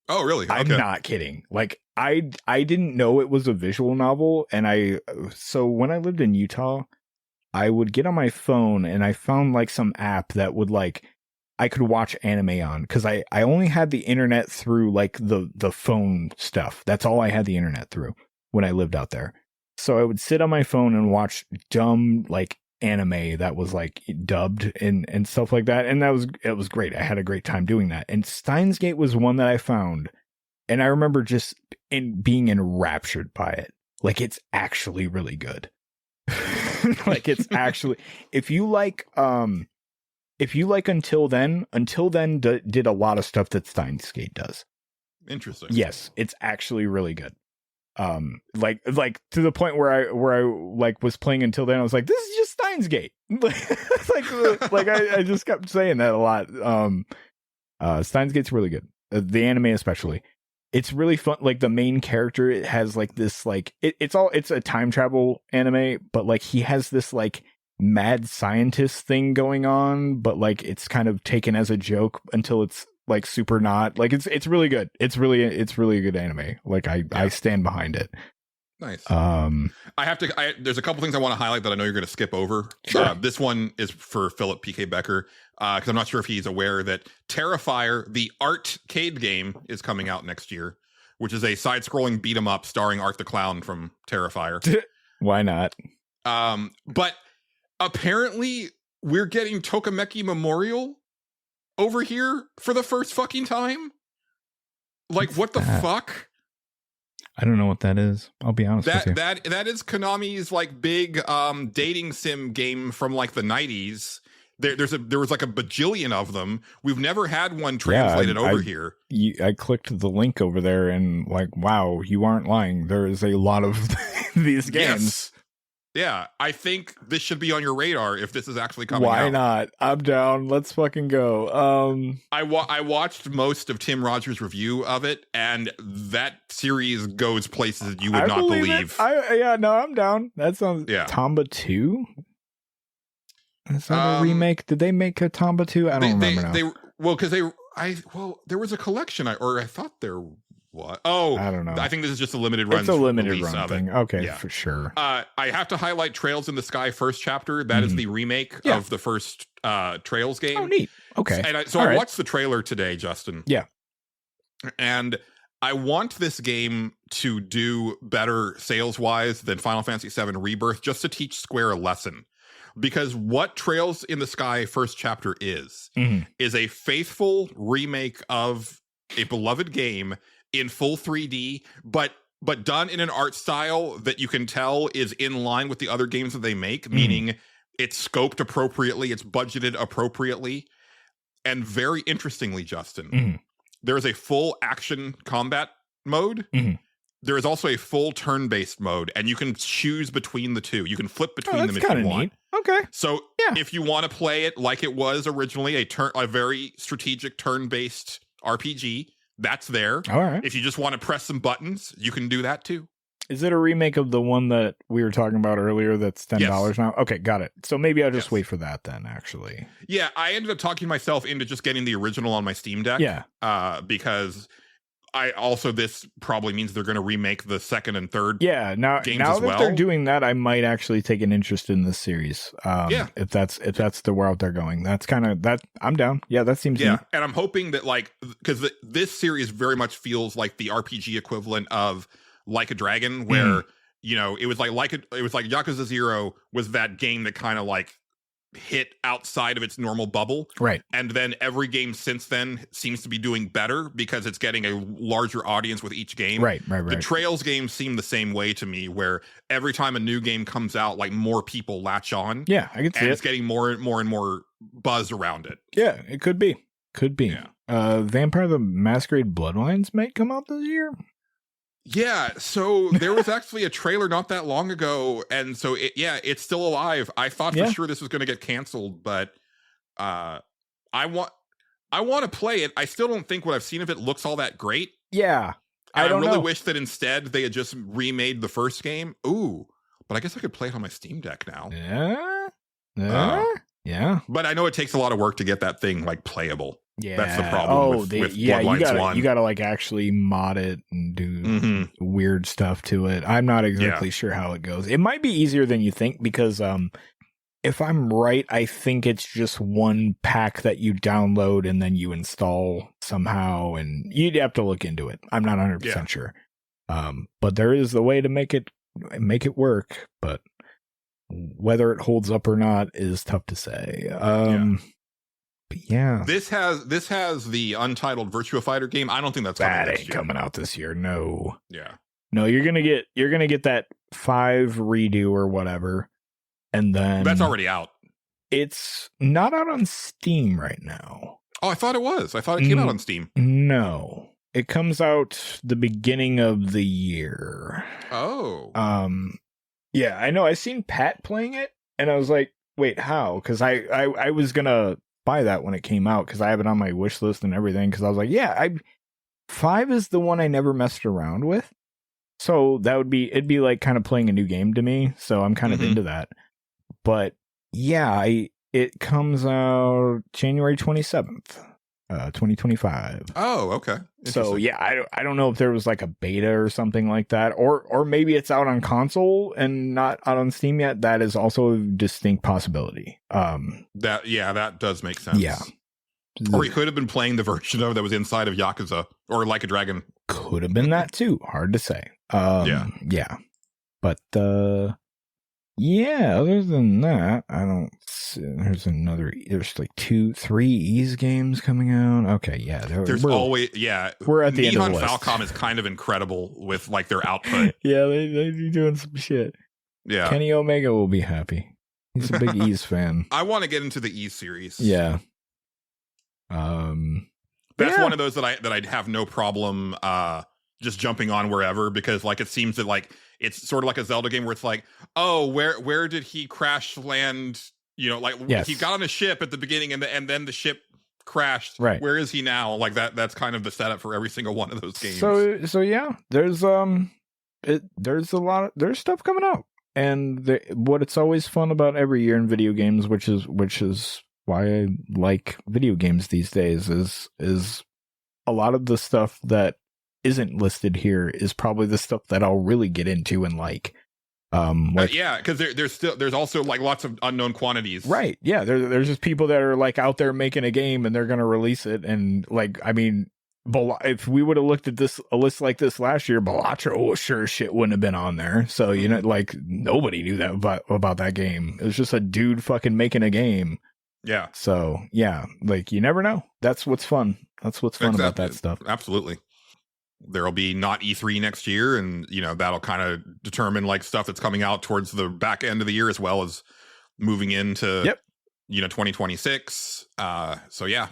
Oh, really? I'm not kidding. Like I didn't know it was a visual novel, and so when I lived in Utah, I would get on my phone and I found like some app that would like I could watch anime on, because I only had the internet through like the phone stuff. That's all I had the internet through when I lived out there. So I would sit on my phone and watch dumb like anime that was like dubbed and stuff like that, and it was great. I had a great time doing that. And Steins Gate was one that I found, and I remember just being enraptured by it. Like, it's actually really good. Like, it's actually, if you like Until Then did a lot of stuff that Steins Gate does. Interesting. Yes, it's actually really good. Like to the point where I like was playing Until Then, I was like, this is just Steins Gate. like I just kept saying that a lot. Steins Gate's really good. The anime especially. It's really fun. Like, the main character, it has like this like it's a time travel anime, but like he has this like mad scientist thing going on, but like it's kind of taken as a joke until it's like super not. Like, it's really good. It's really a good anime. Like, I stand behind it. Nice. There's a couple things I want to highlight that I know you're going to skip over. Sure. This one is for Philip PK Becker, because I'm not sure if he's aware that Terrifier, the arcade game, is coming out next year, which is a side-scrolling beat-em-up starring Art the Clown from Terrifier. Why not? But apparently we're getting Tokimeki Memorial over here for the first fucking time. Like, what the fuck? I don't know what that is. I'll be honest with you. That is Konami's like big dating sim game from like the 90s. There was like a bajillion of them. We've never had one translated over here. I clicked the link over there and like, wow, you aren't lying. There is a lot of these games. Yes. Yeah, I think this should be on your radar if this is actually coming out. Why not? I'm down. Let's fucking go. I watched most of Tim Rogers' review of it, and that series goes places you would not believe. I'm down. That sounds... Yeah. Tomba 2? Is that a remake? Did they make a Tomba 2? I don't remember now. There was a collection, I thought there was. Oh, I don't know. I think this is just a limited run. It's a limited run thing. Okay, yeah. For sure. I have to highlight Trails in the Sky first chapter. That is the remake of the first Trails game. Oh, neat. Okay. And I watched the trailer today, Justin. Yeah. And I want this game to do better sales-wise than Final Fantasy VII Rebirth, just to teach Square a lesson. Because what Trails in the Sky first chapter is a faithful remake of a beloved game in full 3D, but done in an art style that you can tell is in line with the other games that they make, meaning it's scoped appropriately, it's budgeted appropriately. And very interestingly, Justin, there is a full action combat mode. There is also a full turn-based mode, and you can choose between the two. You can flip between them if you want. Neat. Okay. So if you want to play it like it was originally, a very strategic turn-based RPG, that's there. All right. If you just want to press some buttons, you can do that too. Is it a remake of the one that we were talking about earlier that's $10 now? Okay, got it. So maybe I'll just wait for that then, actually. Yeah, I ended up talking myself into just getting the original on my Steam Deck. Yeah. Because this probably means they're going to remake the second and third games now that they're doing that, I might actually take an interest in this series. If that's the route they're going. That's kind of that. I'm down. Yeah, that seems neat. And I'm hoping that, like, because this series very much feels like the RPG equivalent of Like a Dragon, where it was like Yakuza 0 was that game that kind of like hit outside of its normal bubble, right? And then every game since then seems to be doing better because it's getting a larger audience with each game. Right. The Trails games seem the same way to me, where every time a new game comes out, like, more people latch on. Yeah, I can see it. It's getting more and more buzz around it. Yeah, it could be. Yeah. Vampire the Masquerade Bloodlines might come out this year. Yeah, so there was actually a trailer not that long ago, and so it's still alive. I thought for sure this was going to get canceled, but I want to play it. I still don't think what I've seen of it looks all that great. Yeah, I don't really know. wish that instead they had just remade the first game. Ooh, but I guess I could play it on my Steam Deck now. Yeah. But I know it takes a lot of work to get that thing like playable. Yeah. That's the problem with Bloodlines 1. You gotta like actually mod it and do weird stuff to it. I'm not exactly sure how it goes. It might be easier than you think because if I'm right, I think it's just one pack that you download and then you install somehow, and you'd have to look into it. I'm not 100% sure. But there is a way to make it work, but whether it holds up or not is tough to say. But yeah, this has the Untitled Virtua Fighter game. I don't think that's coming out this year. No. Yeah. No, you're gonna get that 5 redo or whatever, and then that's already out. It's not out on Steam right now. Oh, I thought it was. I thought it came out on Steam. No, it comes out the beginning of the year. Oh. Yeah, I know. I seen Pat playing it, and I was like, "Wait, how?" Because I was gonna buy that when it came out because I have it on my wish list and everything. Because I was like, "Yeah, 5 is the one I never messed around with." So it'd be like kind of playing a new game to me. So I'm kind of into that. But yeah, it comes out January 27th, 2025. Oh, okay. So yeah, I don't know if there was like a beta or something like that, or maybe it's out on console and not out on Steam yet. That is also a distinct possibility. That does make sense. Yeah. Or he could have been playing the version of that was inside of Yakuza or Like a Dragon. Could have been that too. Hard to say. Yeah. But yeah, other than that, I don't see, there's like 2-3 Ease games coming out. Okay, yeah. We're at the end of the list. Falcom is kind of incredible with like their output. Yeah, they be doing some shit. Yeah. Kenny Omega will be happy. He's a big Ease fan. I want to get into the Ease series. Yeah. That's one of those that I'd have no problem just jumping on wherever, because like it seems that like it's sort of like a Zelda game where it's like, oh, where did he crash land? You know, like he got on a ship at the beginning and then the ship crashed. Right. Where is he now? Like that's kind of the setup for every single one of those games. So yeah, there's there's stuff coming out, and what it's always fun about every year in video games, which is why I like video games these days, is a lot of the stuff that isn't listed here is probably the stuff that I'll really get into and like. Because there's also like lots of unknown quantities. Right. Yeah. There's just people that are like out there making a game and they're gonna release it, and like, I mean, if we would have looked at a list like this last year, Balatro sure shit wouldn't have been on there. So you know, like nobody knew that about that game. It was just a dude fucking making a game. Yeah. So yeah, like you never know. That's what's fun. That's what's fun about that stuff. Absolutely. There'll be not E3 next year, and you know that'll kind of determine like stuff that's coming out towards the back end of the year, as well as moving into 2026. So yeah,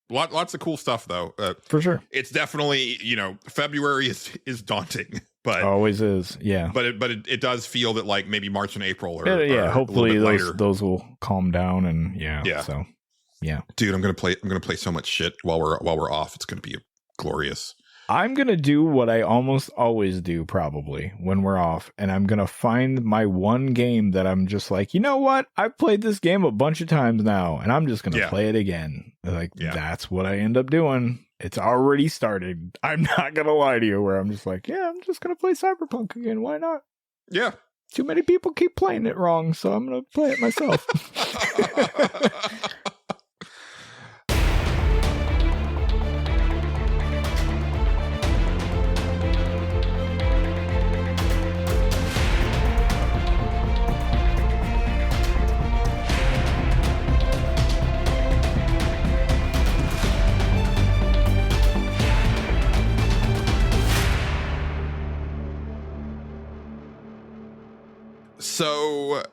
lots of cool stuff though. For sure, it's definitely, you know, February is daunting, but always is. Yeah, but it does feel that like maybe March and April hopefully those will calm down, and so dude, I'm gonna play so much shit while we're off. It's gonna be glorious. I'm going to do what I almost always do probably when we're off, and I'm going to find my one game that I'm just like, you know what? I've played this game a bunch of times now, and I'm just going to play it again. Like, that's what I end up doing. It's already started. I'm not going to lie to you, where I'm just like, yeah, I'm just going to play Cyberpunk again. Why not? Yeah. Too many people keep playing it wrong, so I'm going to play it myself. So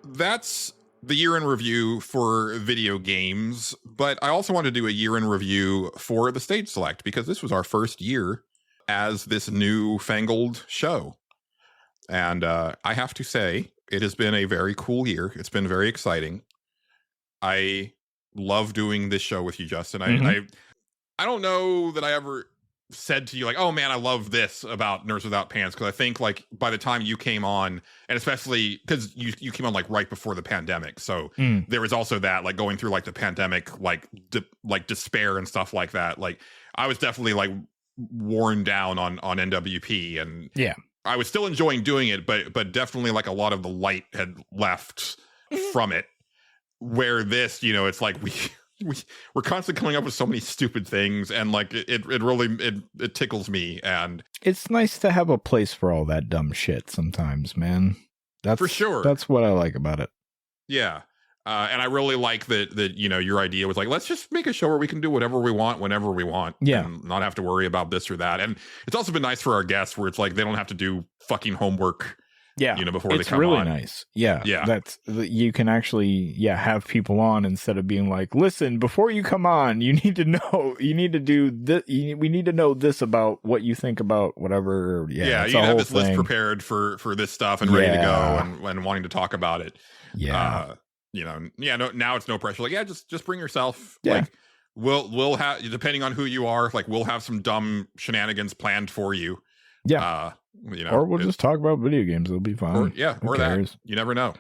that's the year in review for video games, but I also want to do a year in review for the Stage Select, because this was our first year as this new fangled show. And I have to say, it has been a very cool year. It's been very exciting. I love doing this show with you, Justin. I don't know that I ever said to you like, oh man, I love this about Nerds Without Pants, because I think like by the time you came on, and especially because you came on like right before the pandemic, so there was also that like going through like the pandemic like despair and stuff like that. Like I was definitely like worn down on NWP, and Yeah. I was still enjoying doing it, but definitely like a lot of the light had left from it. Where this, you know, it's like we're constantly coming up with so many stupid things, and like it really tickles me, and It's nice to have a place for all that dumb shit sometimes, man. That's for sure. That's what I like about it. Yeah. And I really like that, you know, your idea was like, let's just make a show where we can do whatever we want, whenever we want. Yeah. And not have to worry about this or that. And it's also been nice for our guests where it's like, they don't have to do fucking homework, Yeah. you know, before they It's come really on. nice. Yeah. Yeah. That's you can actually, have people on instead of being like, listen, before you come on, you need to know, you need to do this. We need to know this about what you think about whatever. Yeah. You need to have this list prepared for this stuff and ready to go and wanting to talk about it. Yeah. You know, now it's no pressure. Like, just bring yourself. Yeah. Like, we'll have, depending on who you are, like we'll have some dumb shenanigans planned for you. Yeah. You know, or we'll just talk about video games. It'll be fun. Or Who that. cares? You never know.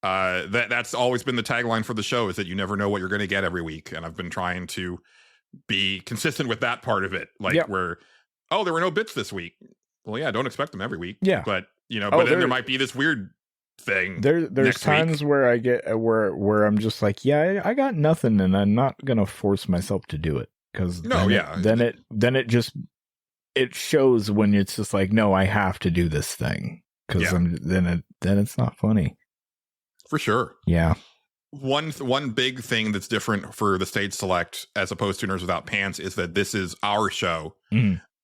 That's always been the tagline for the show, is that you never know what you're going to get every week. And I've been trying to be consistent with that part of it. Like where, there were no bits this week. Well, yeah, don't expect them every week. Yeah. But, you know, but then there might be this weird thing. There's times where I get where I'm just like, I got nothing, and I'm not gonna force myself to do it, because then it shows when it's just like, no, I have to do this thing, because then it's not funny. For sure. Yeah. One big thing that's different for the Stage Select as opposed to Nerds Without Pants is that this is our show.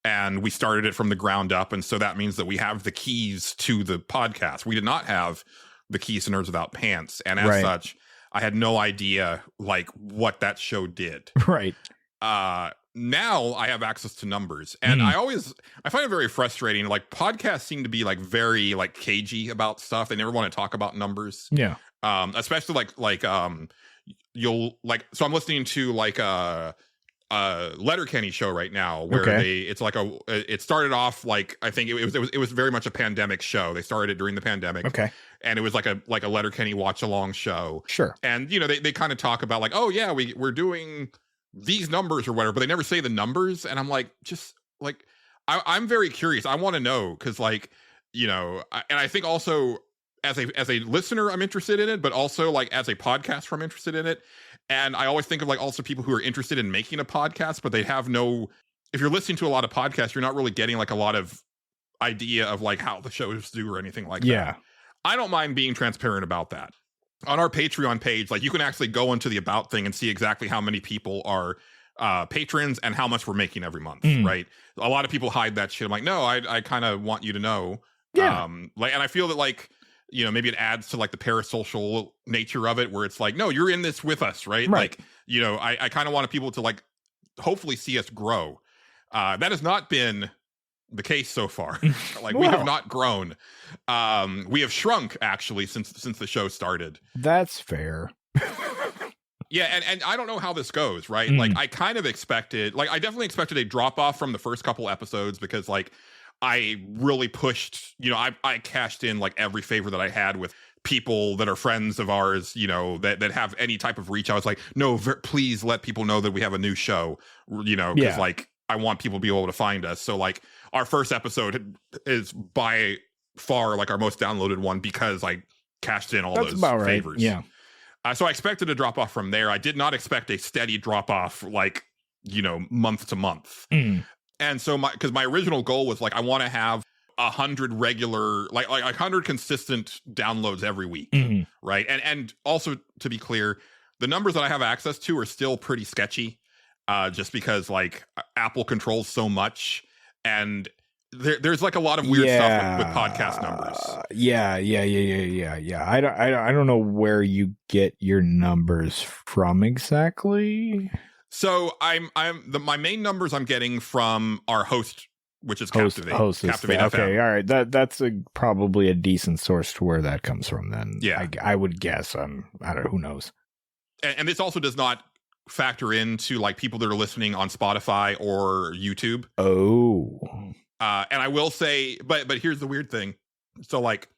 And we started it from the ground up. And so that means that we have the keys to the podcast. We did not have the keys to Nerds Without Pants. And as such, I had no idea like what that show did. Right. Now I have access to numbers. And I find it very frustrating. Like podcasts seem to be like very like cagey about stuff. They never want to talk about numbers. Yeah. Especially like you'll like, so I'm listening to like Letterkenny show right now where it started off like, I think it was very much a pandemic show. They started it during the pandemic. Okay. And it was like a Letterkenny watch along show. Sure. And you know, they kind of talk about like, oh yeah, we're doing these numbers or whatever, but they never say the numbers. And I'm like, just like, I'm very curious. I want to know. Cause like, you know, and I think also as a listener, I'm interested in it, but also like as a podcaster, I'm interested in it. And I always think of like also people who are interested in making a podcast, but they have if you're listening to a lot of podcasts, you're not really getting like a lot of idea of like how the shows do or anything like that. I don't mind being transparent about that. On our Patreon page, like you can actually go into the about thing and see exactly how many people are patrons and how much we're making every month, right? A lot of people hide that shit. I'm like, no, I kind of want you to know. Yeah. And I feel that like, you know, maybe it adds to like the parasocial nature of it where it's like, no, you're in this with us, right? Like, you know, I kind of want people to like hopefully see us grow. That has not been the case so far. Like we have not grown. We have shrunk actually since the show started. That's fair. Yeah, and I don't know how this goes, right? Like I kind of expected, like I definitely expected a drop off from the first couple episodes because like I really pushed, you know, I cashed in like every favor that I had with people that are friends of ours, you know, that have any type of reach. I was like, no, please let people know that we have a new show, you know, because like I want people to be able to find us. So like our first episode is by far like our most downloaded one because I cashed in all those favors. Yeah. So I expected a drop off from there. I did not expect a steady drop off like, you know, month to month. And so because my original goal was like, I want to have 100 regular, like 100 consistent downloads every week. Right. And also to be clear, the numbers that I have access to are still pretty sketchy. Just because like Apple controls so much and there's like a lot of weird stuff with podcast numbers. Yeah. I don't know where you get your numbers from exactly. So my main numbers I'm getting from our host, which is Captivate. Captivate FM. Okay, all right. That's probably a decent source to where that comes from. Then, yeah, I would guess. I don't know. Who knows? And this also does not factor into like people that are listening on Spotify or YouTube. Oh. And I will say, but here's the weird thing. So like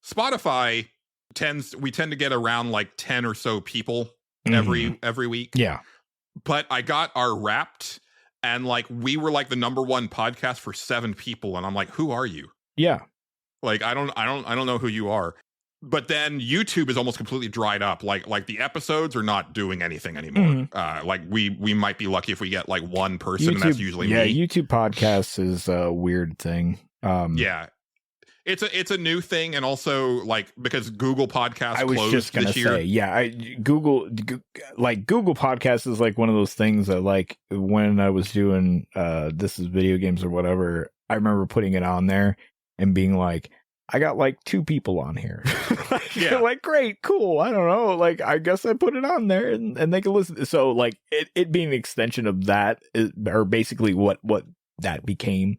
Spotify we tend to get around like 10 or so people every week. Yeah. But I got our Wrapped, and like we were like the number one podcast for 7 people, and I'm like, who are you? Yeah. Like I don't know who you are. But then YouTube is almost completely dried up. Like the episodes are not doing anything anymore. Like we might be lucky if we get like one person, YouTube, and that's usually me. Yeah, YouTube podcasts is a weird thing. Yeah. It's a new thing, and also like because Google Podcasts I was closed just gonna this year. say, yeah, Google Podcasts is like one of those things that like when I was doing This Is Video Games or whatever, I remember putting it on there and being like, I got like 2 people on here. Yeah. Like, great, cool. I don't know. Like, I guess I put it on there and they can listen. So like it being an extension of that or basically what that became.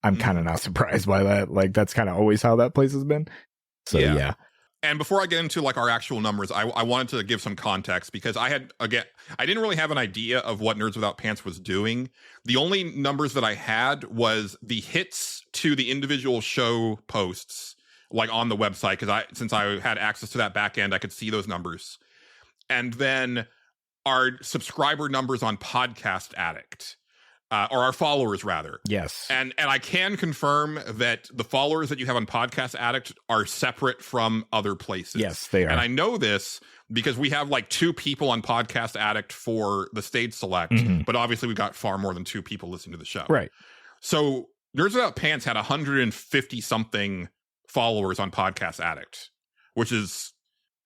I'm kind of not surprised by that. Like, that's kind of always how that place has been. So, yeah. And before I get into like our actual numbers, I wanted to give some context because I didn't really have an idea of what Nerds Without Pants was doing. The only numbers that I had was the hits to the individual show posts, like on the website, because since I had access to that back end, I could see those numbers. And then our subscriber numbers on Podcast Addict. Or our followers, rather. Yes. And I can confirm that the followers that you have on Podcast Addict are separate from other places. Yes, they are. And I know this because we have like 2 people on Podcast Addict for the Stage Select, but obviously we've got far more than 2 people listening to the show. Right. So Nerds Without Pants had 150 something followers on Podcast Addict, which is,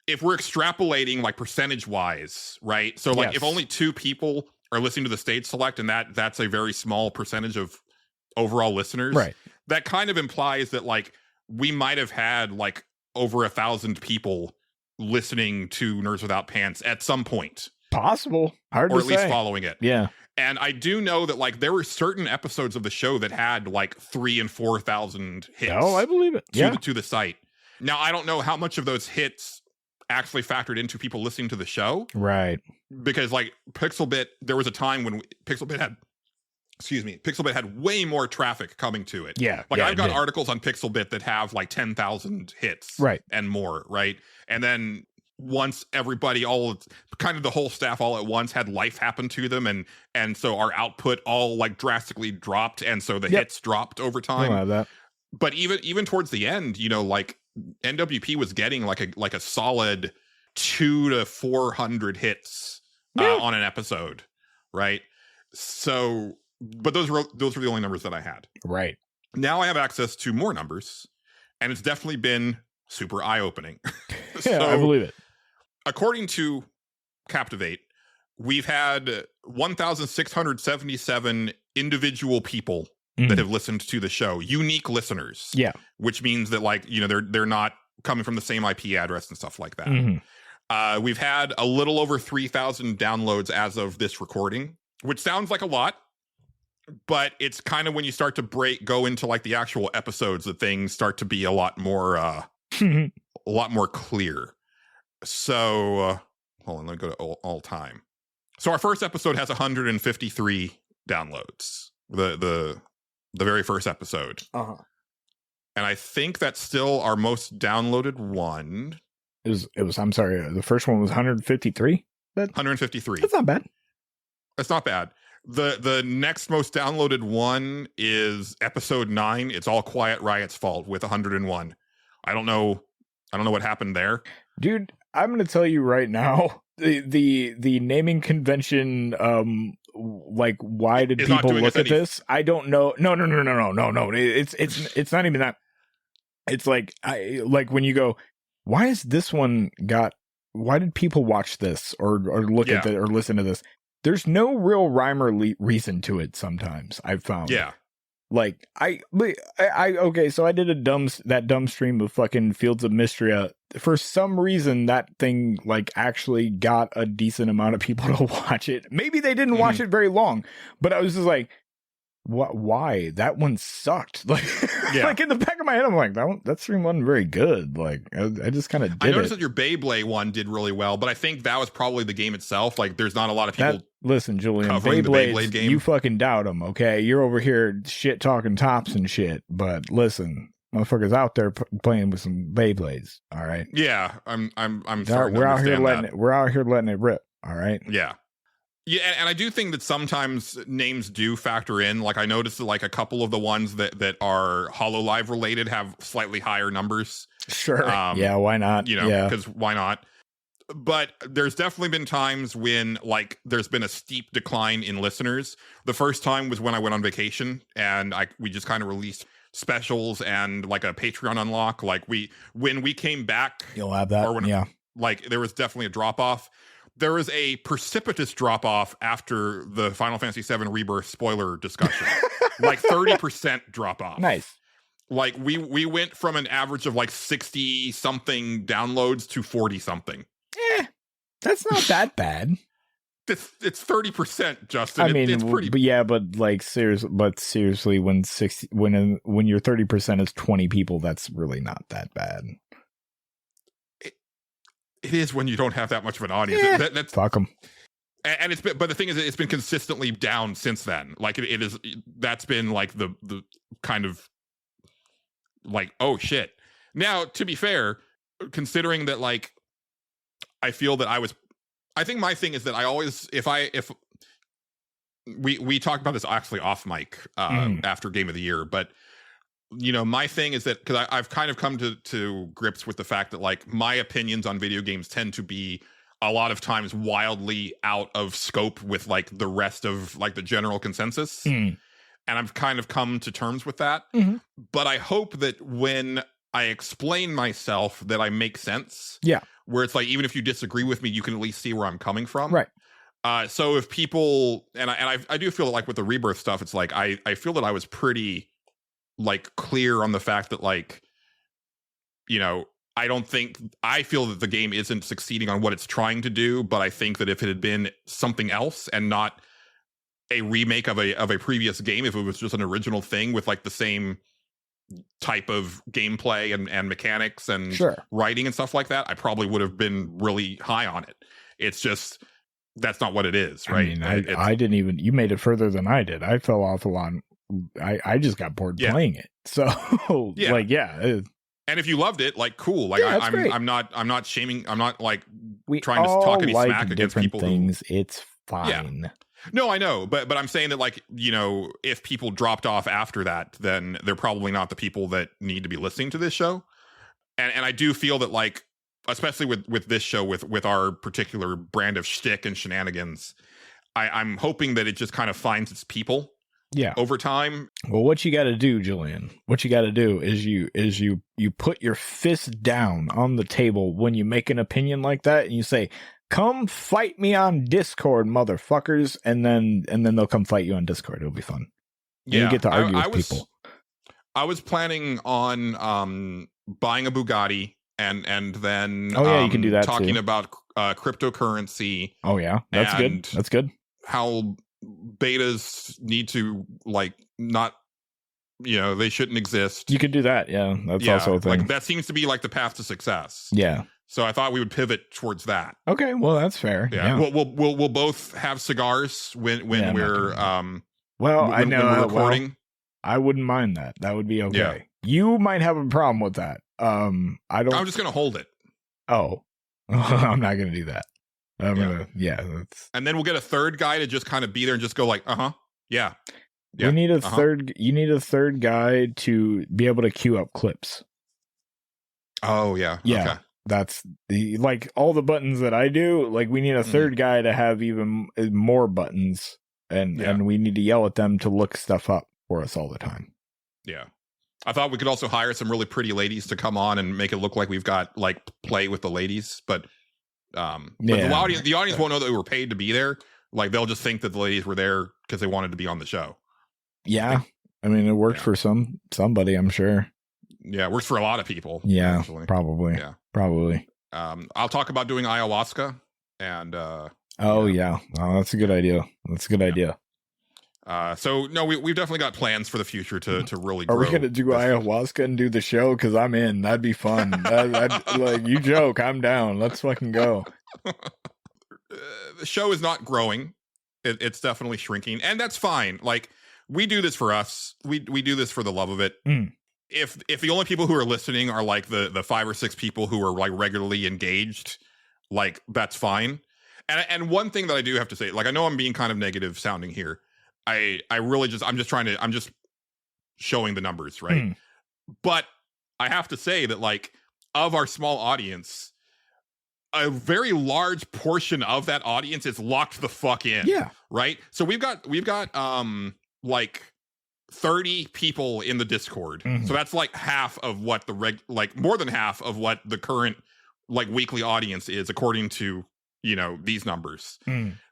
if we're extrapolating like percentage wise, right? So like if only 2 people are listening to the Stage Select, and that's a very small percentage of overall listeners. Right. That kind of implies that like we might have had like over 1,000 people listening to Nerds Without Pants at some point. Possible. Hard or to at least say. following it. Yeah. And I do know that like there were certain episodes of the show that had like 3,000 and 4,000 hits. Oh, I believe it. To the site. Now I don't know how much of those hits actually factored into people listening to the show. Right. Because like Pixelbit, there was a time when Pixelbit had way more traffic coming to it. Yeah. Like I've got yeah. articles on Pixelbit that have like 10,000 hits. Right. And more, right? And then once everybody, kind of the whole staff all at once had life happen to them, and so our output all like drastically dropped, and so the hits dropped over time. I that. But even towards the end, you know, like NWP was getting like a solid 200 to 400 hits on an episode, right? So, but those were the only numbers that I had. Right. Now I have access to more numbers, and it's definitely been super eye-opening. Yeah, I believe it. According to Captivate, we've had 1,677 individual people that have listened to the show, unique listeners. Yeah. Which means that like, you know, they're not coming from the same IP address and stuff like that. We've had a little over 3,000 downloads as of this recording, which sounds like a lot, but it's kind of when you start to go into like the actual episodes that things start to be a lot more clear. So hold on, let me go to all time. So our first episode has 153 downloads. The very first episode. And I think that's still our most downloaded one. It was I'm sorry, the first one was 153? 153. That's not bad. That's not bad. The next most downloaded one is episode 9. It's All Quiet Riot's Fault with 101. I don't know what happened there. Dude, I'm going to tell you right now, the naming convention like why did people look at this? I don't know. No. It's not even that. It's like when you go, why is this one why did people watch this or look at it or listen to this? There's no real rhyme or reason to it sometimes, I've found. Yeah. Like okay, so I did that dumb stream of fucking Fields of Mystria. For some reason, that thing like actually got a decent amount of people to watch it. Maybe they didn't watch it very long, but I was just like, why that one sucked? Like, Yeah. like in the back of my head, I'm like, that stream wasn't very good. Like, I just kind of did I noticed it. that your Beyblade one did really well, but I think that was probably the game itself. Like, there's not a lot of people. Listen, Julian, covering the Beyblades, Beyblade game. you fucking doubt them, okay? You're over here shit talking tops and shit, but listen, motherfuckers out there playing with some Beyblades, all right? Yeah, I'm sorry. We're out here letting it rip, all right? Yeah. Yeah, and I do think that sometimes names do factor in. Like, I noticed that, like, a couple of the ones that are HoloLive related have slightly higher numbers. Sure. Yeah, why not? You know, because why not? But there's definitely been times when, like, there's been a steep decline in listeners. The first time was when I went on vacation, and we just kind of released specials and, like, a Patreon unlock. Like, when we came back, You'll have that. Like, there was definitely a drop off. There was a precipitous drop off after the Final Fantasy VII Rebirth spoiler discussion. Like 30% drop off. Nice. Like, we went from an average of like 60 something downloads to 40 something. That's not that bad. It's 30%, Justin. I mean, it's pretty. But yeah, but like seriously, when your 30% is 20 people, that's really not that bad. It is when you don't have that much of an audience. That's fuck them. And but the thing is, it's been consistently down since then. Like, it is. That's been like the kind of like, oh shit. Now, to be fair, considering that, like, I feel that I think my thing is that I always, if we talked about this actually off mic after Game of the Year, but, you know, my thing is that, because I've kind of come to grips with the fact that, like, my opinions on video games tend to be a lot of times wildly out of scope with, like, the rest of, like, the general consensus. And I've kind of come to terms with that. But I hope that when I explain myself that I make sense. Yeah. Where it's like, even if you disagree with me, you can at least see where I'm coming from. Right. So if people, and I do feel like with the Rebirth stuff, it's like, I feel that I was pretty, like, clear on the fact that, like, you know, I feel that the game isn't succeeding on what it's trying to do, but I think that if it had been something else and not a remake of a previous game, if it was just an original thing with, like, the same type of gameplay and mechanics and writing and stuff like that, I probably would have been really high on it. It's just, that's not what it is, right? I mean, I didn't even, you made it further than I did. I fell off a lot. I just got bored playing it. So like, and if you loved it, like, cool. Like, I'm not shaming. I'm not, like, trying to talk any smack against people. Things. It's fine. Yeah. No, I know, but I'm saying that, like, you know, if people dropped off after that, then they're probably not the people that need to be listening to this show. And I do feel that, like, especially with this show, with our particular brand of shtick and shenanigans, I'm hoping that it just kind of finds its people. Yeah. Over time. Well, what you got to do, Julian, what you got to do is you put your fist down on the table when you make an opinion like that, and you say, "Come fight me on Discord, motherfuckers," and then they'll come fight you on Discord. It'll be fun. Yeah, you get to argue with people. I was planning on buying a Bugatti and then you can do that talking too. About cryptocurrency. Oh yeah, that's good. That's good. How betas need to, like, not, you know, they shouldn't exist. You could do that. Yeah, that's also a thing. Like, that seems to be, like, the path to success. Yeah. So I thought we would pivot towards that. Okay, well, that's fair. Yeah. We'll both have cigars when we're I know when we're recording. Well, I wouldn't mind that. That would be okay. Yeah. You might have a problem with that. I'm just gonna hold it. Oh, I'm not gonna do that. And then we'll get a third guy to just kind of be there and just go like, yeah. You need a third. You need a third guy to be able to queue up clips. Oh yeah. Yeah. Okay. That's like all the buttons that I do. Like, we need a third guy to have even more buttons, and we need to yell at them to look stuff up for us all the time. Yeah. I thought we could also hire some really pretty ladies to come on and make it look like we've got, like, play with the ladies, but the audience won't know that we were paid to be there. Like, they'll just think that the ladies were there because they wanted to be on the show. Yeah. I mean, it worked for somebody, I'm sure. Yeah, it works for a lot of people. Yeah, actually. Probably. Yeah, probably. I'll talk about doing ayahuasca and. Yeah, that's a good idea. That's a good idea. So no, we've definitely got plans for the future to really grow. Are we gonna do ayahuasca and do the show? Because I'm in. That'd be fun. Like, you joke, I'm down. Let's fucking go. The show is not growing. It's definitely shrinking, and that's fine. Like, we do this for us. We do this for the love of it. If the only people who are listening are like the 5 or 6 people who are like regularly engaged, like, that's fine. And one thing that I do have to say, like, I know I'm being kind of negative sounding here. I really I'm just showing the numbers, right? But I have to say that, like, of our small audience, a very large portion of that audience is locked the fuck in. Yeah. Right. So we've got like 30 people in the Discord. So that's like half of what more than half of what the current like weekly audience is, according to, you know, these numbers.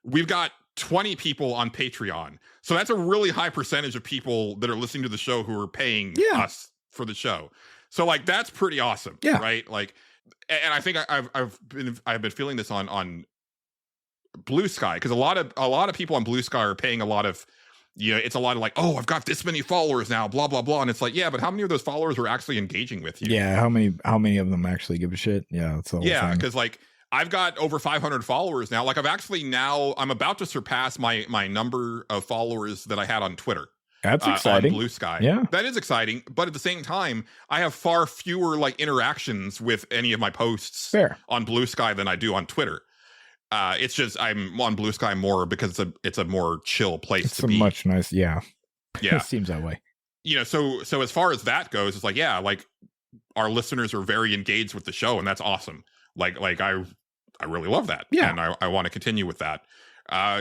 We've got 20 people on Patreon. So that's a really high percentage of people that are listening to the show who are paying us for the show. So, like, that's pretty awesome. Yeah. Right. Like, and I think I've been feeling this on Blue Sky, because a lot of people on Blue Sky are paying a lot of, you know, it's a lot of like, oh, I've got this many followers now, blah blah blah, and it's like, yeah, but how many of those followers are actually engaging with you? Yeah, how many of them actually give a shit? Yeah, that's the whole thing. Because like, I've got over 500 followers now. Like, I'm about to surpass my number of followers that I had on Twitter. That's exciting. On Blue Sky. Yeah. That is exciting. But at the same time, I have far fewer like interactions with any of my posts on Blue Sky than I do on Twitter. It's just I'm on Blue Sky more because it's a more chill place to be. It's a much nice, yeah. Yeah. It seems that way. You know, so as far as that goes, it's like, yeah, like, our listeners are very engaged with the show, and that's awesome. Like I really love that. Yeah. And I want to continue with that.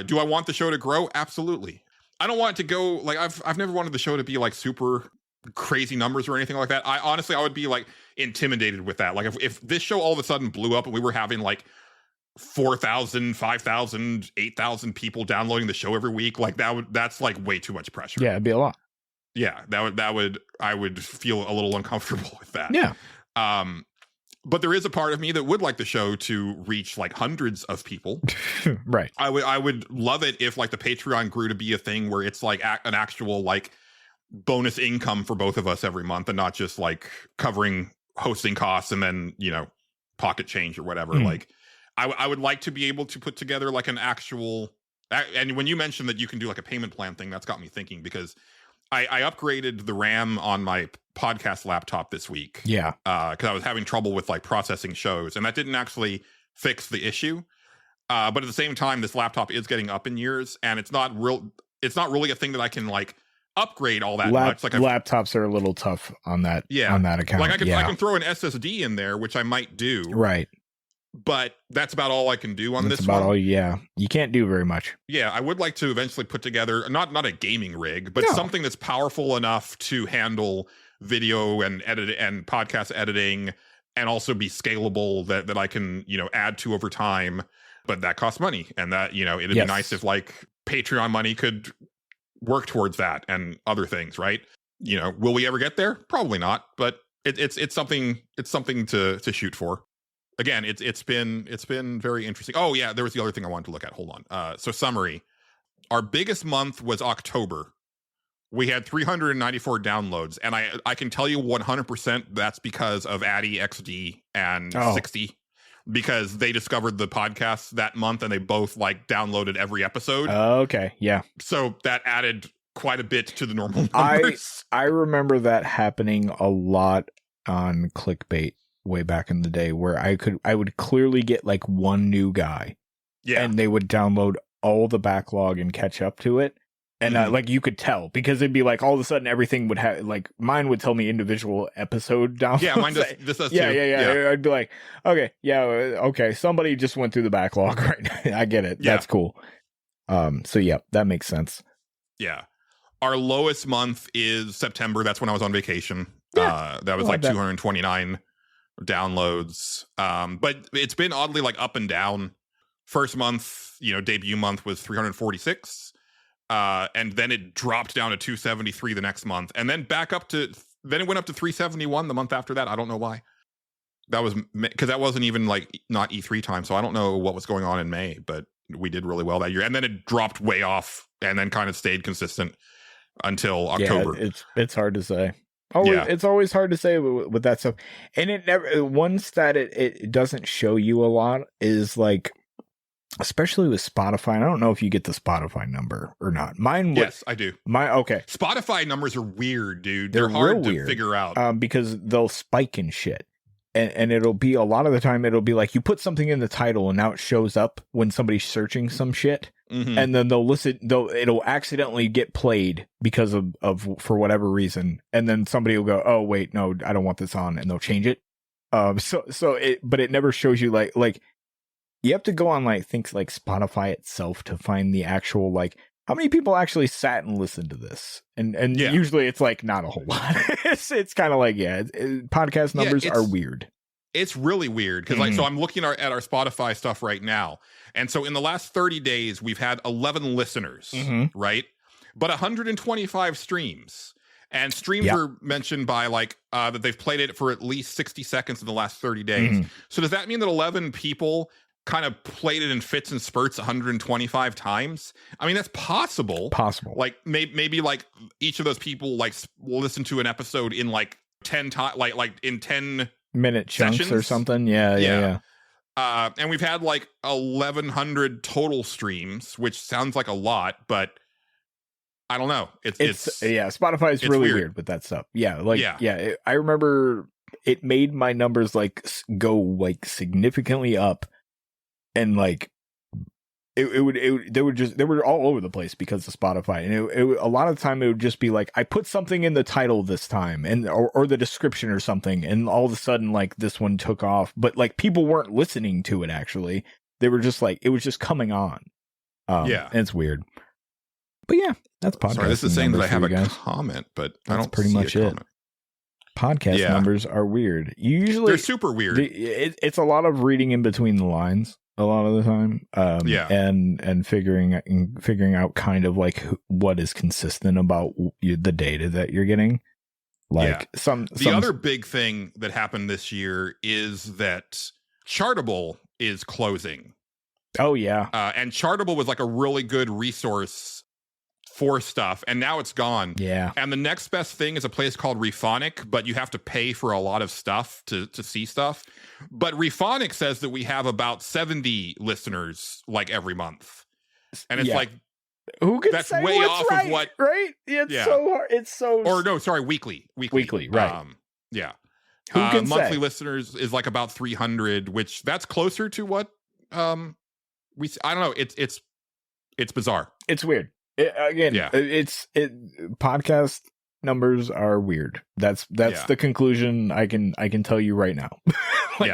Do I want the show to grow? Absolutely. I don't want it to go like I've never wanted the show to be like super crazy numbers or anything like that. I would be like intimidated with that. Like, if this show all of a sudden blew up and we were having like 4,000, 5,000, 8,000 people downloading the show every week, like that's like way too much pressure. Yeah, it'd be a lot. Yeah, I would feel a little uncomfortable with that. Yeah. But there is a part of me that would like the show to reach like hundreds of people. Right. I would love it if like the Patreon grew to be a thing where it's like an actual like bonus income for both of us every month, and not just like covering hosting costs and then, you know, pocket change or whatever. Like, I would like to be able to put together like an actual, and when you mentioned that you can do like a payment plan thing, that's got me thinking, because I upgraded the RAM on my podcast laptop this week. Yeah. Because I was having trouble with like processing shows, and that didn't actually fix the issue. But at the same time, this laptop is getting up in years, and it's not really a thing that I can like upgrade all that much. Like, laptops are a little tough on that. Yeah. On that account. Like, I can throw an SSD in there, which I might do. Right. But that's about all I can do on that's this about one. all, yeah. You can't do very much. Yeah, I would like to eventually put together not a gaming rig, but something that's powerful enough to handle video and edit and podcast editing, and also be scalable that I can, you know, add to over time. But that costs money, and that, you know, it'd be nice if like Patreon money could work towards that and other things, right? You know, will we ever get there? Probably not, but it's something to shoot for. Again, it's been very interesting. Oh yeah, there was the other thing I wanted to look at. Hold on. So summary. Our biggest month was October. We had 394 downloads, and I can tell you 100% that's because of Addy, XD, and 60, because they discovered the podcast that month and they both like downloaded every episode. Okay, yeah. So that added quite a bit to the normal numbers. I remember that happening a lot on Clickbait way back in the day, where I would clearly get like one new guy, and they would download all the backlog and catch up to it, and like you could tell, because it'd be like all of a sudden everything would have, like, mine would tell me individual episode downloads. Yeah, mine does. This does too. Yeah. I'd be like, okay, somebody just went through the backlog right now. I get it. Yeah. That's cool. So yeah, that makes sense. Yeah, our lowest month is September. That's when I was on vacation. That was like 229 downloads, but it's been oddly like up and down. First month, you know, debut month was 346, and then it dropped down to 273 the next month, and then it went up to 371 the month after that. I don't know why. That was because that wasn't even like not E3 time, so I don't know what was going on in May, but we did really well that year, and then it dropped way off, and then kind of stayed consistent until October. Yeah, it's hard to say. It's always hard to say with that stuff. And it never, one stat it doesn't show you a lot is like, especially with Spotify. I don't know if you get the Spotify number or not. Yes, I do. Okay. Spotify numbers are weird, dude. They're hard to weird, figure out. because they'll spike and shit. And it'll be a lot of the time, it'll be like you put something in the title and now it shows up when somebody's searching some shit. Mm-hmm. And then it'll accidentally get played because of for whatever reason. And then somebody will go, oh, wait, no, I don't want this on. And they'll change it. But it never shows you like you have to go on like things like Spotify itself to find the actual, like, how many people actually sat and listened to this? And usually it's like not a whole lot. it's kind of like, podcast numbers are weird. It's really weird because like, so I'm looking at our Spotify stuff right now. And so in the last 30 days, we've had 11 listeners, right? But 125 streams. And streams are mentioned by like that they've played it for at least 60 seconds in the last 30 days. So does that mean that 11 people kind of played it in fits and spurts 125 times? I mean, that's possible. Like maybe like each of those people like will listen to an episode in like 10 times, like in 10-minute chunks sessions or something. Yeah. And we've had like 1,100 total streams, which sounds like a lot, but I don't know. It's Spotify is really weird with that stuff. I remember it made my numbers like go like significantly up, and like they were all over the place because of Spotify. And a lot of the time it would just be like, I put something in the title this time and or the description or something, and all of a sudden like this one took off, but like people weren't listening to it actually. They were just like, it was just coming on. And it's weird. But yeah, that's podcast. Sorry, this is saying that I have a comment, but I don't pretty see much a it. comment. Podcast numbers are weird. They're super weird. It's a lot of reading in between the lines a lot of the time. And figuring out kind of like what is consistent about the data that you're getting. Like the other big thing that happened this year is that Chartable is closing. Oh yeah. And Chartable was like a really good resource for stuff, and now it's gone. Yeah. And the next best thing is a place called Rephonic, but you have to pay for a lot of stuff to see stuff. But Rephonic says that we have about 70 listeners like every month. And it's like, who can that's say way what's off right, of what right? It's so hard. It's so weekly, right. Yeah. Who can monthly say? listeners is like about 300, which that's closer to what I don't know. It's bizarre. It's weird. Podcast numbers are weird. That's the conclusion I can tell you right now. I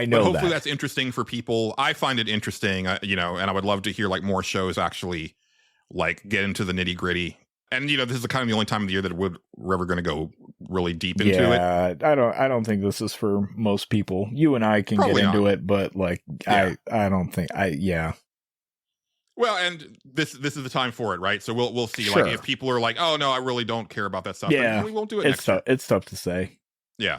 know. But hopefully that's interesting for people. I find it interesting, and I would love to hear like more shows actually like get into the nitty gritty. And this is kind of the only time of the year that we're ever going to go really deep into it. Yeah, I don't think this is for most people. You and I can Probably get into not. it, but like I don't think Well, and this is the time for it, right? So we'll see. Sure. Like if people are like, "Oh no, I really don't care about that stuff," Yeah, then we won't do it next year. It's tough to say. Yeah.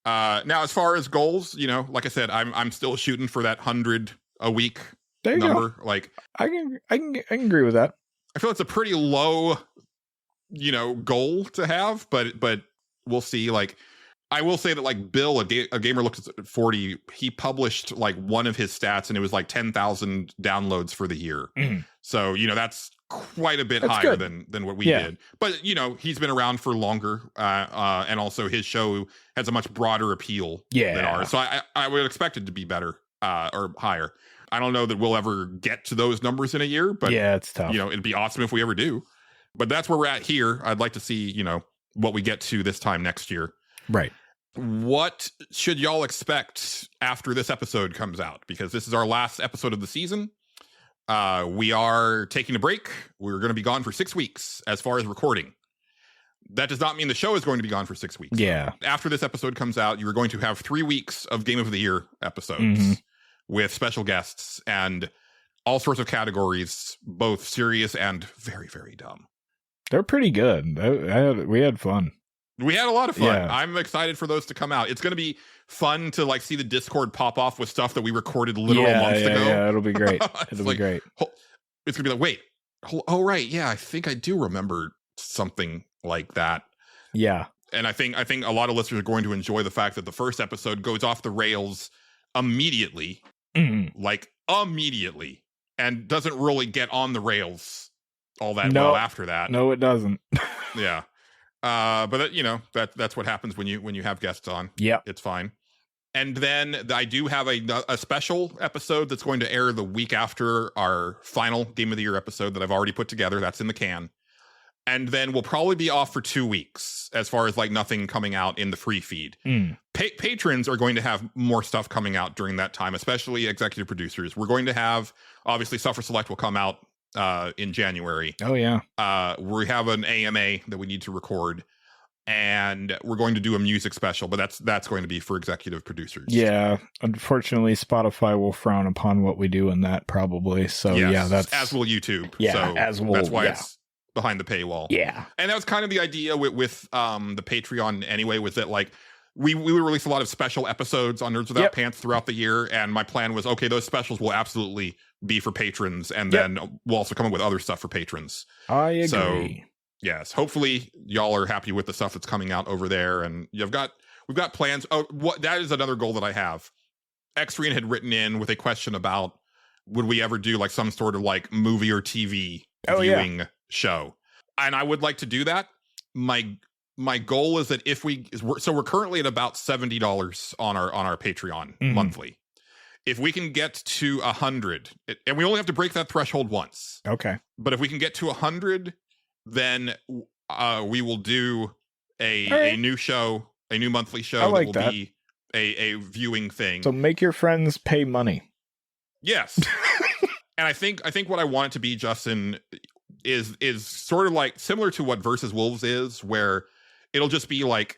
Now, as far as goals, like I said, I'm still shooting for that 100 a week There you number. go. Like I can agree with that. I feel it's a pretty low, goal to have, but we'll see. Like I will say that like Bill, a gamer looks at 40. He published like one of his stats, and it was like 10,000 downloads for the year. So that's quite a bit higher than what we did. But he's been around for longer, and also his show has a much broader appeal than ours. So I would expect it to be better or higher. I don't know that we'll ever get to those numbers in a year, but it's tough. It'd be awesome if we ever do. But that's where we're at here. I'd like to see what we get to this time next year. Right. What should y'all expect after this episode comes out? Because this is our last episode of the season. We are taking a break. We're going to be gone for 6 weeks as far as recording. That does not mean the show is going to be gone for 6 weeks. Yeah. After this episode comes out, you are going to have 3 weeks of Game of the Year episodes with special guests and all sorts of categories, both serious and very, very dumb. They're pretty good. We had fun. We had a lot of fun. Yeah. I'm excited for those to come out. It's going to be fun to like see the Discord pop off with stuff that we recorded literal months ago. Yeah, it'll be great. It'll like, be great. It's going to be like, wait, oh right, yeah, I think I do remember something like that. Yeah. And I think a lot of listeners are going to enjoy the fact that the first episode goes off the rails immediately, like immediately, and doesn't really get on the rails all that well after that. No, it doesn't. Yeah. But you know, that's what happens when you have guests on. Yeah, it's fine. And then I do have a special episode that's going to air the week after our final Game of the Year episode that I've already put together. That's in the can. And then we'll probably be off for 2 weeks as far as like nothing coming out in the free feed. Patrons are going to have more stuff coming out during that time, especially executive producers. We're going to have, obviously, Suffer Select will come out in January. Oh yeah. We have an AMA that we need to record, and we're going to do a music special, but that's going to be for executive producers. Yeah, unfortunately Spotify will frown upon what we do in that probably. So yes, yeah, that's as will YouTube. Yeah, so as will, that's why it's behind the paywall. Yeah. And that was kind of the idea with the Patreon anyway, was that like we would release a lot of special episodes on Nerds Without Pants throughout the year, and my plan was, okay, those specials will absolutely be for patrons, and then we'll also come up with other stuff for patrons. I agree. So, yes, hopefully y'all are happy with the stuff that's coming out over there, and we've got plans. Oh, that is another goal that I have. Xrian had written in with a question about would we ever do like some sort of like movie or TV viewing show, and I would like to do that. My goal is that if we're currently at about $70 on our Patreon monthly. If we can get to 100, and we only have to break that threshold once. Okay. But if we can get to 100, then we will do a new show, a new monthly show like that will be a viewing thing. So make your friends pay money. Yes. And I think what I want it to be, Justin, is sort of like similar to what Versus Wolves is, where it'll just be like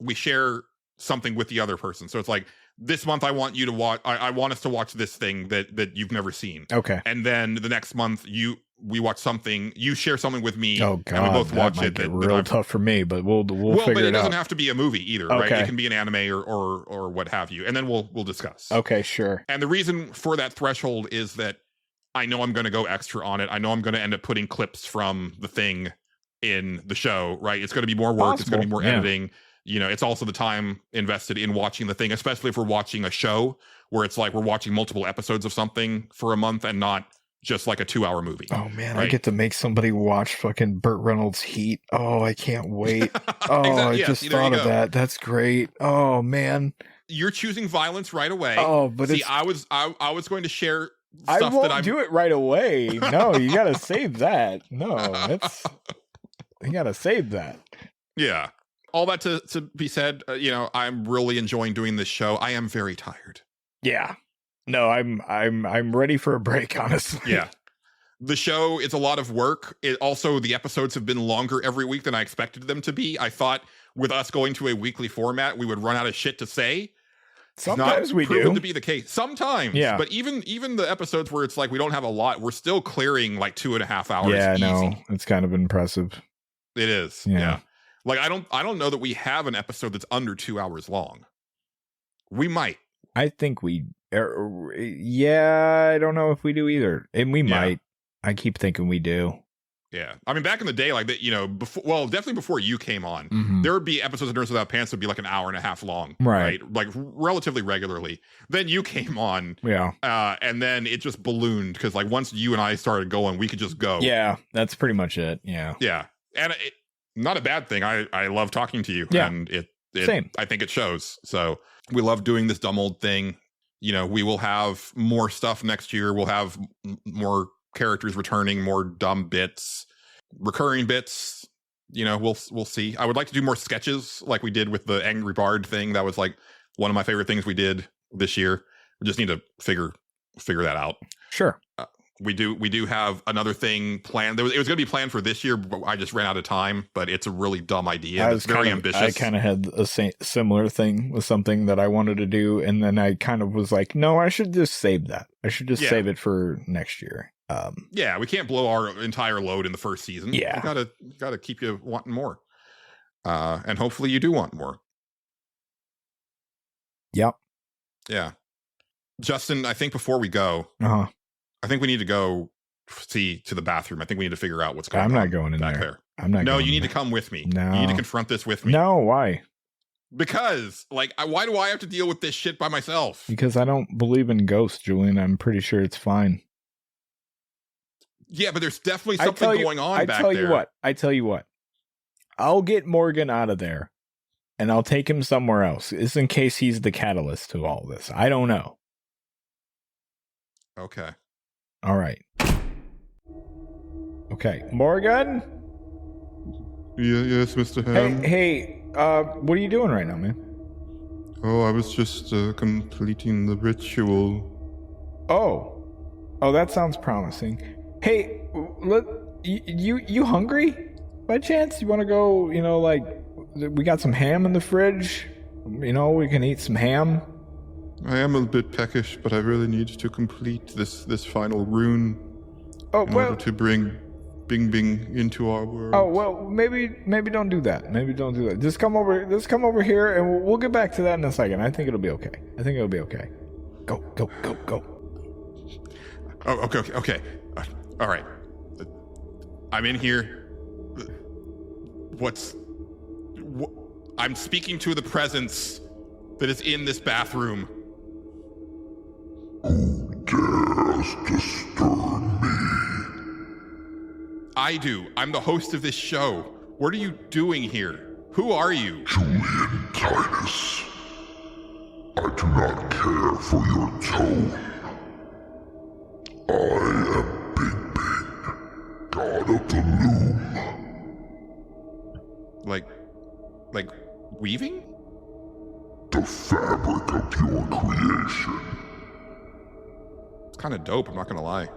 we share something with the other person. So it's like, this month I want you to watch, I want us to watch this thing that you've never seen. Okay. And then the next month we watch something, you share something with me. Oh God, and we both watch might it. get real tough for me, but we'll figure it out. But it doesn't have to be a movie either, right? Okay. It can be an anime or what have you. And then we'll discuss. Okay, sure. And the reason for that threshold is that I know I'm going to go extra on it. I know I'm going to end up putting clips from the thing in the show, right? It's going to be more work. It's going to be more editing. You know, it's also the time invested in watching the thing, especially if we're watching a show where it's like we're watching multiple episodes of something for a month and not just like a 2-hour movie. Oh man, right? I get to make somebody watch fucking Burt Reynolds' Heat. Oh, I can't wait. Oh, Exactly. I just thought of that. That's great. Oh man. You're choosing violence right away. Oh, but see, I was going to share I stuff won't that I'm do it right away. No, you gotta save that. No, you gotta save that. Yeah. All that to be said, you know, I'm really enjoying doing this show. I am very tired. Yeah. No, I'm ready for a break, honestly. Yeah. The show is a lot of work. The episodes have been longer every week than I expected them to be. I thought with us going to a weekly format, we would run out of shit to say. Sometimes we proven do. to be the case. Sometimes. Yeah. But even the episodes where it's like we don't have a lot, we're still clearing like 2.5 hours. Yeah, easy. no, it's kind of impressive. It is. Yeah. Like I don't know that we have an episode that's under 2 hours long. We might. I think we. I don't know if we do either, and we might. I keep thinking we do. Yeah, I mean, back in the day, like that, you know, definitely before you came on, there would be episodes of Nerds Without Pants that would be like an hour and a half long, right? Like relatively regularly. Then you came on, and then it just ballooned because like once you and I started going, we could just go. Yeah, that's pretty much it. Yeah, and not a bad thing. I love talking to you, and it same. I think it shows. So we love doing this dumb old thing. You know, we will have more stuff next year. We'll have more characters returning, more dumb bits, recurring bits. You know, we'll see. I would like to do more sketches like we did with the Angry Bard thing. That was like one of my favorite things we did this year. We just need to figure that out. Sure. We do have another thing planned. It was going to be planned for this year, but I just ran out of time. But it's a really dumb idea. It's very ambitious. I kind of had a similar thing with something that I wanted to do, and then I kind of was like, no, I should just save that. I should just save it for next year. We can't blow our entire load in the first season. Yeah, gotta keep you wanting more. And hopefully you do want more. Yep. Yeah. Justin, I think before we go, Uh-huh. I think we need to go to the bathroom. I think we need to figure out what's going on. I'm not going in back there. I'm not. No, going you need in to come with me. No. You need to confront this with me. No, why? Because, why do I have to deal with this shit by myself? Because I don't believe in ghosts, Julian. I'm pretty sure it's fine. Yeah, but there's definitely something going on back there. I tell you what. I'll get Morgan out of there, and I'll take him somewhere else. It's in case he's the catalyst to all this. I don't know. Okay. All right. Okay, Morgan. Yes, Mr. Ham. Hey, what are you doing right now, man? Oh, I was just completing the ritual. Oh, that sounds promising. Hey, you hungry? By chance, you want to go? We got some ham in the fridge. We can eat some ham. I am a bit peckish, but I really need to complete this final rune in order to bring Bing Bing into our world. Oh well, maybe don't do that. Maybe don't do that. Just come over here, and we'll get back to that in a second. I think it'll be okay. Go. Oh, okay. All right. I'm in here. I'm speaking to the presence that is in this bathroom. Who dares disturb me? I do. I'm the host of this show. What are you doing here? Who are you? Julian Titus. I do not care for your tone. I am Bing Bing, god of the loom. Like weaving? The fabric of your creation. It's kind of dope, I'm not gonna lie.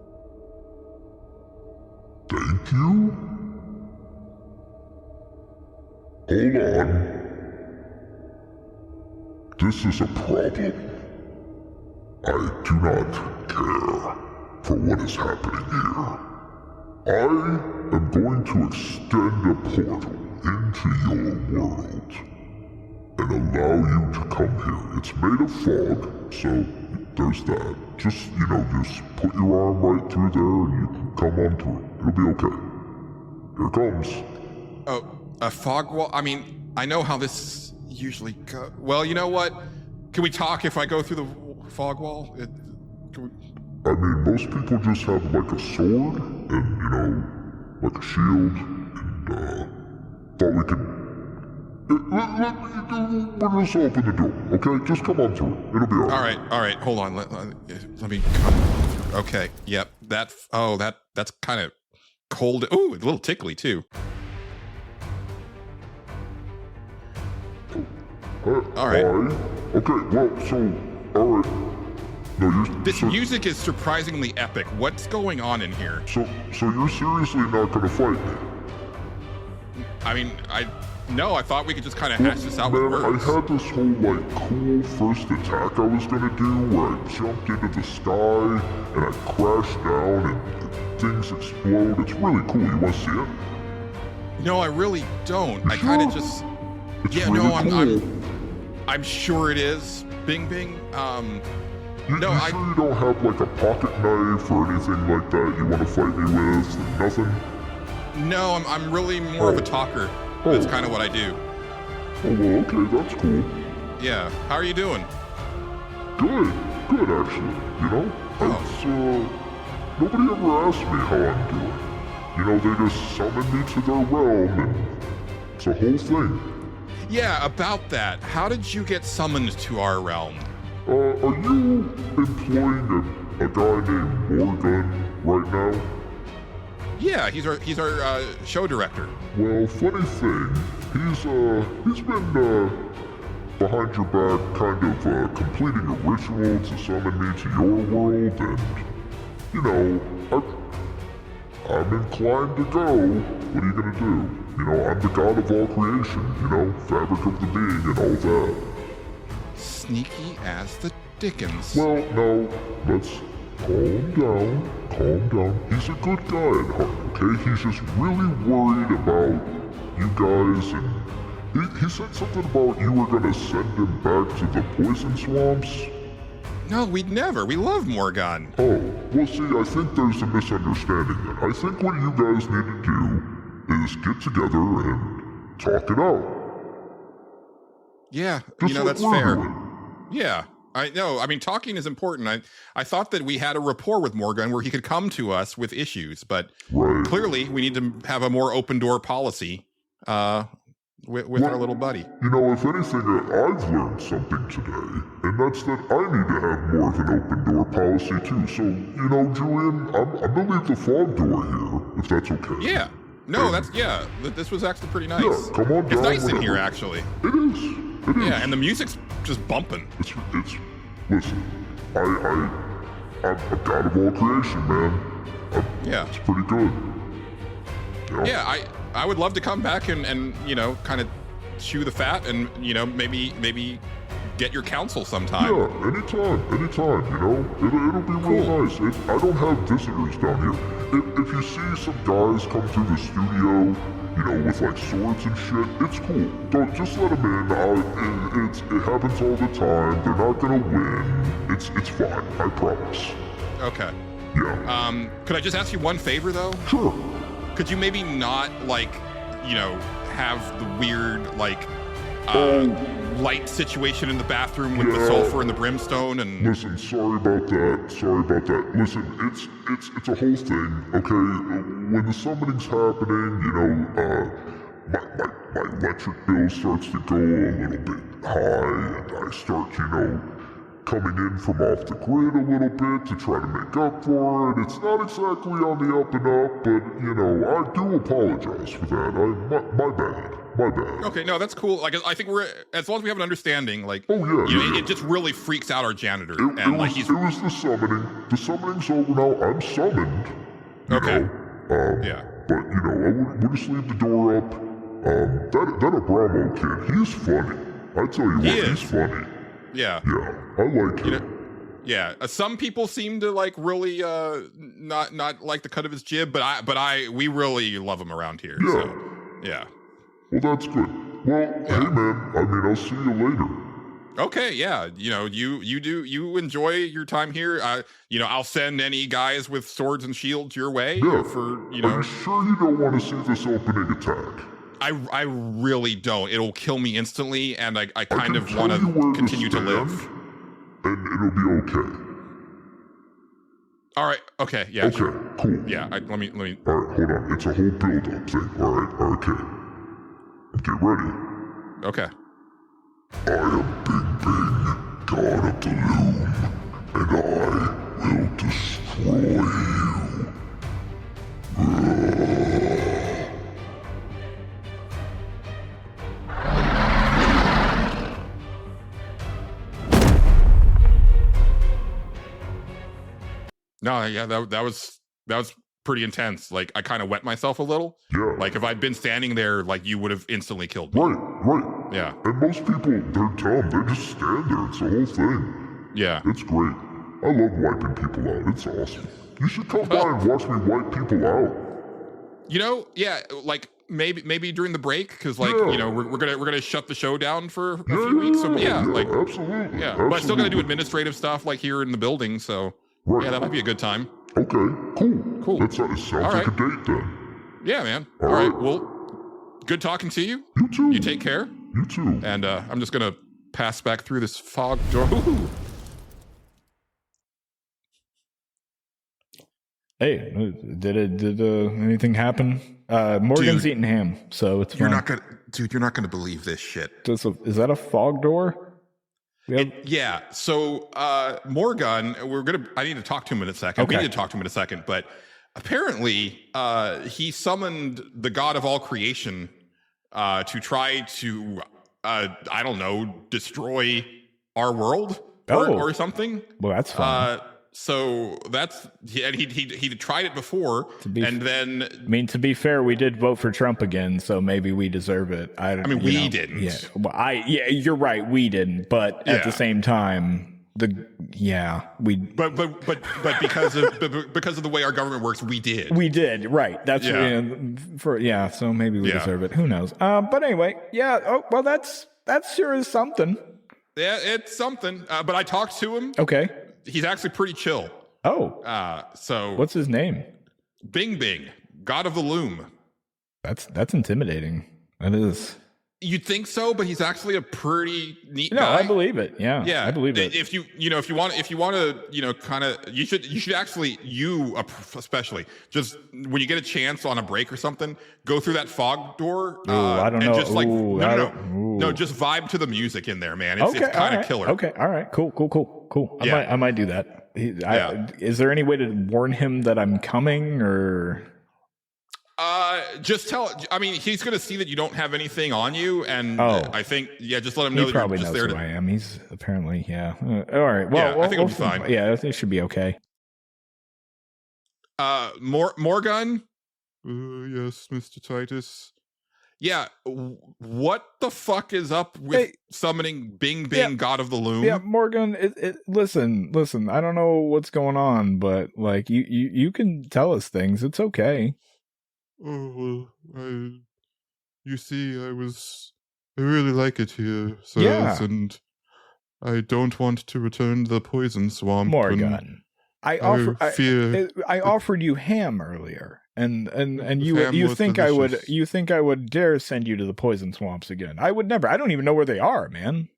Thank you? Hold on. This is a problem. I do not care for what is happening here. I am going to extend a portal into your world and allow you to come here. It's made of fog, so there's that. Just put your arm right through there and you can come on through. It'll be okay. Here it comes. Oh, a fog wall? I mean, I know how this usually goes. Well, you know what? Can we talk if I go through the fog wall? I mean, most people just have like a sword and, like a shield, and, thought we could... We'll just open the door, okay? Just come on through. It'll be alright. Alright, hold on. Let me come through. Okay, yep. That's kind of cold. Ooh, a little tickly, too. Alright. Okay, well, so, alright. No, this music is surprisingly epic. What's going on in here? So you're seriously not gonna fight me? I mean, No, I thought we could just kind of hash this out with words. I had this whole, cool first attack I was gonna do where I jumped into the sky and I crashed down and things explode. It's really cool. You wanna see it? No, I really don't. You I kind of sure? just... It's yeah, really no, cool. I'm sure it is. Bing, Bing. You sure you don't have, a pocket knife or anything like that you wanna fight me with? Nothing? No, I'm really more of a talker. That's kind of what I do. Oh, well, okay, that's cool. Yeah. How are you doing? Good actually, It's, nobody ever asked me how I'm doing. They just summoned me to their realm, and it's a whole thing. Yeah, about that. How did you get summoned to our realm? Are you employing a guy named Morgan right now? Yeah, he's our show director. Well, funny thing, he's been behind your back, kind of completing a ritual to summon me to your world, and I'm inclined to go. What are you gonna do? I'm the god of all creation. Fabric of the being and all that. Sneaky as the dickens. Well, no, let's calm down. He's a good guy at heart, okay? He's just really worried about you guys and, He said something about you were gonna send him back to the poison swamps. No, we'd never. We love Morgan. Oh, well see, I think there's a misunderstanding then. I think what you guys need to do is get together and talk it out. Yeah, Just like that's we're fair. doing. Yeah, I know. I mean, talking is important. I thought that we had a rapport with Morgan where he could come to us with issues, but Right. clearly we need to have a more open door policy with our little buddy. You know, if anything, I've learned something today, and that's that I need to have more of an open door policy too. So, you know, Julian, I'm gonna leave the fog door here, if that's okay. Yeah. No, this was actually pretty nice. Yeah, come on It's down nice in whenever. here, actually. It is. It is. Yeah, and the music's just bumping. It's listen, I'm a god of all creation, man. Yeah. It's pretty good. Yeah, I would love to come back and kind of chew the fat and, maybe get your counsel sometime. Yeah, anytime, you know? It'll be real Cool. nice. I don't have visitors down here. If you see some guys come through the studio, you know, with like swords and shit, it's cool. Don't just let them in. It happens all the time. They're not gonna win. It's fine, I promise. Okay. Yeah. Could I just ask you one favor, though? Sure. Could you maybe not, have the weird, light situation in the bathroom with the Yeah. sulfur and the brimstone and... Listen, sorry about that. Listen, it's a whole thing, okay? When the summoning's happening, you know, my electric bill starts to go a little bit high, and I start, you know, coming in from off the grid a little bit to try to make up for it. It's not exactly on the up and up, but, you know, I do apologize for that. My bad. Okay, no, that's cool. I think as long as we have an understanding, Oh, yeah. it just really freaks out our janitor. It was the summoning. The summoning's over now. I'm summoned. You Okay. know? Yeah. But, you know, we'll just leave the door up. That Abramo kid, he's funny. I tell you He what, is. he's funny. Yeah. Yeah, I like him. Yeah, some people seem to really not like the cut of his jib, but we really love him around here. Yeah. So, yeah. Well, that's good. Well, hey man, I mean, I'll see you later. Okay, yeah. You enjoy your time here. I'll send any guys with swords and shields your way Yeah. for Are you sure you don't want to see this opening attack? I really don't. It'll kill me instantly, and I kind can of tell want you where to continue to stand, live. And it'll be okay. All right. Okay. Yeah. Okay, Sure. cool. Yeah. Let me. All right, hold on. It's a whole build-up thing. All right, okay. Get ready. Okay. I am Bing Bing, God of the Loom, and I will destroy you. No. Yeah. That was pretty intense. Like, I kind of wet myself a little. Yeah. Like, if I'd been standing there, you would have instantly killed me. Right. Yeah. And most people, they're dumb. They just stand there. It's the whole thing. Yeah. It's great. I love wiping people out. It's awesome. You should come by and watch me wipe people out. Yeah. Maybe during the break, because Yeah. we're gonna shut the show down for a few weeks. So absolutely. yeah. But I still gotta do absolutely. administrative stuff here in the building. So Right. yeah, that might be a good time. Okay, cool. Cool. It sounds All like right. a date then. Yeah, man. All All right. right. Well, good talking to you. You too. You take care. You too. And I'm just gonna pass back through this fog door. Ooh. Hey, did anything happen? Morgan's Dude. eating ham, so it's You're fine. not gonna believe this shit. Is that a fog door? Yeah. So Morgan, I need to talk to him in a second. Okay. We need to talk to him in a second, but apparently he summoned the god of all creation to try to I don't know, destroy our world or something. Well, that's fine. So he tried it before, and then I mean, to be fair, we did vote for Trump again, so maybe we deserve it. I mean, we didn't. Yeah, well, you're right, we didn't. But at the Yeah. same time, But because of the way our government works, we did. We did, right. That's so maybe we deserve it. Who knows? But anyway, well that's sure is something. Yeah, it's something. But I talked to him. Okay. He's actually pretty chill. Oh. So what's his name? Bing Bing, God of the Loom. That's intimidating. That is. You'd think so, but he's actually a pretty neat guy. No, I believe it. Yeah, I believe it. If you want to, kind of, you should actually, especially, just when you get a chance on a break or something, go through that fog door. I don't know. Just like, no, just vibe to the music in there, man. It's kind of killer. Okay, all right, cool. I might do that. Is there any way to warn him that I'm coming, or? Just he's going to see that you don't have anything on you. And I think, just let him know he that probably you're just knows there. who I am. He's apparently, all right. Well, I think it'll be fine. Yeah, I think it should be okay. Morgan? Yes, Mr. Titus. Yeah. What the fuck is up with summoning Bing Bing, God of the Loom? Yeah, Morgan, listen, I don't know what's going on, but like you can tell us things. It's okay. Oh, well, you see, I really like it here, sirs, and I don't want to return to the poison swamp. Morgan, I offered you ham earlier, and you think delicious. you think I would dare send you to the poison swamps again? I would never. I don't even know where they are, man.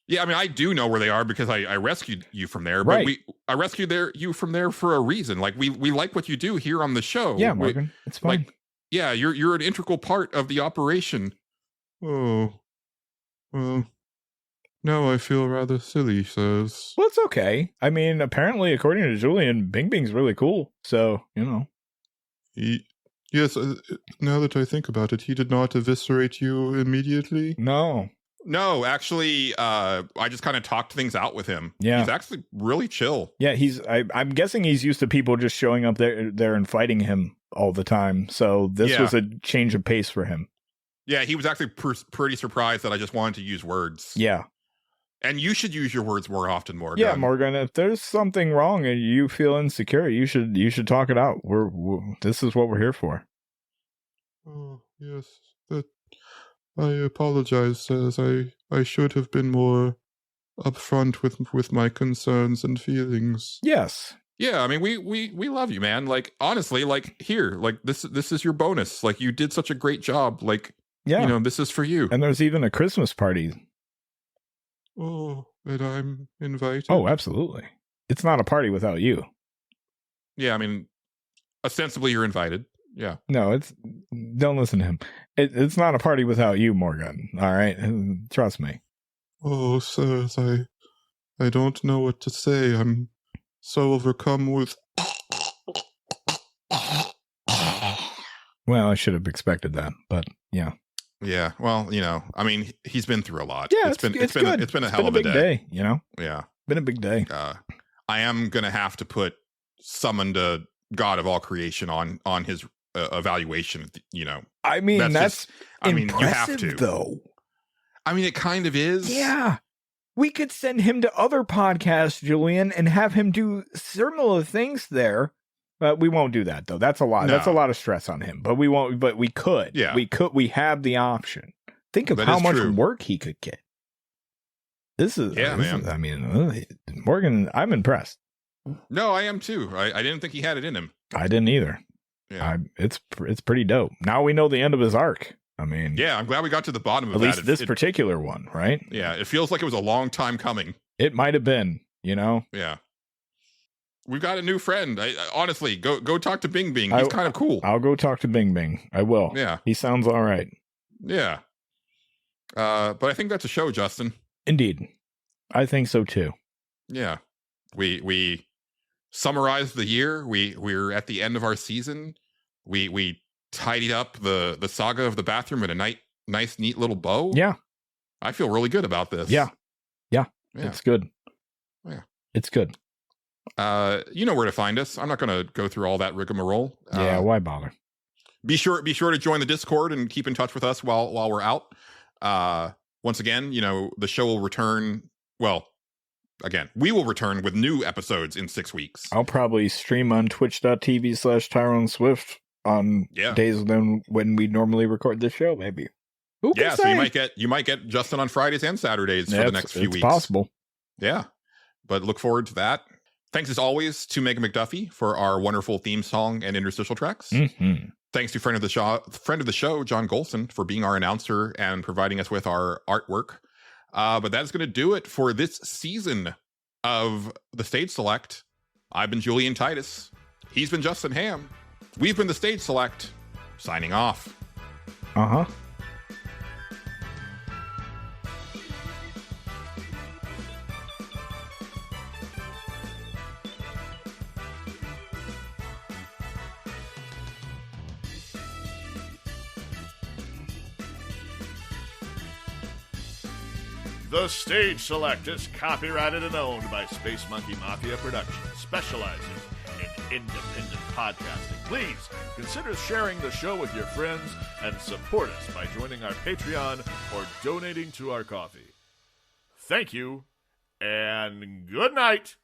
Yeah, I mean, I do know where they are because I rescued you from there. Right. But I rescued you from there for a reason. Like we like what you do here on the show. Yeah, Morgan, it's fine. Like, yeah, you're an integral part of the operation. Oh, well, now I feel rather silly, sirs. Well, it's okay. I mean, apparently, according to Julian, Bing Bing's really cool. So, Yes, now that I think about it, he did not eviscerate you immediately? No, actually, I just kind of talked things out with him. Yeah. He's actually really chill. Yeah, I'm guessing he's used to people just showing up there and fighting him all the time. So this was a change of pace for him. Yeah, he was actually pretty surprised that I just wanted to use words. Yeah. And you should use your words more often, Morgan. Yeah, Morgan, if there's something wrong and you feel insecure, you should talk it out. This is what we're here for. Oh, yes. I apologize, sirs. I should have been more upfront with my concerns and feelings. Yes. Yeah, I mean, we love you, man. Like, honestly, like, here, like, this is your bonus. Like, you did such a great job. Like, this is for you. And there's even a Christmas party. Oh, and I'm invited? Oh, absolutely. It's not a party without you. Yeah, I mean, ostensibly you're invited. Yeah. No, don't listen to him. It's not a party without you, Morgan. All right? Trust me. Oh, sirs, I don't know what to say. I'm so overcome with... Well, I should have expected that, but yeah. Yeah, well, I mean, he's been through a lot. Yeah, it's been a hell of a a big day. Yeah. Been a big day. I am going to have to put summoned a God of all creation on his evaluation, I mean, that's impressive, you have to. Though. I mean, it kind of is. Yeah. We could send him to other podcasts, Julian, and have him do similar things there. But we won't do that, though. That's a lot. No. That's a lot of stress on him. But we won't. But we could. Yeah. We could. We have the option. Think of That how is much true. work he could get. Man. I mean, Morgan, I'm impressed. No, I am too. I didn't think he had it in him. I didn't either. Yeah. It's pretty dope. Now we know the end of his arc. I mean, Yeah, I'm glad we got to the bottom of at that. least this particular one, right? Yeah, it feels like it was a long time coming. It might have been, Yeah. We've got a new friend. Honestly, go talk to Bing Bing. He's kind of cool. I'll go talk to Bing Bing. I will. Yeah. He sounds all right. Yeah. But I think that's a show, Justin. Indeed. I think so too. Yeah. We summarized the year. We're at the end of our season. We tidied up the saga of the bathroom in a nice, neat little bow. Yeah. I feel really good about this. Yeah. Yeah. It's good. Yeah. It's good. You know where to find us. I'm not going to go through all that rigmarole. Yeah, why bother? Be sure to join the Discord and keep in touch with us while we're out. Once again, the show will return. Well, again, we will return with new episodes in 6 weeks. I'll probably stream on twitch.tv/Tyrone Swift on days when we normally record this show, maybe. Who can so say? you might get Justin on Fridays and Saturdays for the next few weeks. It's possible. Yeah, but look forward to that. Thanks as always to Megan McDuffie for our wonderful theme song and interstitial tracks. Mm-hmm. Thanks to friend of the show, John Gholson, for being our announcer and providing us with our artwork. But that's going to do it for this season of the Stage Select. I've been Julian Titus. He's been Justin Ham. We've been the Stage Select. Signing off. Uh-huh. The Stage Select is copyrighted and owned by Space Monkey Mafia Productions, specializing in independent podcasting. Please consider sharing the show with your friends and support us by joining our Patreon or donating to our coffee. Thank you, and good night.